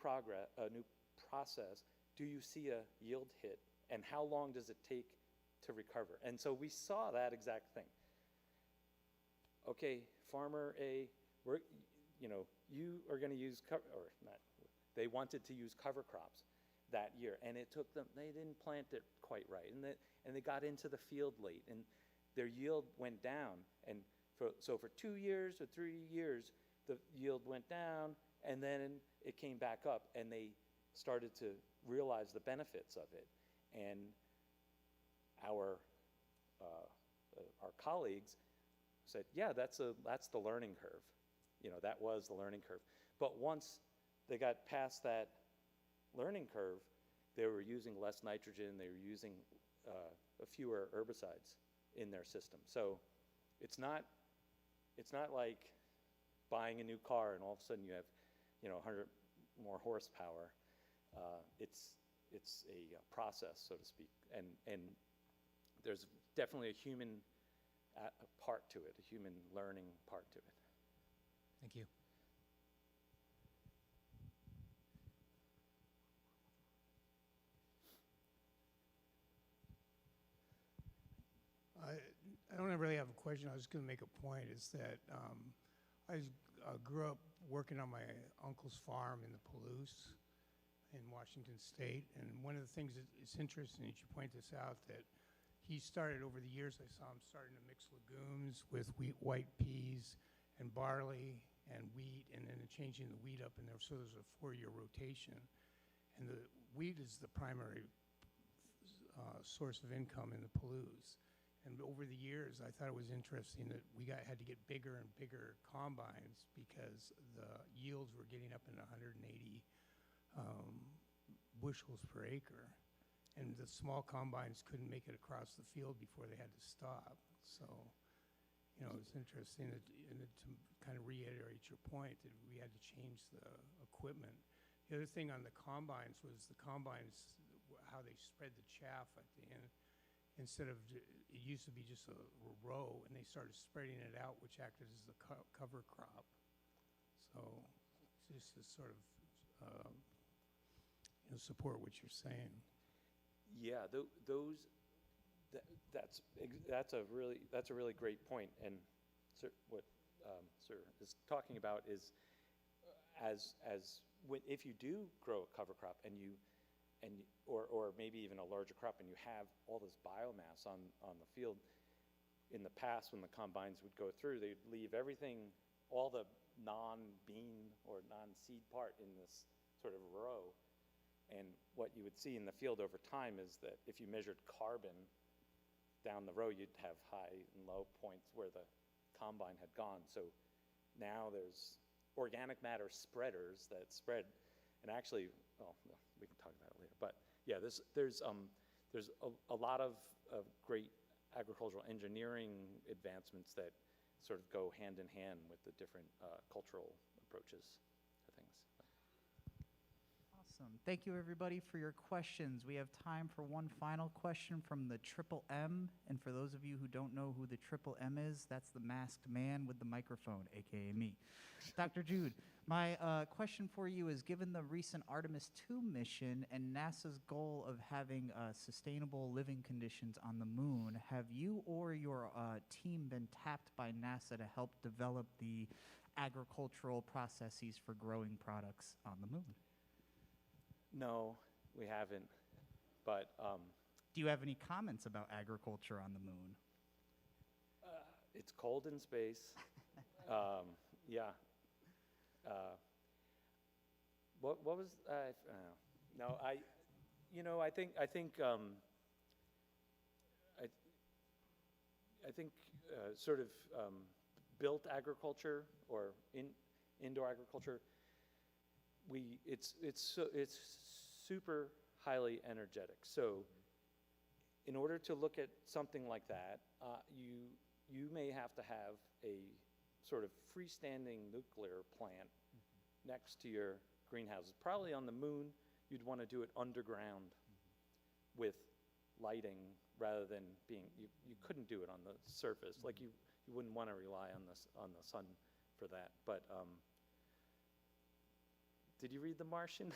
process, do you see a yield hit, and how long does it take to recover? And so we saw that exact thing. Okay, farmer A, you are going to use they wanted to use cover crops that year, and it took them, they didn't plant it quite right, and they got into the field late, and their yield went down, and so for 2 years or 3 years, the yield went down, and then it came back up, and they started to realize the benefits of it. And our colleagues said, yeah, that's the learning curve. That was the learning curve. But once they got past that learning curve, they were using less nitrogen, they were using fewer herbicides in their system. So it's not like buying a new car and all of a sudden you have 100 more horsepower. It's a process, so to speak, and there's definitely a human part to it, a human learning part to it. Thank you. I don't really have a question. I was going to make a point. Is that I grew up working on my uncle's farm in the Palouse in Washington State, and one of the things that is interesting that you point this out, that he started over the years, I saw him starting to mix legumes with white peas and barley and wheat, and then changing the wheat up in there. So there's a 4-year rotation, and the wheat is the primary source of income in the Palouse. And over the years, I thought it was interesting that we had to get bigger and bigger combines because the yields were getting up in 180 bushels per acre. And the small combines couldn't make it across the field before they had to stop. So, it's interesting that, and to kind of reiterate your point, that we had to change the equipment. The other thing on the combines was how they spread the chaff at the end. instead of, it used to be just a row, and they started spreading it out, which acted as the cover crop. So just to sort of support what you're saying. Yeah, that's a really great point. And sir, what sir is talking about is if you do grow a cover crop or maybe even a larger crop, and you have all this biomass on the field. In the past, when the combines would go through, they'd leave everything, all the non-bean or non-seed part in this sort of row. And what you would see in the field over time is that if you measured carbon down the row, you'd have high and low points where the combine had gone. So now there's organic matter spreaders that spread, and actually, well, we can talk about it later. But yeah, there's a lot of great agricultural engineering advancements that sort of go hand in hand with the different cultural approaches to things. Awesome. Thank you, everybody, for your questions. We have time for one final question from the Triple M. And for those of you who don't know who the Triple M is, that's the masked man with the microphone, aka me. Dr. Jude, my question for you is, given the recent Artemis II mission and NASA's goal of having sustainable living conditions on the moon, have you or your team been tapped by NASA to help develop the agricultural processes for growing products on the moon? No, we haven't. But do you have any comments about agriculture on the moon? It's cold in space. Yeah. What was no, I think sort of built agriculture or indoor agriculture, it's super highly energetic. So in order to look at something like that, you may have to have a sort of freestanding nuclear plant next to your greenhouses. Probably on the moon, you'd want to do it underground with lighting rather than you couldn't do it on the surface. Like you wouldn't want to rely on the sun for that. But did you read The Martian?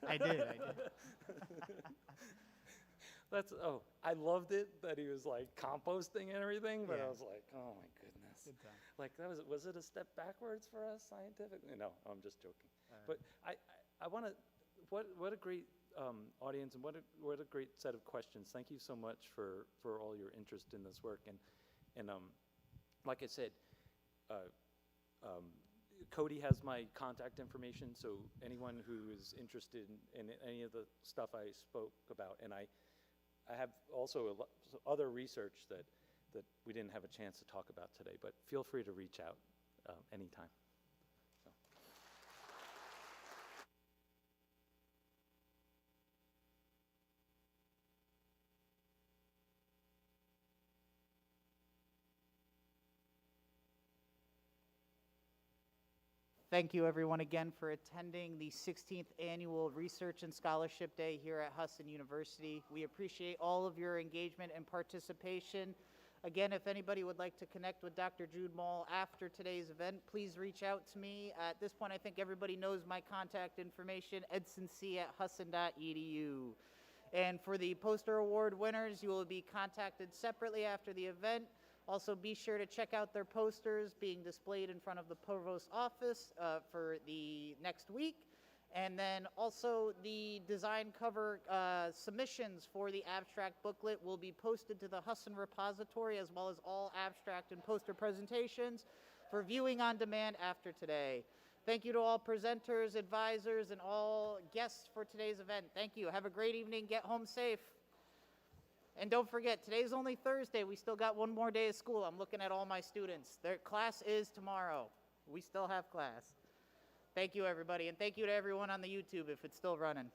I did. I loved it that he was like composting and everything, but Yeah. I was like, oh my goodness. Good time. Like was it a step backwards for us scientifically? No, I'm just joking. But I want to, what a great audience, and what a great set of questions. Thank you so much for all your interest in this work. And like I said, Cody has my contact information, so anyone who is interested in any of the stuff I spoke about, and I have also other research that we didn't have a chance to talk about today, but feel free to reach out anytime. So. Thank you, everyone, again for attending the 16th Annual Research and Scholarship Day here at Husson University. We appreciate all of your engagement and participation. Again, if anybody would like to connect with Dr. Jude Maul after today's event, please reach out to me. At this point, I think everybody knows my contact information, edsonc@husson.edu. And for the poster award winners, you will be contacted separately after the event. Also, be sure to check out their posters being displayed in front of the Provost's office for the next week. And then also the design cover submissions for the abstract booklet will be posted to the Husson repository, as well as all abstract and poster presentations for viewing on demand after today. Thank you to all presenters, advisors, and all guests for today's event. Thank you. Have a great evening. Get home safe. And don't forget, today's only Thursday. We still got one more day of school. I'm looking at all my students. Their class is tomorrow. We still have class. Thank you, everybody. And thank you to everyone on the YouTube if it's still running.